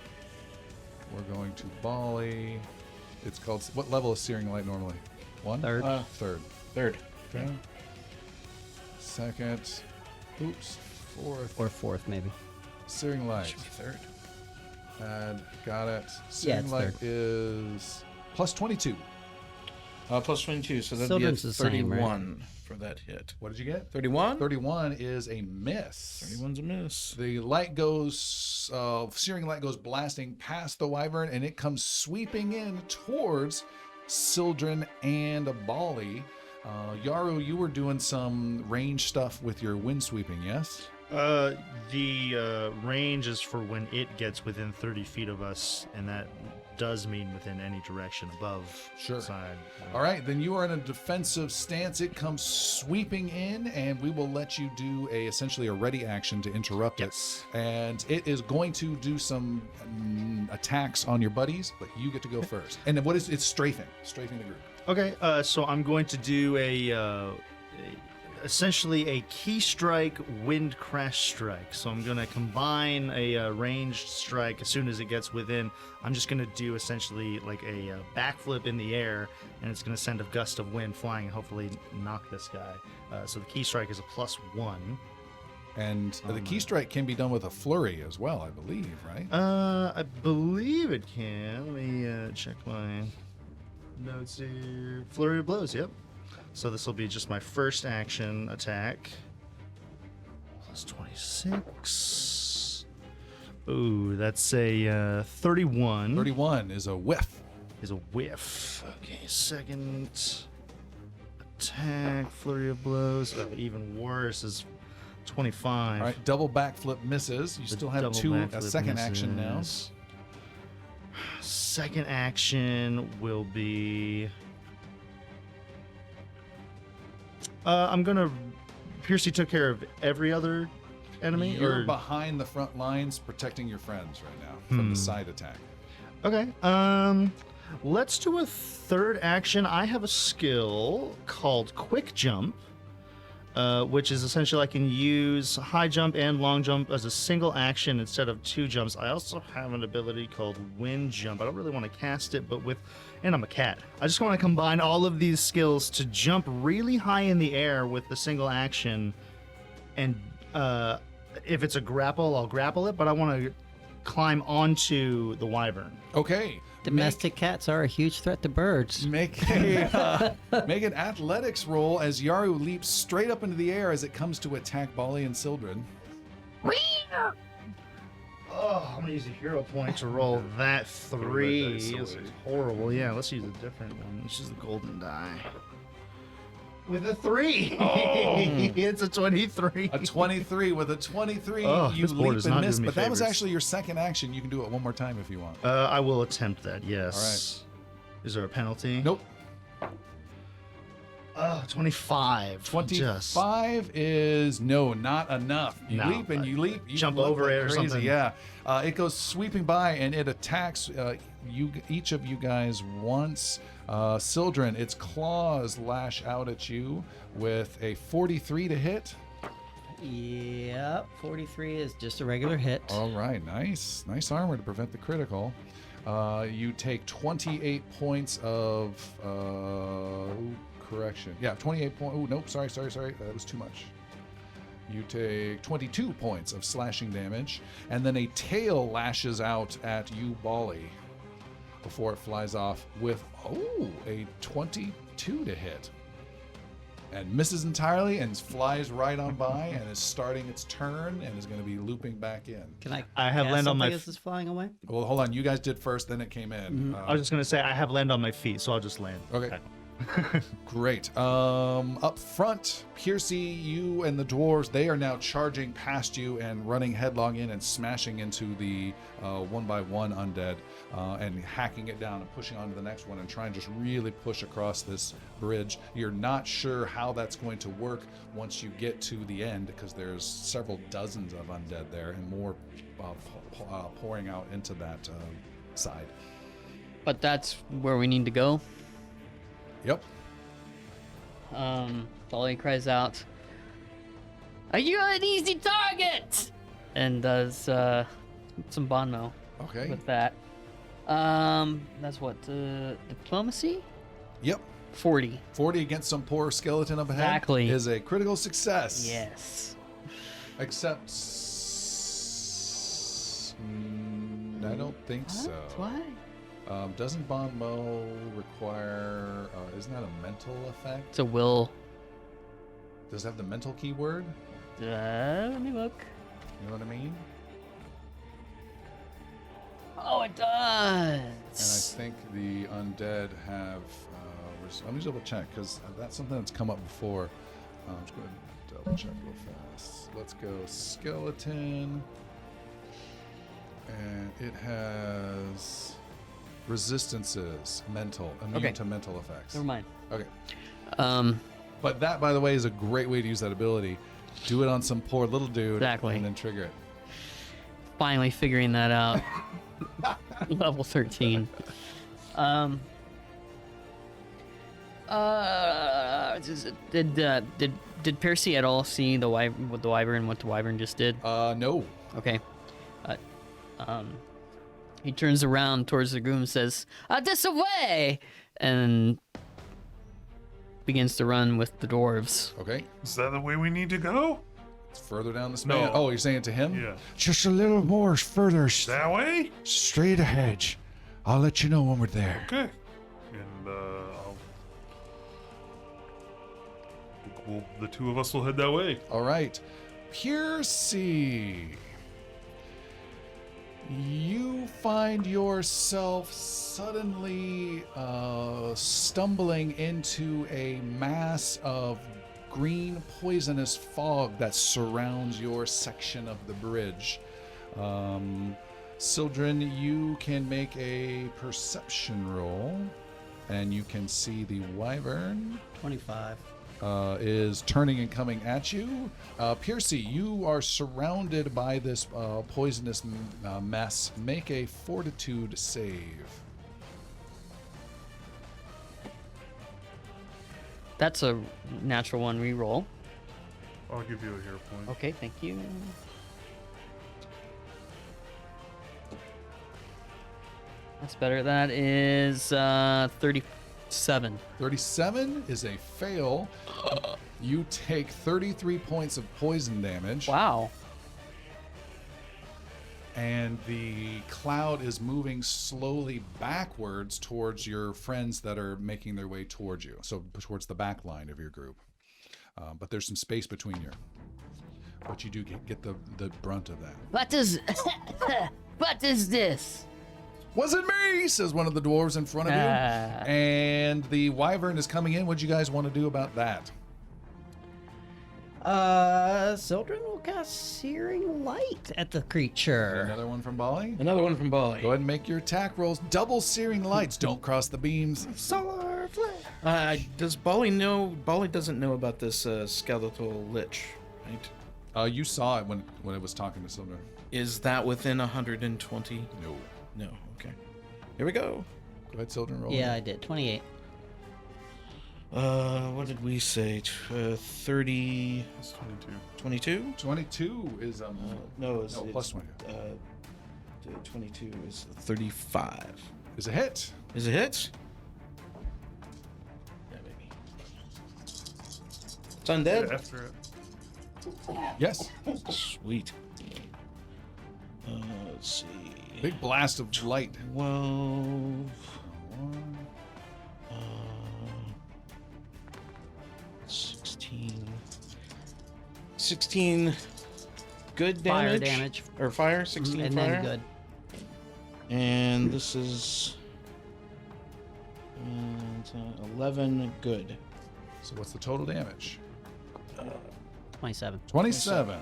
We're going to Boli. It's called. What level is Searing Light normally? One? Third. Third. Okay. Second. Oops. Fourth. Or fourth, maybe. Searing Light. Should be third. And got it. Searing it's Light third. is plus 22. Plus 22, so that'd Sildren's be a the same, right? 31 for that hit. What did you get? 31? 31 is a miss. 31's a miss. The light goes, Searing Light goes blasting past the wyvern, and it comes sweeping in towards Sildren and Boli. Yaru, you were doing some range stuff with your wind sweeping, yes? The range is for when it gets within 30 feet of us, and that does mean within any direction above Sure. side. All right, then you are in a defensive stance. It comes sweeping in, and we will let you do essentially a ready action to interrupt Yes. it. And it is going to do some attacks on your buddies, but you get to go first. And then it's strafing the group. Okay, so I'm going to do essentially a key strike wind crash strike. So I'm going to combine a ranged strike as soon as it gets within. I'm just going to do essentially like a backflip in the air, and it's going to send a gust of wind flying and hopefully knock this guy. So the key strike is a +1. And the key strike can be done with a flurry as well, I believe, right? I believe it can. Let me check my notes here. Flurry of blows, yep. So this will be just my first action attack. +26. Ooh, that's a 31. 31 is a whiff. Is a whiff. Okay, second attack, flurry of blows. Oh, even worse is 25. All right, double backflip misses. You The still have double a backflip second action now. misses. Second action will be. I'm gonna. Piercy took care of every other enemy. You're or... behind the front lines, protecting your friends right now from the side attack. Okay. Let's do a third action. I have a skill called Quick Jump, which is essentially I can use high jump and long jump as a single action instead of 2 jumps. I also have an ability called Wind Jump. I don't really want to cast it, but and I'm a cat. I just want to combine all of these skills to jump really high in the air with the single action. And if it's a grapple, I'll grapple it, but I want to climb onto the wyvern. Okay. Domestic cats are a huge threat to birds. Make an athletics roll as Yaru leaps straight up into the air as it comes to attack Boli and Sildren. Oh, I'm gonna use a hero point to roll that 3. dice This away. is horrible. Yeah, let's use a different one. Let's use the golden die. With a 3. It's a 23. A 23. With a 23, Oh, you this board leap is and not miss. doing me But that was favors. actually your second action. You can do it one more time if you want. I will attempt that, yes. All right. Is there a penalty? Nope. 25. 25 is not enough. You No, leap and you leap. You jump look over like it or crazy. something. Yeah. It goes sweeping by and it attacks each of you guys once. Sildren, its claws lash out at you with a 43 to hit. Yeah. Up 43 is just a regular hit. All right, nice armor to prevent the critical. You take 28 points of correction. Yeah, 28 points. Oh nope, sorry. That was too much. You take 22 points of slashing damage, and then a tail lashes out at you, Boli, before it flies off with a 22 to hit. And misses entirely and flies right on by and is starting its turn and is going to be looping back in. Can I have cast land on my something as it's flying away? Well, hold on. You guys did first, then it came in. I was just gonna say I have land on my feet, so I'll just land. Okay. Great. Up front, Piercy, you and the dwarves, they are now charging past you and running headlong in and smashing into the one by one undead and hacking it down and pushing on to the next one and trying to just really push across this bridge. You're not sure how that's going to work once you get to the end because there's several dozens of undead there and more pouring out into that side. But that's where we need to go. Yep. Boli cries out, "Are you an easy target?" And does some bonmo Okay. with that. That's what, diplomacy? Yep. 40. 40 against some poor skeleton up ahead Exactly. is a critical success. Yes. Except I don't think so. Why? Doesn't Bon Mo require? Isn't that a mental effect? It's a will. Does it have the mental keyword? Let me look. You know what I mean? Oh, it And I does. think the undead have. Let me double check because that's something that's come up before. I'm just going to double check real fast. Let's go skeleton, and it has resistances, mental, immune Okay. to mental effects. Never mind. Okay. Um, But that, by the way, is a great way to use that ability. Do it on some poor little dude, Exactly. and then trigger it. finally figuring that out. Level 13. Did Percy at all see the what the wyvern just did? No. Okay. He turns around towards the groom and says, "This away!" and begins to run with the dwarves. Okay. Is that the way we need to go? It's further down this No. man. Oh, you're saying it to him? Yeah. Just a little more further, That way? straight ahead. I'll let you know when we're there. Okay. And the two of us will head that way. All right. Piercy. You find yourself suddenly stumbling into a mass of green poisonous fog that surrounds your section of the bridge. Sildren, you can make a perception roll, and you can see the wyvern 25. is turning and coming at you. Piercy, you are surrounded by this poisonous mess. Make a fortitude save. That's a natural one reroll. I'll give you a hero point. Okay, thank you. That's better. That is 37. 37 is a fail. You take 33 points of poison damage. Wow. And the cloud is moving slowly backwards towards your friends that are making their way towards you. So towards the back line of your group. But there's some space between you. But you do get the brunt of that. What is what is this? Wasn't me, says one of the dwarves in front of you. And the wyvern is coming in. What'd you guys want to do about that? Sildren will cast Searing Light at the creature. Another one from Boli? Another one from Boli. Go ahead and make your attack rolls. Double searing lights. Don't cross the beams. Solar flare. Does Boli know? Boli doesn't know about this skeletal lich, right? You saw it when it was talking to Silver. Is that within 120? No. No. Okay. Here we go. Go ahead, Silver, roll. Yeah, I did. 28. What did we say? 30. It's 22. 22? 22 is No, it's plus 20. 22 is 35. Is a hit. Is it hit? Yeah, baby. It's undead? After it. Yes. Sweet. Let's see. Big blast of light. 12. 16. 16 good damage. Fire damage. Or fire? 16 and fire. then good. And this is 11 good. So what's the total damage? 27. 27.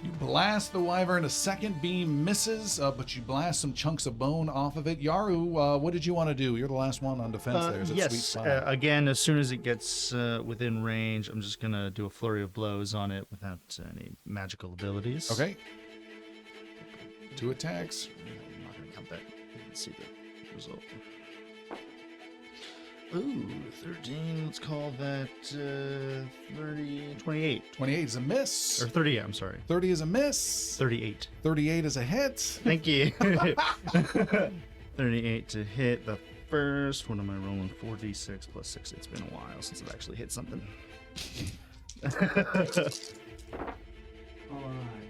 You blast the wyvern. A second beam misses, but you blast some chunks of bone off of it. Yaru, what did you want to do? You're the last one on defense there. Is it Yes. sweet spot? Again, as soon as it gets within range, I'm just gonna do a flurry of blows on it without any magical abilities. Okay. 2 attacks. I'm not gonna count that. Let's see the result. Ooh, 13. Let's call that 30, 28. 28 is a miss. Or 38, I'm sorry. 30 is a miss. 38. 38 is a hit. Thank you. 38 to hit the first. What am I rolling? 4d6 plus 6. It's been a while since I've actually hit something. 5,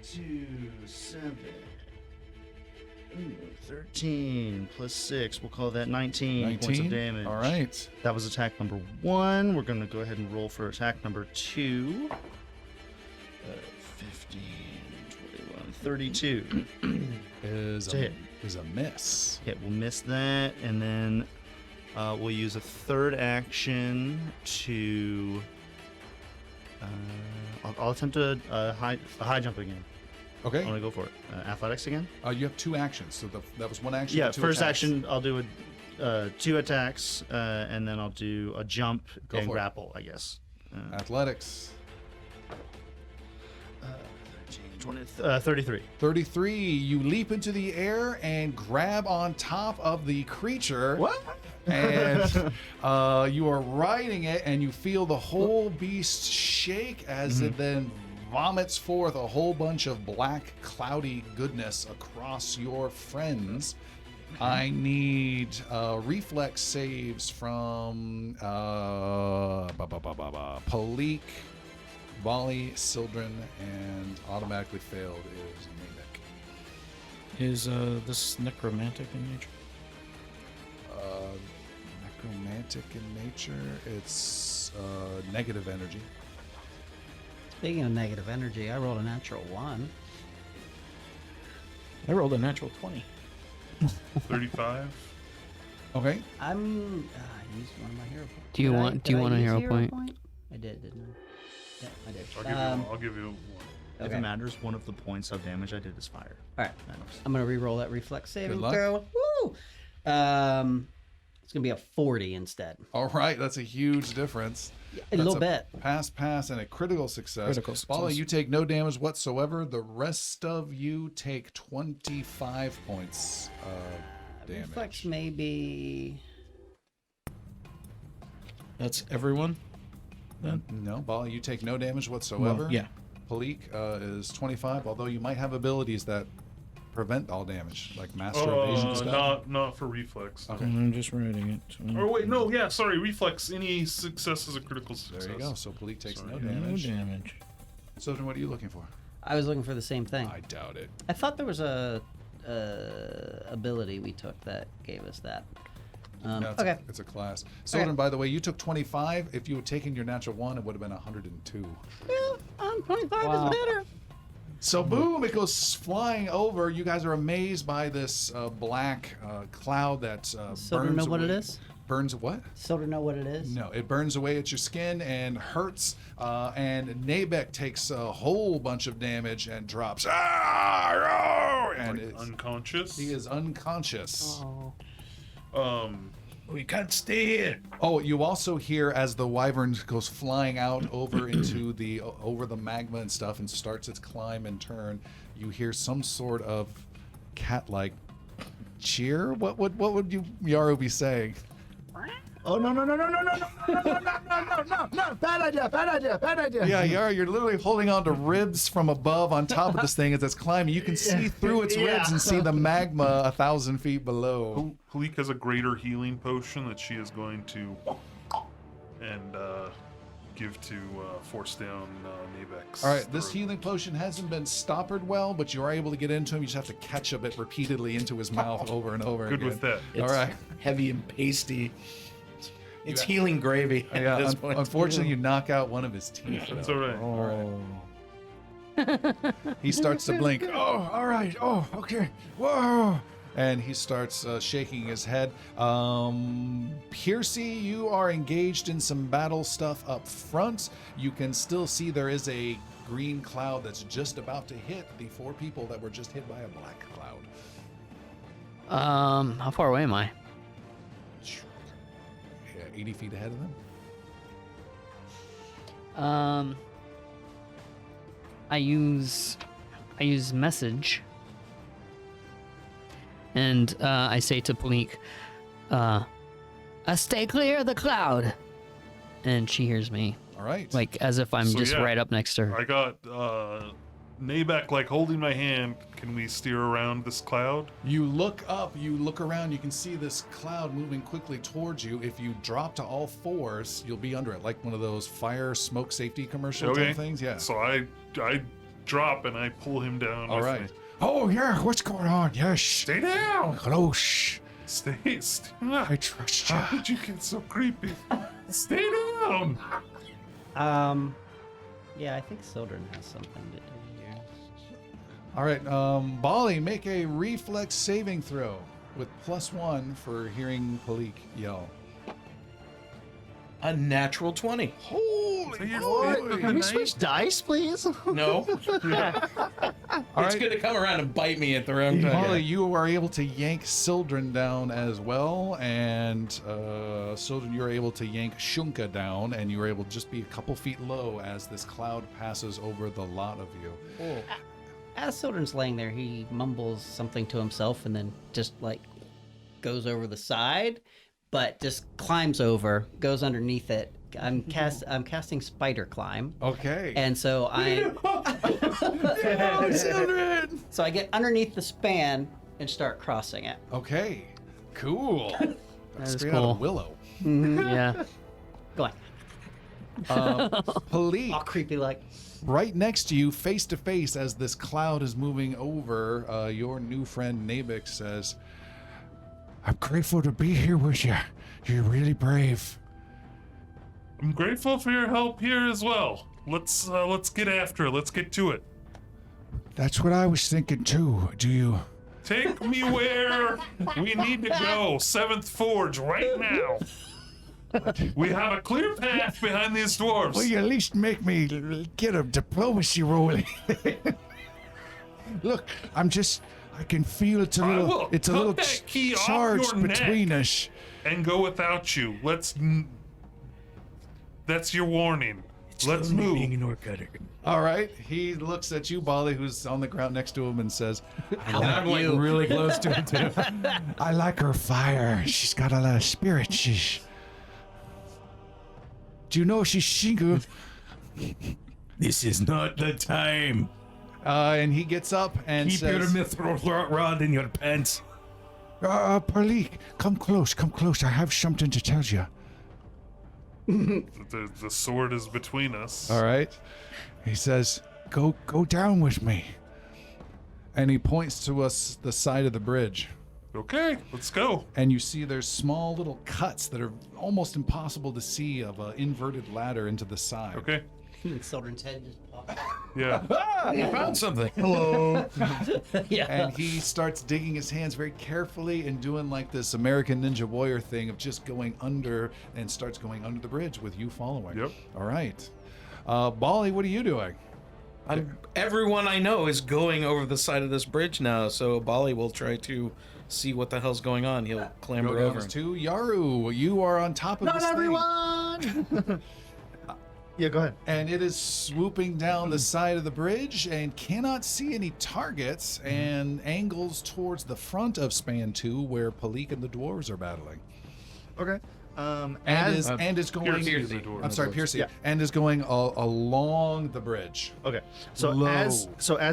2, 7. Ooh, 13 plus 6. We'll call that 19 points of damage. All right. That was attack number 1. We're going to go ahead and roll for attack number 2. 15, 21, 32. Is To hit. is a miss. Okay, we'll miss that, and then we'll use a third action to. I'll attempt a high jump again. Okay. I want to go for it. Athletics again. You have 2 actions, so that was 1 action. Yeah, for 2 first attacks. action I'll do 2 attacks, and then I'll do a jump Go and for it. grapple, I guess. Athletics. 13, 20, 33. 33. You leap into the air and grab on top of the creature. What? And you are riding it, and you feel the whole beast shake as it then vomits forth a whole bunch of black, cloudy goodness across your friends. I need reflex saves from Palik, Boli, Sildren, and automatically failed is Mimic. Is this necromantic in nature? Necromantic in nature, it's negative energy. Speaking of negative energy, I rolled a natural 1. I rolled a natural 20. 35. Okay. I used one of my hero points. Do you want a use hero point? I did, didn't I? Yeah, I did. I'll give you 1. If Okay. it matters, one of the points of damage I did is fire. All right. Matters. I'm gonna re-roll that reflex saving luck. throw. Woo! It's gonna be a 40 instead. All right, that's a huge difference. A little bit. Pass, and a critical success. Critical Bala, success. you take no damage whatsoever. The rest of you take 25 points of damage. Reflex maybe. That's everyone? Then? No, Bala, you take no damage whatsoever. Well, yeah. Palik is 25, although you might have abilities that prevent all damage, like Master Evasion stuff. Not for reflex. Okay. I'm just writing it. Or wait, no, yeah, sorry, reflex. Any success is a critical success. There you go. So Palik takes Sorry. no No damage. damage. So then what are you looking for? I was looking for the same thing. I doubt it. I thought there was a ability we took that gave us that. No, it's Okay. it's a class. Sildren, by the way, you took 25. If you had taken your natural 1, it would have been 102. Yeah, 25 is better. So boom, it goes flying over. You guys are amazed by this black cloud that Silver burns know what it away- is? Burns what? So to know what it is? No, it burns away at your skin and hurts. And Nabek takes a whole bunch of damage and drops. And Like unconscious. he is unconscious. Oh. We can't stay here. Oh, you also hear as the wyvern goes flying out over into the over the magma and stuff and starts its climb and turn. You hear some sort of cat-like cheer. What would you Yaru be saying? Oh no no no no no no no no no no no no! Bad idea. Yeah, you're literally holding on to ribs from above on top of this thing as it's climbing. You can see through its ribs and see the magma 1,000 feet below. Halik has a greater healing potion that she is going to and give to force down Nabex. All right, this healing potion hasn't been stoppered well, but you are able to get into him. You just have to catch a bit repeatedly into his mouth over and over Good again. with that. It's All right. heavy and pasty. It's healing gravy at Yeah, this point. unfortunately, you knock out one of his teeth. That's all right. All right. He starts to blink. Oh, all right. Oh, okay. Whoa. And he starts shaking his head. Piercy, you are engaged in some battle stuff up front. You can still see there is a green cloud that's just about to hit the 4 people that were just hit by a black cloud. How far away am I? Yeah, 80 feet ahead of them. I use message, and I say to Palik, stay clear of the cloud, and she hears me, All right. like as if I'm So, just yeah. right up next to her. I got Nabek like holding my hand. Can we steer around this cloud? You look up, you look around, you can see this cloud moving quickly towards you. If you drop to all fours, you'll be under it, like one of those fire smoke safety commercial type things. Yeah. So I drop and I pull him down. All with right. me. Oh, yeah. What's going on? Yes. Stay down. Close. Stay. I trust you. How did you get so creepy? Stay down. Yeah, I think Sildren has something to do here. All right. Boli, make a reflex saving throw with +1 for hearing Palik yell. A natural 20. Holy Can we switch dice, please? No. It's going to come around and bite me at the wrong time. Boli, you are able to yank Sildren down as well, and Sildren, you're able to yank Shunka down, and you're able to just be a couple feet low as this cloud passes over the lot of you. As Sildren's laying there, he mumbles something to himself and then just like goes over the side, but just climbs over, goes underneath it. I'm casting spider climb, Okay. and so so I get underneath the span and start crossing it. Okay. Cool. is Straight out cool. of Willow. Yeah. Going Palik, all creepy like. right next to you, face to face, as this cloud is moving over, your new friend Nabik says, I'm grateful to be here with you. You're really brave. I'm grateful for your help here as well. Let's get after it. Let's get to it. That's what I was thinking too. Do you? Take me where we need to go. 7th Forge right now. We have a clear path behind these dwarves. Will you at least make me get a diplomacy rolling? Look, I can feel it's a I will little, it's a cut little that key off charged your between neck. us. And go without you. That's your warning. Let's move. all right. He looks at you, Bali, who's on the ground next to him, and says, And I'm like really close to it too. I like her fire. She's got a lot of spirit. Do you know she's Shingu? This is not the time. and he gets up and Keep your says, mithril rod in your pants. Perlik, come close. I have something to tell you. The sword is between us. all right. He says, go down with me. And he points to us the side of the bridge. Okay, let's go. And you see there's small little cuts that are almost impossible to see of an inverted ladder into the side. Okay. Sildren's head just popped. Yeah. I found something. Yeah. And he starts digging his hands very carefully and doing like this American Ninja Warrior thing of just going under, and starts going under the bridge with you following. Yep. All right. Bali, what are you doing? Everyone I know is going over the side of this bridge now, so Bali will try to see what the hell's going on. He'll clamber Go over. down to Yaru. You are on top of Not this thing. everyone. Yeah, go ahead. And it is swooping down the side of the bridge and cannot see any targets, and angles towards the front of Span 2 where Palik and the dwarves are battling. Okay. And is going. Piercy is a dwarf. I'm sorry, Piercy. Yeah. And is going along the bridge. Okay. So Low. as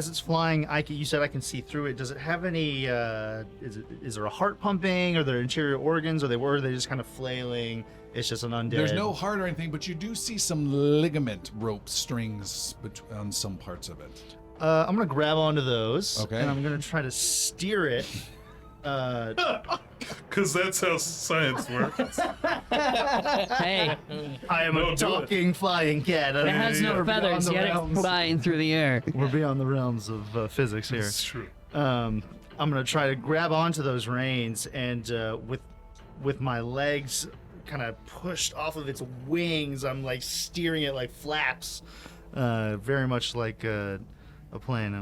it's flying, you said I can see through it. Does it have any? Is there a heart pumping? Are there interior organs? Are they just kind of flailing? It's just an undead. There's no heart or anything, but you do see some ligament rope strings on some parts of it. I'm gonna grab onto those. Okay. And I'm gonna try to steer it. Because that's how science works. Hey, I am No, a do it. talking flying cat. it has no feathers, yet it's flying through the air. We're beyond the realms of physics here. It's true. I'm gonna try to grab onto those reins and with my legs kind of pushed off of its wings, I'm like steering it like flaps, very much like a plane.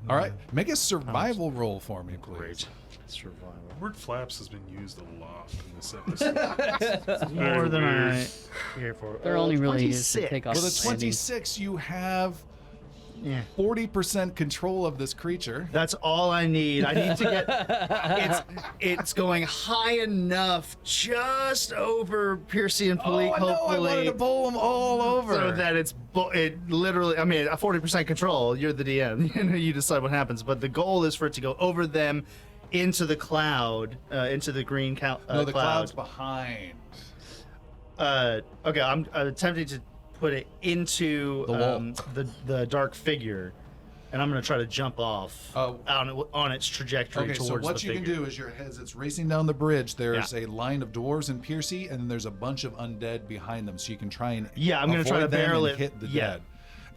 All right, make a survival roll for me, please. Great. Survival. The word flaps has been used a lot in this episode. More than weird. I care for. There only really is to 26. take off For the the landing. 26, you have Yeah. 40% control of this creature. That's all I need. I need to get. It's going high enough, just over Piercy and Palik, I hopefully. wanted to bowl them all over. So that it literally, I mean, a 40% control. You're the DM. You decide what happens. But the goal is for it to go over them, into the cloud, into the green no, the cloud. cloud's behind. Okay, I'm attempting to put it into The wall. the dark figure, and I'm gonna try to jump off Oh. on its trajectory Okay, towards so what the you figure. can do is as it's racing down the bridge, there's a line of dwarves and Piercy, and then there's a bunch of undead behind them. So you can try and Yeah, I'm gonna try to avoid them barrel and it. hit the Yeah. dead.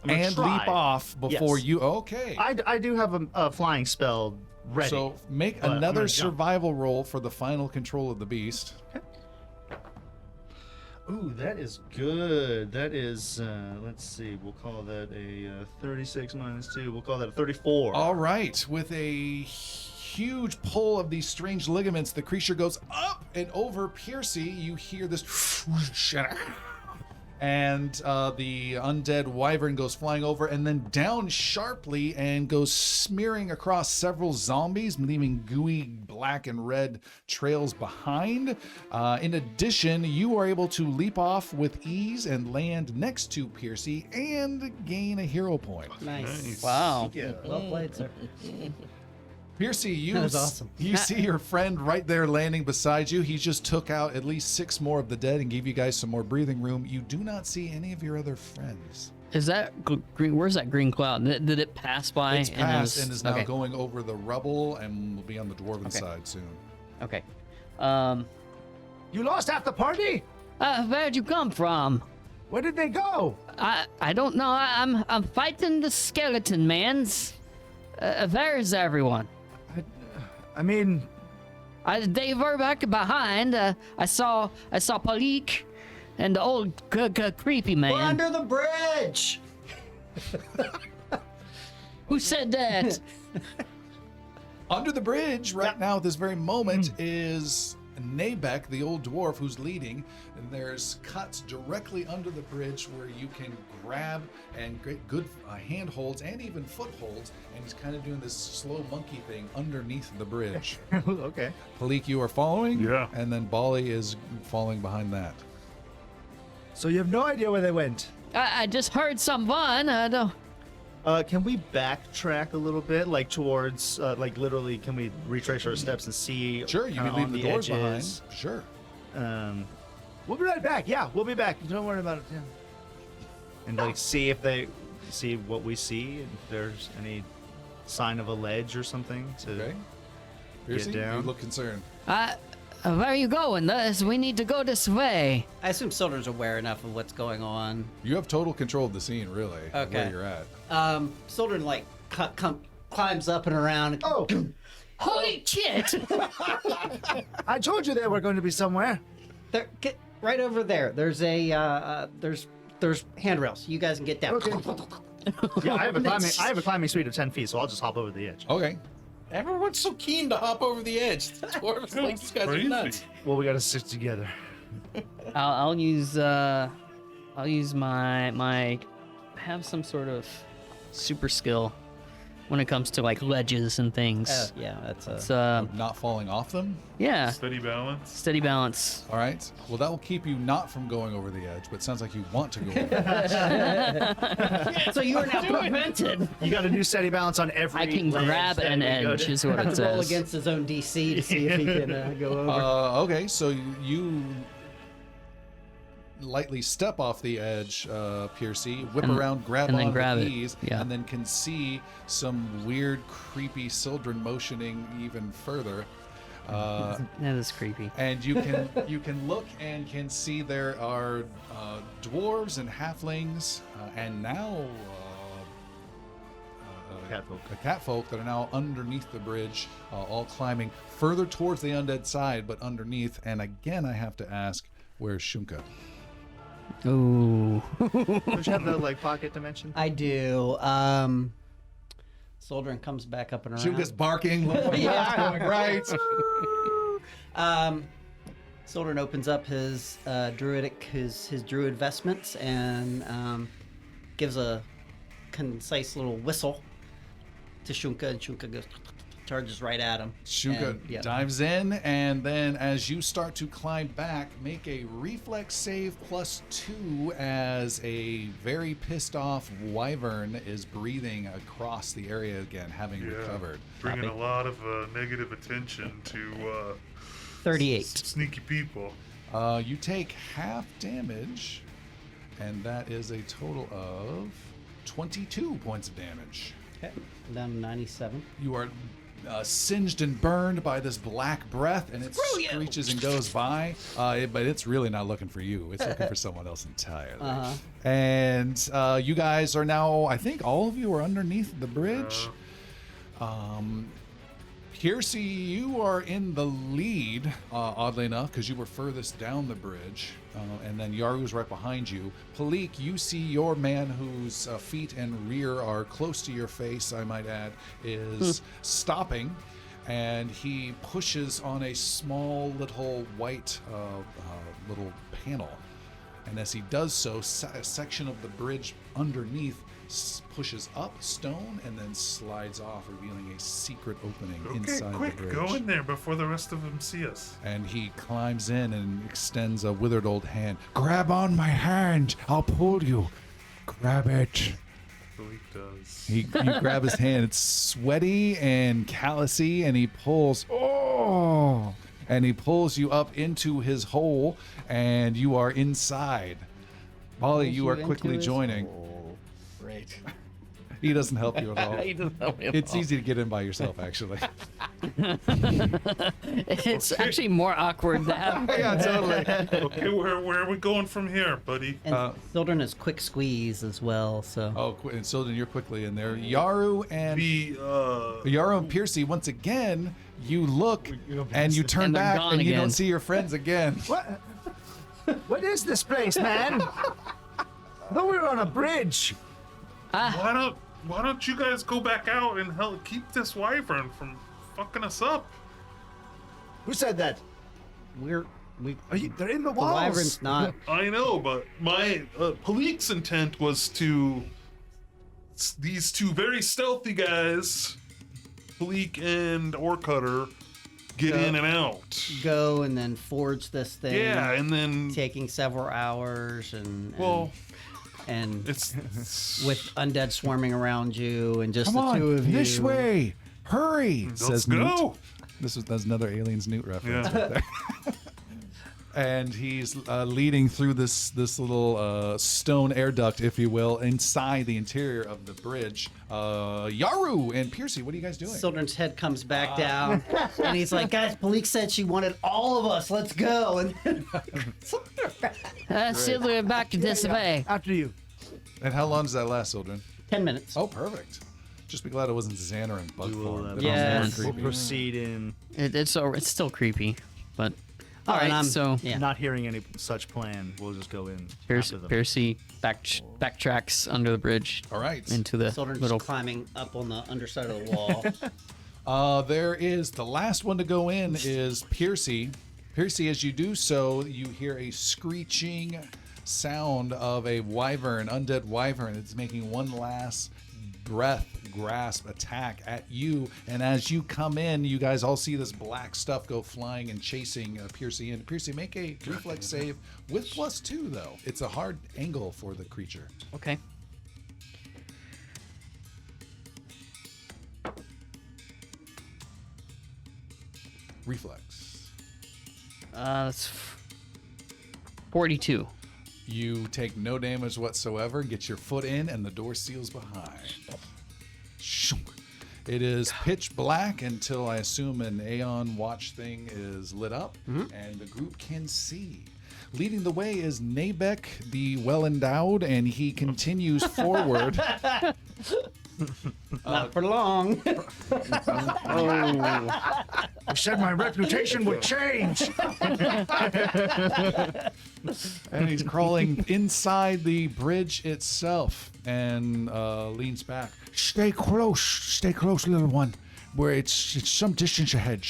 I'm gonna And try. leap off before Yes. you. Okay. I do have a flying spell ready. So make But I'm another gonna jump. survival roll for the final control of the beast. Ooh, that is good. That is, let's see, we'll call that a 36 minus 2. We'll call that a 34. All right. With a huge pull of these strange ligaments, the creature goes up and over Piercy. You hear this. And the undead wyvern goes flying over and then down sharply and goes smearing across several zombies, leaving gooey black and red trails behind. In addition, you are able to leap off with ease and land next to Piercy and gain a hero point. Nice. Wow. Yeah. Well played, sir. Piercy, you, That was awesome. you see your friend right there landing beside you. He just took out at least 6 more of the dead and gave you guys some more breathing room. You do not see any of your other friends. Is that green? Where's that green cloud? Did it pass by? It's passed and is- is now okay. going over the rubble and will be on the dwarven side soon. Okay. You lost half the party? Where'd you come from? Where did they go? I don't know. I'm fighting the skeleton mans. Where's everyone? I mean, They were back behind. I saw Palik and the old creepy man. We're under the bridge. Who said that? Under the bridge right now at this very moment is Nabek, the old dwarf who's leading, and there's cuts directly under the bridge where you can grab and get good handholds and even footholds, and he's kind of doing this slow monkey thing underneath the bridge. Okay. Palik, you are following? Yeah. And then Boli is falling behind that. so you have no idea where they went. I just heard someone. I don't. Can we backtrack a little bit, like towards, like literally, can we retrace our steps and see? Sure, you kinda can leave on the doors behind. edges? Sure. We'll be right back. Yeah, we'll be back. Don't worry about it. Yeah. And like see if they see what we see, if there's any sign of a ledge or something to. Okay. Piercy, you down. look concerned. Where are you going? We need to go this way. I assume Soldern's aware enough of what's going on. You have total control of the scene, really, of Okay. where you're at. Soldern like climbs up and around. Oh, Holy shit! I told you they were going to be somewhere. Get right over there. There's a there's handrails. You guys can get down. Okay. Yeah, I have a climbing speed of 10 feet, so I'll just hop over the edge. Okay. Everyone's so keen to hop over the edge. The dwarves like these guys are Crazy. nuts. Well, we gotta stick together. I'll use my have some sort of super skill when it comes to like ledges and things. Yeah, that's a. It's Not falling off them. yeah, Steady balance. steady balance. All right. Well, that will keep you not from going over the edge, but it sounds like you want to go over the edge. So you are now prevented. You got to do steady balance on every. I can ledge grab that an we go edge, to. is what it Roll says. against his own DC to see if he can go over. Okay, so you lightly step off the edge, Piercy, whip And- around, grab and then on grab with it, ease, yeah. and then can see some weird, creepy Sildren motioning even further. That is creepy. And you can look and can see there are dwarves and halflings, and now catfolk that are now underneath the bridge, all climbing further towards the undead side, but underneath. And again, I have to ask, where's Shunka? Ooh. Don't you have the like pocket dimension? I do. Soldrin comes back up and around. Shunka's barking. Yeah. Going right. Soldrin opens up his his druid vestments and gives a concise little whistle to Shunka, and Shunka goes charges right at him. Shunka And, yeah. dives in, and then as you start to climb back, make a reflex save +2 as a very pissed off wyvern is breathing across the area again, having recovered. Bringing a lot of negative attention to 38. sneaky people. You take half damage, and that is a total of 22 points of damage. Okay. Down to 97. You are singed and burned by this black breath, and it screeches and goes by, but it's really not looking for you. It's looking for someone else entirely. And you guys are now, I think all of you are underneath the bridge. Piercy, you are in the lead, oddly enough, because you were furthest down the bridge, and then Yaru's right behind you. Palik, you see your man whose feet and rear are close to your face, I might add, is stopping, and he pushes on a small little white little panel. And as he does so, a section of the bridge underneath pushes up stone and then slides off, revealing a secret opening Okay, inside quick, the bridge. go in there before the rest of them see us. And he climbs in and extends a withered old hand. Grab on my hand. I'll pull you. Grab it. Philippe does. You grab his hand. It's sweaty and callousy, and he pulls. Oh! And he pulls you up into his hole, and you are inside. Boli, you are quickly joining. Great. He doesn't help you at all. He doesn't help me at It's all. easy to get in by yourself, actually. It's actually more awkward to have. Yeah, totally. Okay, where are we going from here, buddy? And Soldrin is quick squeeze as well, so. Oh, and Sildren, you're quickly in there. Yaru and Piercy, once again, you look and you turn And they're back gone and you again. don't see your friends again. What is this place, man? I thought we were on a bridge. Why don't you guys go back out and help keep this wyvern from fucking us up? Who said that? we They're in the the walls. wyvern's not. I know, but my Palik's intent was to these two very stealthy guys, Palik and Orcutter, get in and out. Go and then forge this thing. Yeah, and then Taking several hours and it's with undead swarming around you and just Come the on, two of you. this way. Hurry. let's Says go. Newt. That's another Aliens Newt reference Yeah. right there. And he's leading through this little stone air duct, if you will, inside the interior of the bridge. Yaru and Piercy, what are you guys doing? Soldrin's head comes back down, and he's like, "Guys, Palik said she wanted all of us. Let's go!" And Sidler back this way. After you. And how long does that last, Sildren? 10 minutes. Oh, perfect. Just be glad it wasn't Zanner and bug form. That was Yes. more We'll creepy. proceed in It's still creepy, but all and right. I'm- So yeah. not hearing any such plan. We'll just go in Piercy, after them. Piercy backtracks under the bridge All right. into the Soldrin's little. climbing up on the underside of the wall. There is the last one to go in is Piercy. Piercy, as you do so, you hear a screeching sound of a wyvern, undead wyvern. It's making one last breath grasp attack at you. And as you come in, you guys all see this black stuff go flying and chasing Piercy in. Piercy, make a reflex save with +2, though. It's a hard angle for the creature. Okay. Reflex. That's 42. You take no damage whatsoever, get your foot in, and the door seals behind. Shunk. It is pitch black until I assume an Aeon watch thing is lit up, and the group can see. Leading the way is Nabek, the well-endowed, and he continues forward. Not for long. I said my reputation would change. And he's crawling inside the bridge itself and leans back. Stay close, little one. Where it's some distance ahead.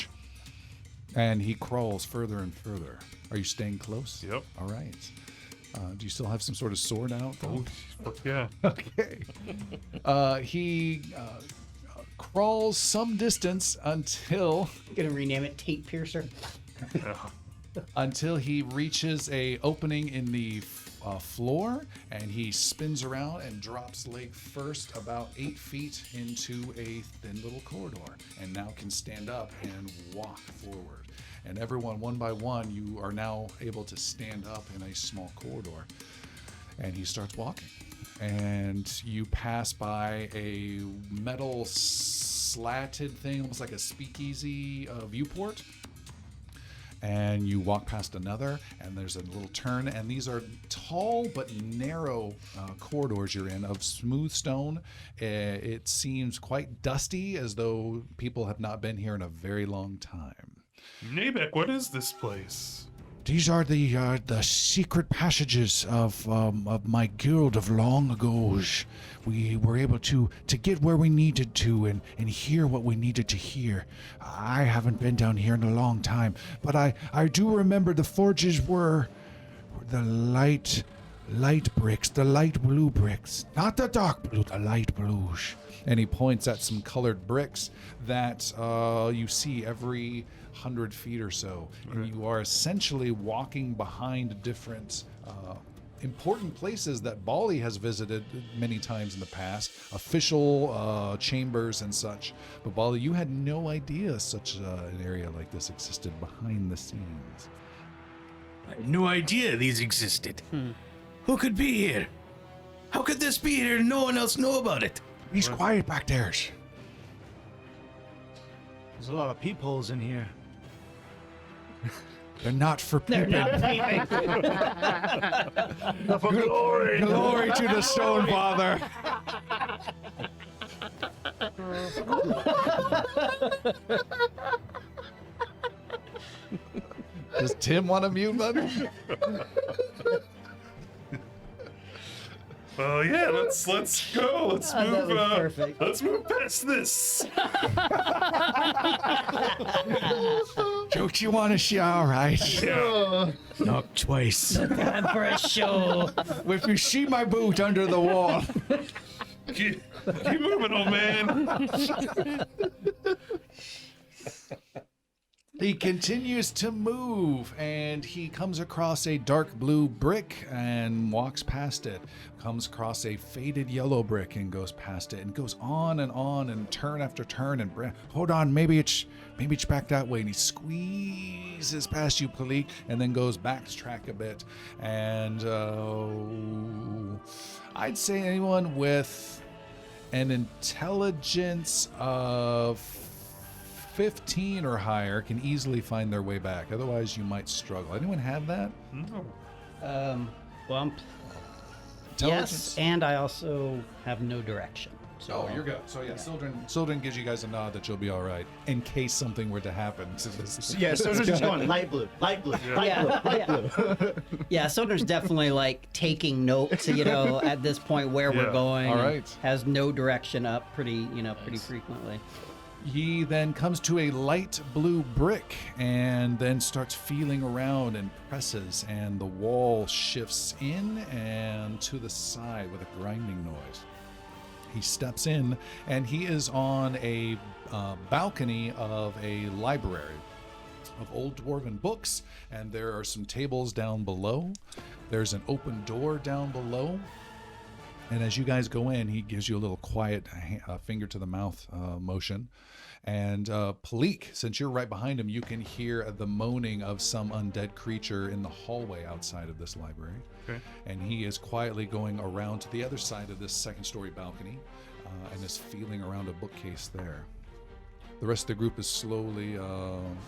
And he crawls further and further. Are you staying close? Yep. All right. Do you still have some sort of sword out? Oh, yeah. Okay. He crawls some distance until Gonna rename it Tape Piercer. until he reaches a opening in the floor, and he spins around and drops leg first about 8 feet into a thin little corridor, and now can stand up and walk forward. And everyone, one by one, you are now able to stand up in a small corridor. And he starts walking. And you pass by a metal slatted thing, almost like a speakeasy viewport. And you walk past another, and there's a little turn. And these are tall but narrow corridors you're in of smooth stone. It seems quite dusty, as though people have not been here in a very long time. Nabek, what is this place? These are the secret passages of my guild of long ago's. We were able to get where we needed to and hear what we needed to hear. I haven't been down here in a long time, but I do remember the forges were the light bricks, the light blue bricks. Not the dark blue, the light blues. And he points at some colored bricks that you see every 100 feet or so. And you are essentially walking behind different important places that Boli has visited many times in the past, official chambers and such. But Boli, you had no idea such an area like this existed behind the scenes. I had no idea these existed. Who could be here? How could this be here and no one else know about it? He's quiet back there. There's a lot of peepholes in here. They're not for They're peeping. not peeping. Glory to the Stone Father. Does Tim want to mute button? Yeah, let's go. Let's That move. was perfect. Let's move past this. Don't you want to see? All right. Knock twice. Time for a show. If you see my boot under the wall, Keep moving, old man. He continues to move, and he comes across a dark blue brick and walks past it. Comes across a faded yellow brick and goes past it, and goes on and turn after turn. And hold on, maybe it's back that way. And he squeezes past you, Palik, and then goes backtrack a bit. And I'd say anyone with an intelligence of 15 or higher can easily find their way back. Otherwise, you might struggle. Anyone have that? No. Well, yes, and I also have no direction. So Oh, you're good. So yeah, Sildren gives you guys a nod that you'll be all right in case something were to happen to this. Yeah, so it's just going light blue, light blue, light blue, light blue. Yeah, Soder's definitely like taking notes, at this point where we're Yeah. going. All and right. Has no direction up pretty frequently. He then comes to a light blue brick and then starts feeling around and presses, and the wall shifts in and to the side with a grinding noise. He steps in, and he is on a balcony of a library of old dwarven books, and there are some tables down below. There's an open door down below, and as you guys go in, he gives you a little quiet finger to the mouth motion. And Palik, since you're right behind him, you can hear the moaning of some undead creature in the hallway outside of this library. Okay. And he is quietly going around to the other side of this second-story balcony and is feeling around a bookcase there. The rest of the group is slowly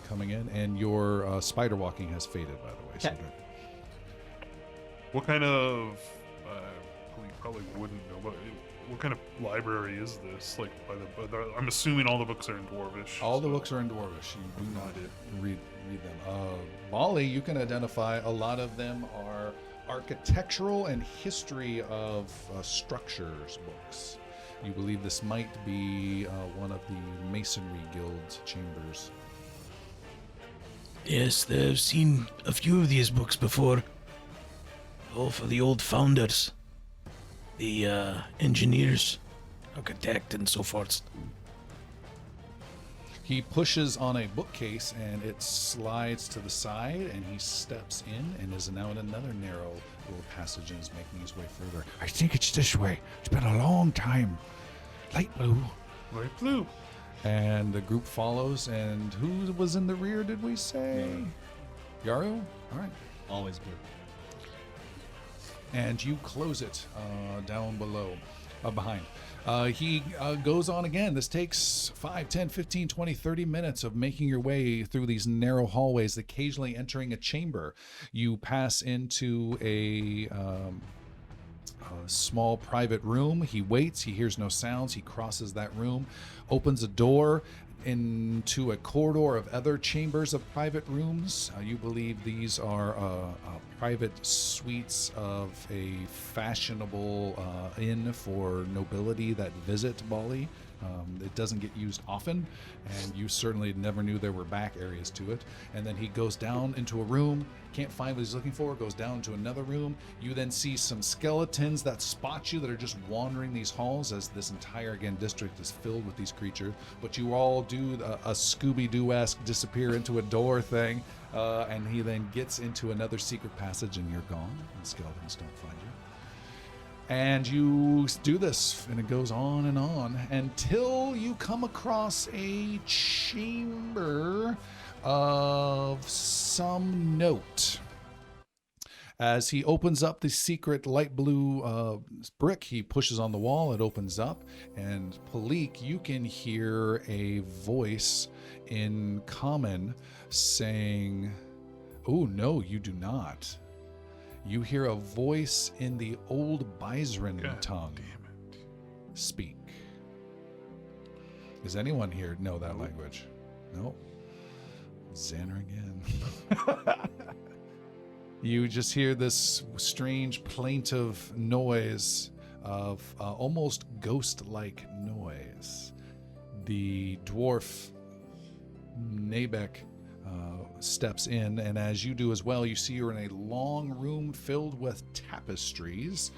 coming in, and your spider walking has faded, by the way. Okay. Cedric. What kind of... we probably wouldn't know, but what kind of library is this? Like, I'm assuming all the books are in Dwarvish. All the books are in Dwarvish. You do not read them. Bali, you can identify a lot of them are architectural and history of structures books. You believe this might be one of the Masonry Guild's chambers. Yes, I've seen a few of these books before. All for the old founders. The engineers, architect, and so forth. He pushes on a bookcase and it slides to the side, and he steps in and is now in another narrow little passage and is making his way further. I think it's this way. It's been a long time. Light blue. Light blue. And the group follows, and who was in the rear, did we say? Yaru? All right. Always blue. And you close it down below, behind. He goes on again. This takes 5, 10, 15, 20, 30 minutes of making your way through these narrow hallways, occasionally entering a chamber. You pass into a small private room. He waits. He hears no sounds. He crosses that room, opens a door into a corridor of other chambers of private rooms. You believe these are private suites of a fashionable inn for nobility that visit Bali. It doesn't get used often, and you certainly never knew there were back areas to it. And then he goes down into a room, can't find what he's looking for, goes down into another room. You then see some skeletons that spot you that are just wandering these halls, as this entire, again, district is filled with these creatures. But you all do a Scooby-Doo-esque disappear into a door thing, and he then gets into another secret passage, and you're gone. The skeletons don't find you. And you do this, and it goes on until you come across a chamber of some note. As he opens up the secret light blue brick, he pushes on the wall, it opens up, and Palik, you can hear a voice in common saying, "Oh, no, you do not." You hear a voice in the old Byzrin tongue speak. Does anyone here know that language? No? Zanner again. You just hear this strange plaintive noise of almost ghost-like noise. The dwarf Nabek steps in, and as you do as well, you see you're in a long room filled with tapestries.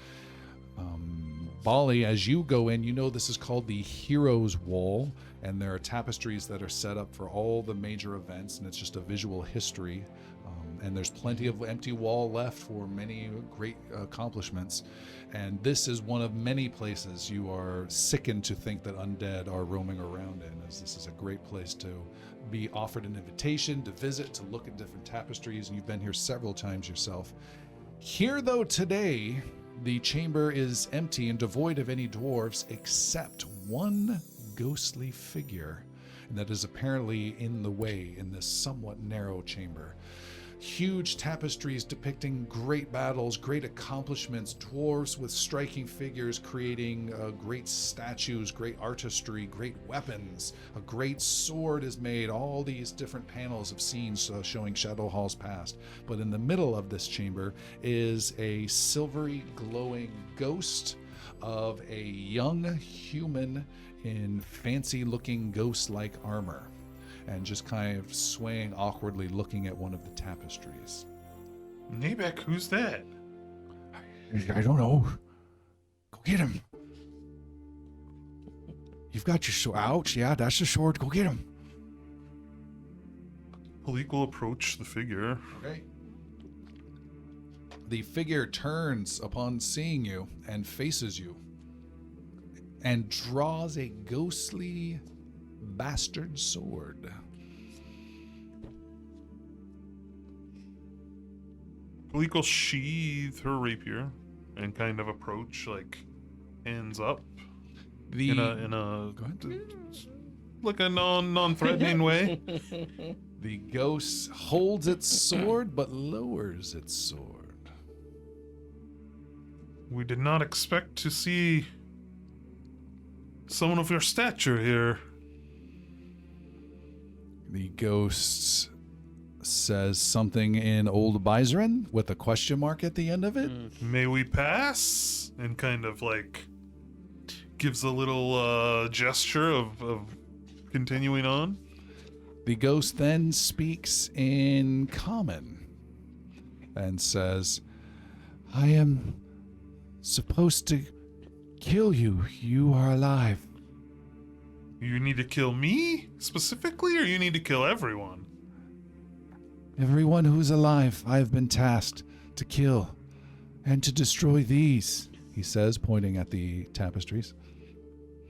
Bali, as you go in, you know this is called the Heroes Wall, and there are tapestries that are set up for all the major events, and it's just a visual history. And there's plenty of empty wall left for many great accomplishments. And this is one of many places you are sickened to think that undead are roaming around in, as this is a great place to be offered an invitation to visit, to look at different tapestries, and you've been here several times yourself. Here, though, today, the chamber is empty and devoid of any dwarves except one ghostly figure, and that is apparently in the way in this somewhat narrow chamber. Huge tapestries depicting great battles, great accomplishments, dwarves with striking figures creating great statues, great artistry, great weapons. A great sword is made, all these different panels of scenes showing Shadowfall's past. But in the middle of this chamber is a silvery glowing ghost of a young human in fancy looking ghost-like armor, and just kind of swaying awkwardly, looking at one of the tapestries. Nabek, who's that? I don't know. Go get him. You've got your sword. Ouch, yeah, that's the sword. Go get him. Palik will approach the figure. Okay. The figure turns upon seeing you and faces you and draws a ghostly bastard sword. Palik will sheathe her rapier and kind of approach, like, hands up. In a Go ahead. like a non-threatening way. The ghost holds its sword but lowers its sword. We did not expect to see someone of your stature here. The ghost says something in Old Byzrin with a question mark at the end of it. May we pass? And kind of like gives a little gesture of continuing on. The ghost then speaks in common and says, I am supposed to kill you. You are alive. You need to kill me specifically, or you need to kill everyone? Everyone who's alive, I have been tasked to kill and to destroy these. He says, pointing at the tapestries.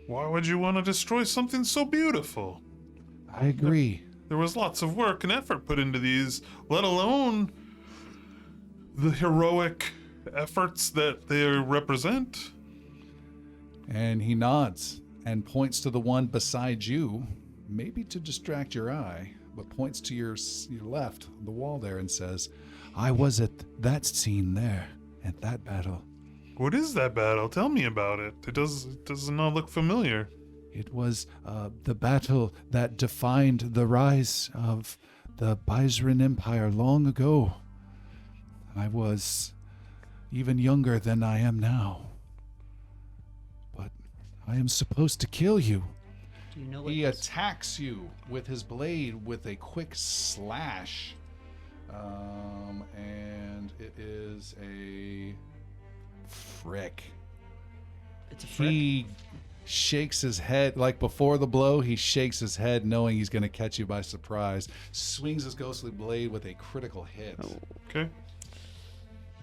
Why would you want to destroy something so beautiful? I agree. There was lots of work and effort put into these, let alone the heroic efforts that they represent. And he nods and points to the one beside you, maybe to distract your eye, but points to your left, the wall there, and says, I was at that scene there, at that battle. What is that battle? Tell me about it. It does not look familiar. It was the battle that defined the rise of the Byzrin Empire long ago. I was even younger than I am now. But I am supposed to kill you. Do you know what he this- attacks you with his blade with a quick slash. And it is a frick. It's a frick. He shakes his head, like before the blow, he shakes his head knowing he's going to catch you by surprise. Swings his ghostly blade with a critical hit. Okay.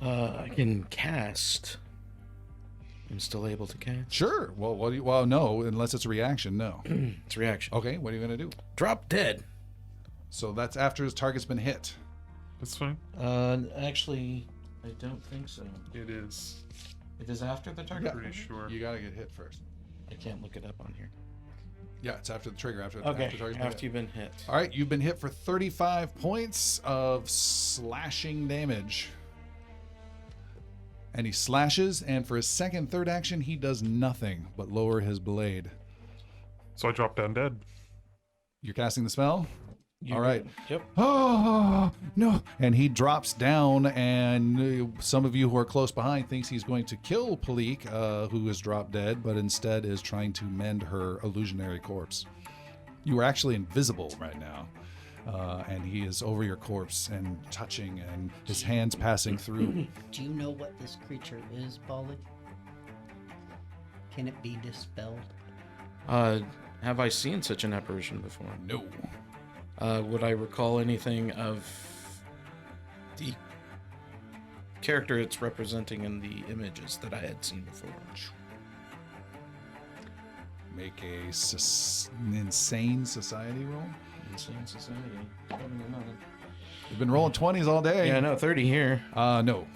I can cast. I'm still able to cast. Sure. Well, well, no, unless it's a reaction, no. It's reaction. Okay, what are you going to do? Drop dead. So that's after his target's been hit. That's fine. Actually, I don't think so. It is. It is after the target. Yeah. Pretty sure. You got to get hit first. I can't look it up on here. Yeah, it's after the trigger. After Okay. the target's been hit. After you've been hit. All right, you've been hit for 35 points of slashing damage. And he slashes, and for his second, third action, he does nothing but lower his blade. So I drop down dead. You're casting the spell? All right. Yep. Oh, no. And he drops down, and some of you who are close behind thinks he's going to kill Palik, who is dropped dead, but instead is trying to mend her illusionary corpse. You are actually invisible right now. And he is over your corpse and touching, and his hands passing through. Do you know what this creature is, Boli? Can it be dispelled? Have I seen such an apparition before? No. Would I recall anything of the character it's representing in the images that I had seen before? Make a insane society roll. Insane Society. You've been rolling 20s all day. Yeah, no, 30 here. No.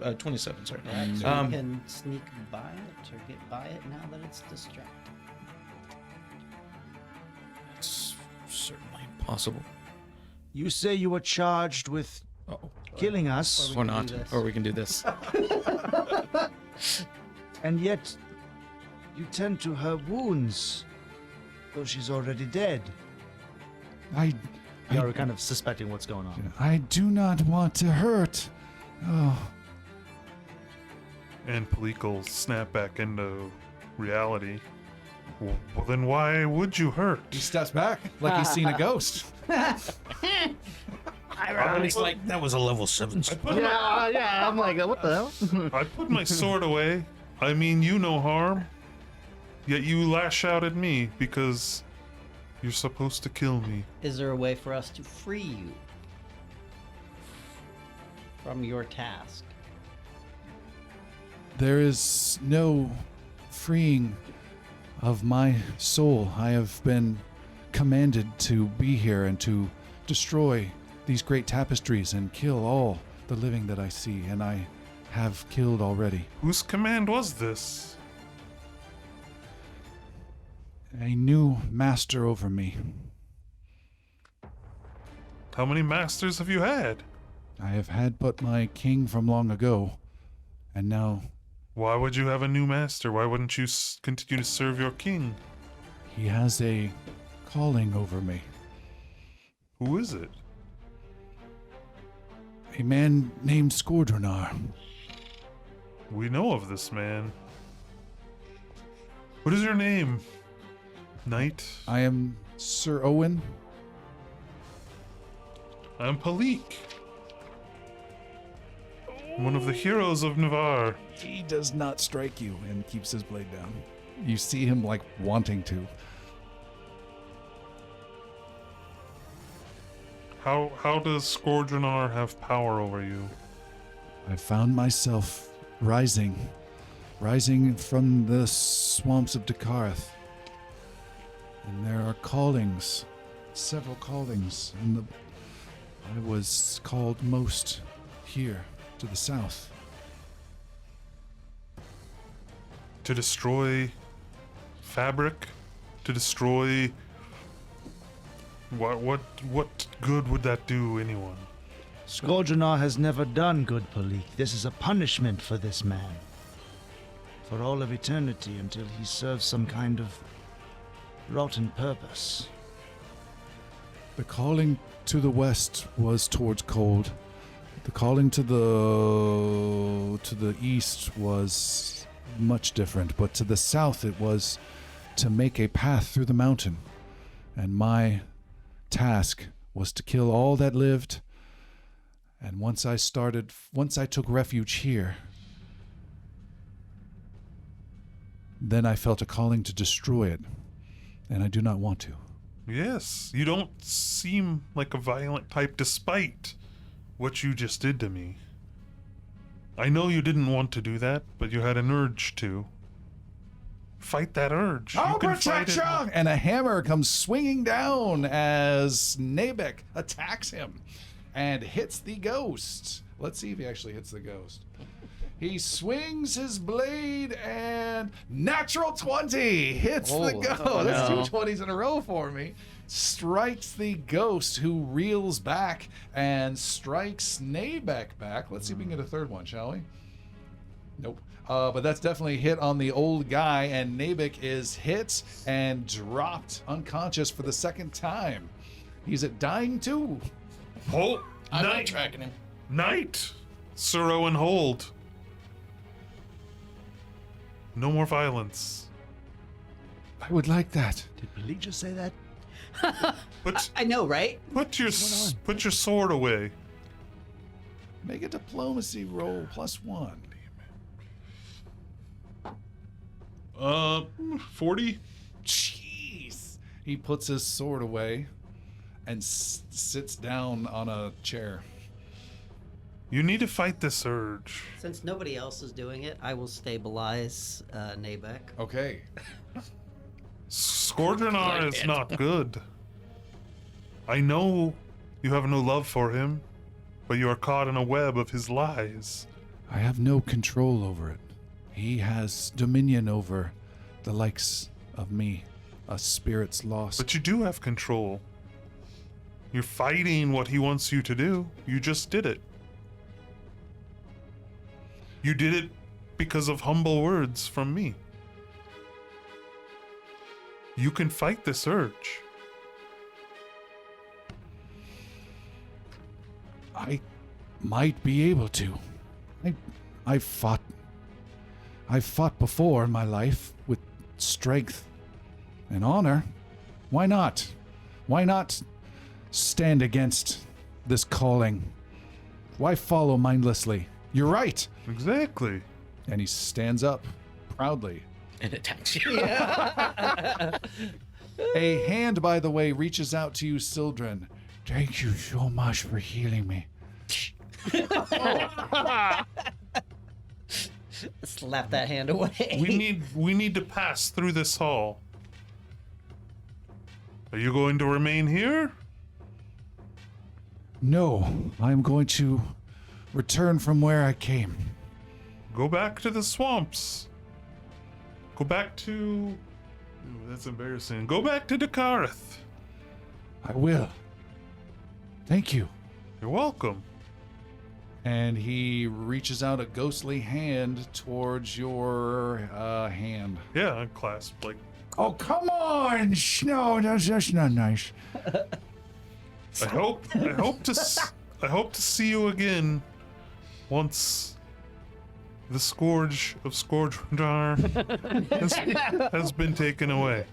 Or 27, sorry. Right, so Um, you can sneak by it or get by it now that it's distracted. It's certainly possible. You say you were charged with killing us, Or not. Or we can do this. and yet you tend to her wounds, though she's already dead. You're kind of suspecting what's going on. I do not want to hurt. Oh, And Palik will snap back into reality. Well, then why would you hurt? He steps back like he's seen a ghost. It's like that was a level 7. Yeah, I'm like, what the hell? I put my sword away. I mean you no harm. Yet you lash out at me because you're supposed to kill me. Is there a way for us to free you from your task? There is no freeing of my soul. I have been commanded to be here and to destroy these great tapestries and kill all the living that I see, and I have killed already. Whose command was this? A new master over me. How many masters have you had? I have had but my king from long ago, and now Why would you have a new master? Why wouldn't you continue to serve your king? he has a calling over me. Who is it? A man named Skordronar. We know of this man. What is your name? Knight? I am Sir Owen. I'm Palik. One of the heroes of Navarre. He does not strike you and keeps his blade down. You see him like wanting to. How does Skordronar have power over you? I found myself rising from the swamps of Decareth. And there are callings, several callings, and I was called most here to the south. To destroy fabric? To destroy... What good would that do anyone? Skordronar has never done good, Palik. This is a punishment for this man. For all of eternity until he serves some kind of rotten purpose. The calling to the west was towards cold. The calling to the east was much different, but to the south it was to make a path through the mountain. And my task was to kill all that lived. And once I took refuge here, then I felt a calling to destroy it, and I do not want to. Yes, you don't seem like a violent type despite what you just did to me. I know you didn't want to do that, but you had an urge to. Fight that urge. I'll You can protect fight you! it. And a hammer comes swinging down as Nabek attacks him and hits the ghost. Let's see if he actually hits the ghost. He swings his blade and natural 20 hits the ghost. That's no. 2 20s in a row for me. Strikes the ghost, who reels back and strikes Nabek back. Let's see if we can get a third one, shall we? Nope. But that's definitely hit on the old guy, and Nabek is hit and dropped unconscious for the second time. He's at dying too. Hold. I'm not Knight. tracking him. Knight. Sir Owen, hold. No more violence. I would like that. Did Palik just say that? I know, right? Put your sword away. Make a diplomacy roll +1. 40? Jeez. He puts his sword away and sits down on a chair. You need to fight this urge. Since nobody else is doing it, I will stabilize Nabek. Okay. Skordronar is not good. I know you have no love for him, but you are caught in a web of his lies. I have no control over it. He has dominion over the likes of me, a spirit's lost. But you do have control. You're fighting what he wants you to do. You just did it. You did it because of humble words from me. You can fight this urge. I might be able to. I've fought before in my life with strength and honor. Why not? Why not stand against this calling? Why follow mindlessly? You're right. Exactly. And he stands up proudly. and attacks you. A hand, by the way, reaches out to you, Sildren. Thank you so much for healing me. Slap that hand away. We need to pass through this hall. Are you going to remain here? No, I'm going to return from where I came. Go back to the swamps. Go back to... Ooh, that's embarrassing. Go back to Decareth. I will. Thank you. You're welcome. And he reaches out a ghostly hand towards your hand. Yeah, I clasp like... Oh, come on! No, that's not nice. I hope to see you again once the scourge of Scourgenar has been taken away.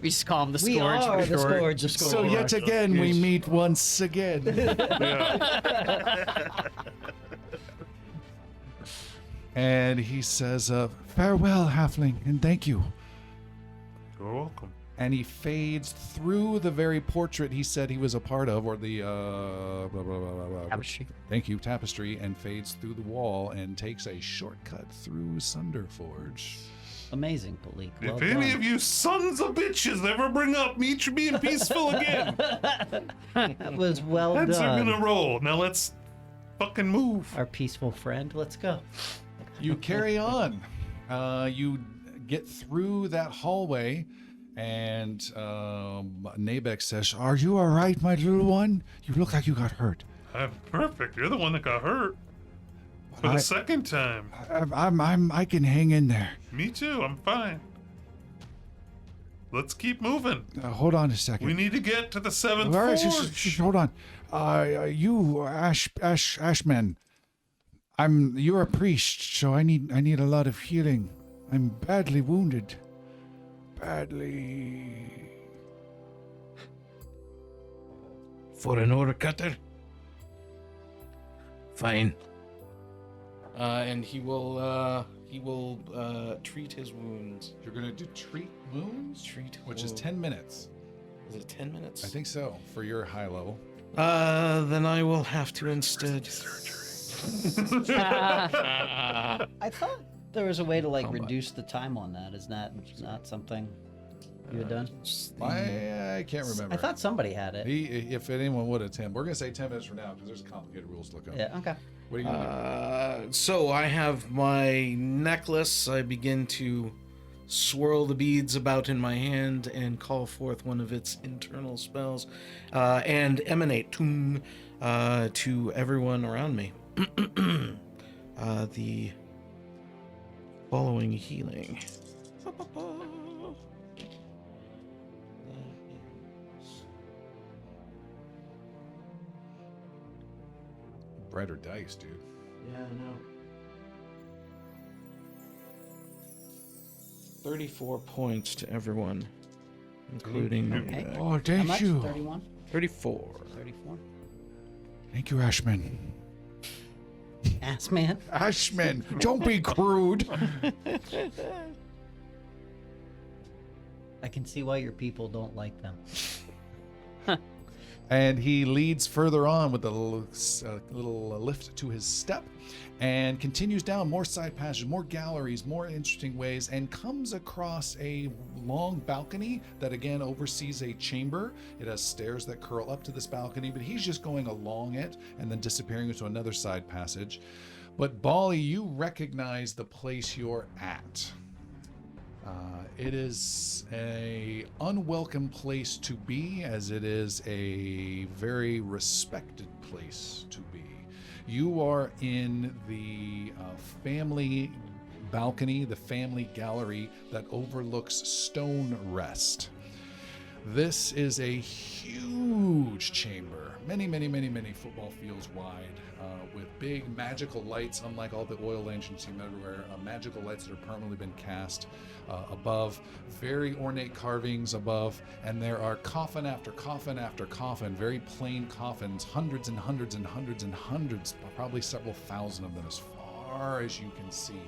We just call him the We Scourge. are for the short. Scourge of Scourge. So yet again, we meet once again. Yeah. And he says, Farewell, halfling, and thank you. You're welcome. and he fades through the very portrait he said he was a part of, or the blah, blah, blah, blah, blah. Tapestry. Thank you, tapestry, and fades through the wall and takes a shortcut through Sunderforge. Amazing, Boli. Well If any done. of you sons of bitches ever bring up me being peaceful again, That was well heads are done. gonna roll. Now let's fucking move. Our peaceful friend. Let's go. You carry on. You get through that hallway, and Nabek says, Are you all right, my little one? You look like you got hurt. I'm perfect. You're the one that got hurt for the second time. I can hang in there. Me too. I'm fine. Let's keep moving. Hold on a second. We need to get to the seventh All right, forge. just hold on. You, Ashman. You're a priest, so I need a lot of healing. I'm badly wounded. Badly. For an order cutter? Fine. And he will treat his wounds. You're going to do treat wounds? Treat Which is wounds. 10 minutes. Is it 10 minutes? I think so, for your high level. Then I will have to instead. I thought there was a way to reduce the time on that. Is that not something you had done? I can't remember. I thought somebody had it. If anyone would attend, we're going to say 10 minutes from now because there's complicated rules to look up. Yeah. Okay. What are you going to do? So I have my necklace. I begin to swirl the beads about in my hand and call forth one of its internal spells and emanate to everyone around me. The following healing. Brighter dice, dude. Yeah, I know. 34 points to everyone, including Okay. Oh, How thank much? you. 31? 34. 34? Thank you, Ashman. Ass man. Ashman, don't be crude. I can see why your people don't like them. And he leads further on with a little lift to his step and continues down more side passages, more galleries, more interesting ways, and comes across a long balcony that again oversees a chamber. It has stairs that curl up to this balcony, but he's just going along it and then disappearing into another side passage. But Boli, you recognize the place you're at. It is a unwelcome place to be, as it is a very respected place to be. You are in the family balcony, the family gallery that overlooks Stone Rest. This is a huge chamber, many football fields wide, with big magical lights, unlike all the oil lamps you see everywhere, magical lights that have permanently been cast above, very ornate carvings above, and there are coffin after coffin after coffin, very plain coffins, hundreds and hundreds and hundreds and hundreds, probably several thousand of them as far far as you can see.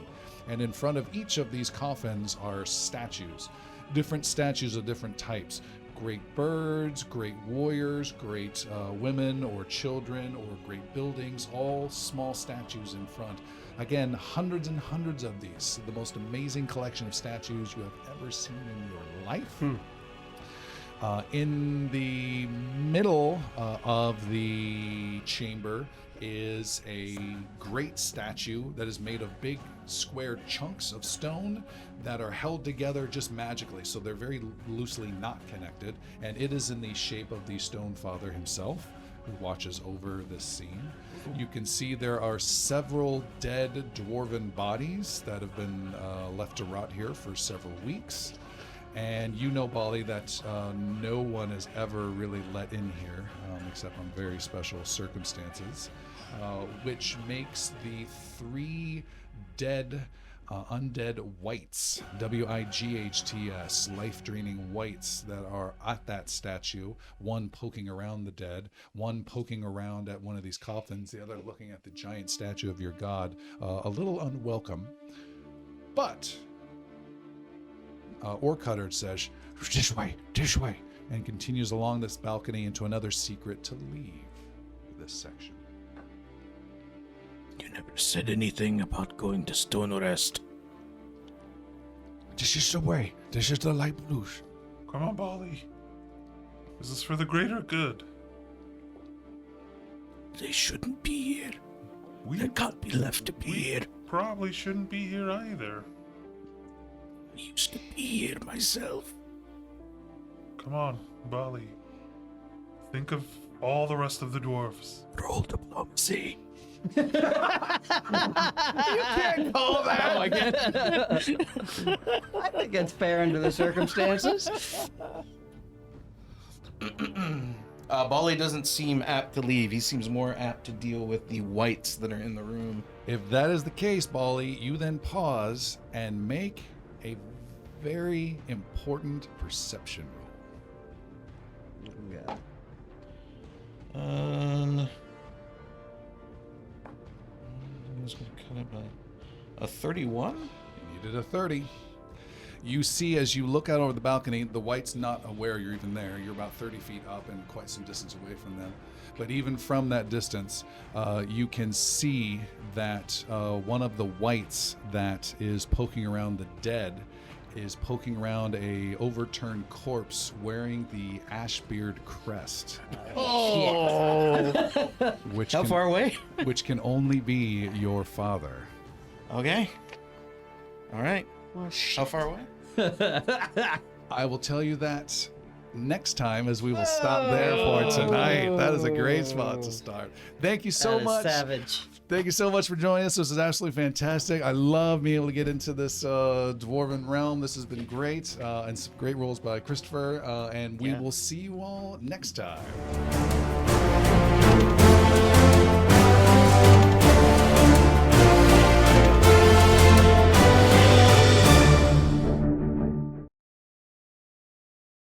And in front of each of these coffins are statues, different statues of different types. Great birds, great warriors, great women or children, or great buildings, all small statues in front. Again, hundreds and hundreds of these. The most amazing collection of statues you have ever seen in your life. In the middle of the chamber is a great statue that is made of big square chunks of stone that are held together just magically, so they're very loosely not connected, and it is in the shape of the Stone Father himself, who watches over this scene. You can see there are several dead dwarven bodies that have been left to rot here for several weeks. And you know, Boli, that no one is ever really let in here, except on very special circumstances, which makes the 3 dead, undead wights, W-I-G-H-T-S, life-draining wights that are at that statue, one poking around the dead, one poking around at one of these coffins, the other looking at the giant statue of your god, a little unwelcome. But Orcutter says, this way, and continues along this balcony into another secret to leave this section. You never said anything about going to Stone Rest. This is the way. This is the light blues. Come on, Boli. This is for the greater good. They shouldn't be here. They can't be left to be here. Probably shouldn't be here either. I used to be here myself. Come on, Boli. Think of all the rest of the dwarfs. Roll diplomacy. You can't call that. I think it's fair under the circumstances. Bali doesn't seem apt to leave. He seems more apt to deal with the whites that are in the room. If that is the case, Boli, you then pause and make a very important perception roll. Yeah. I'm just going to cut up a 31. You needed a 30. You see, as you look out over the balcony, the white's not aware you're even there. You're about 30 feet up and quite some distance away from them. But even from that distance, you can see that one of the whites that is poking around the dead is poking around a overturned corpse wearing the Ashbeard crest. Oh! Which How far away? Which can only be your father. Okay. All right. Well, How far away? I will tell you that next time, as we will stop there for tonight. That is a great spot to start. Thank you so much. Savage. Thank you so much for joining us. This is absolutely fantastic. I love being able to get into this dwarven realm. This has been great, and some great roles by Christopher. And we will see you all next time.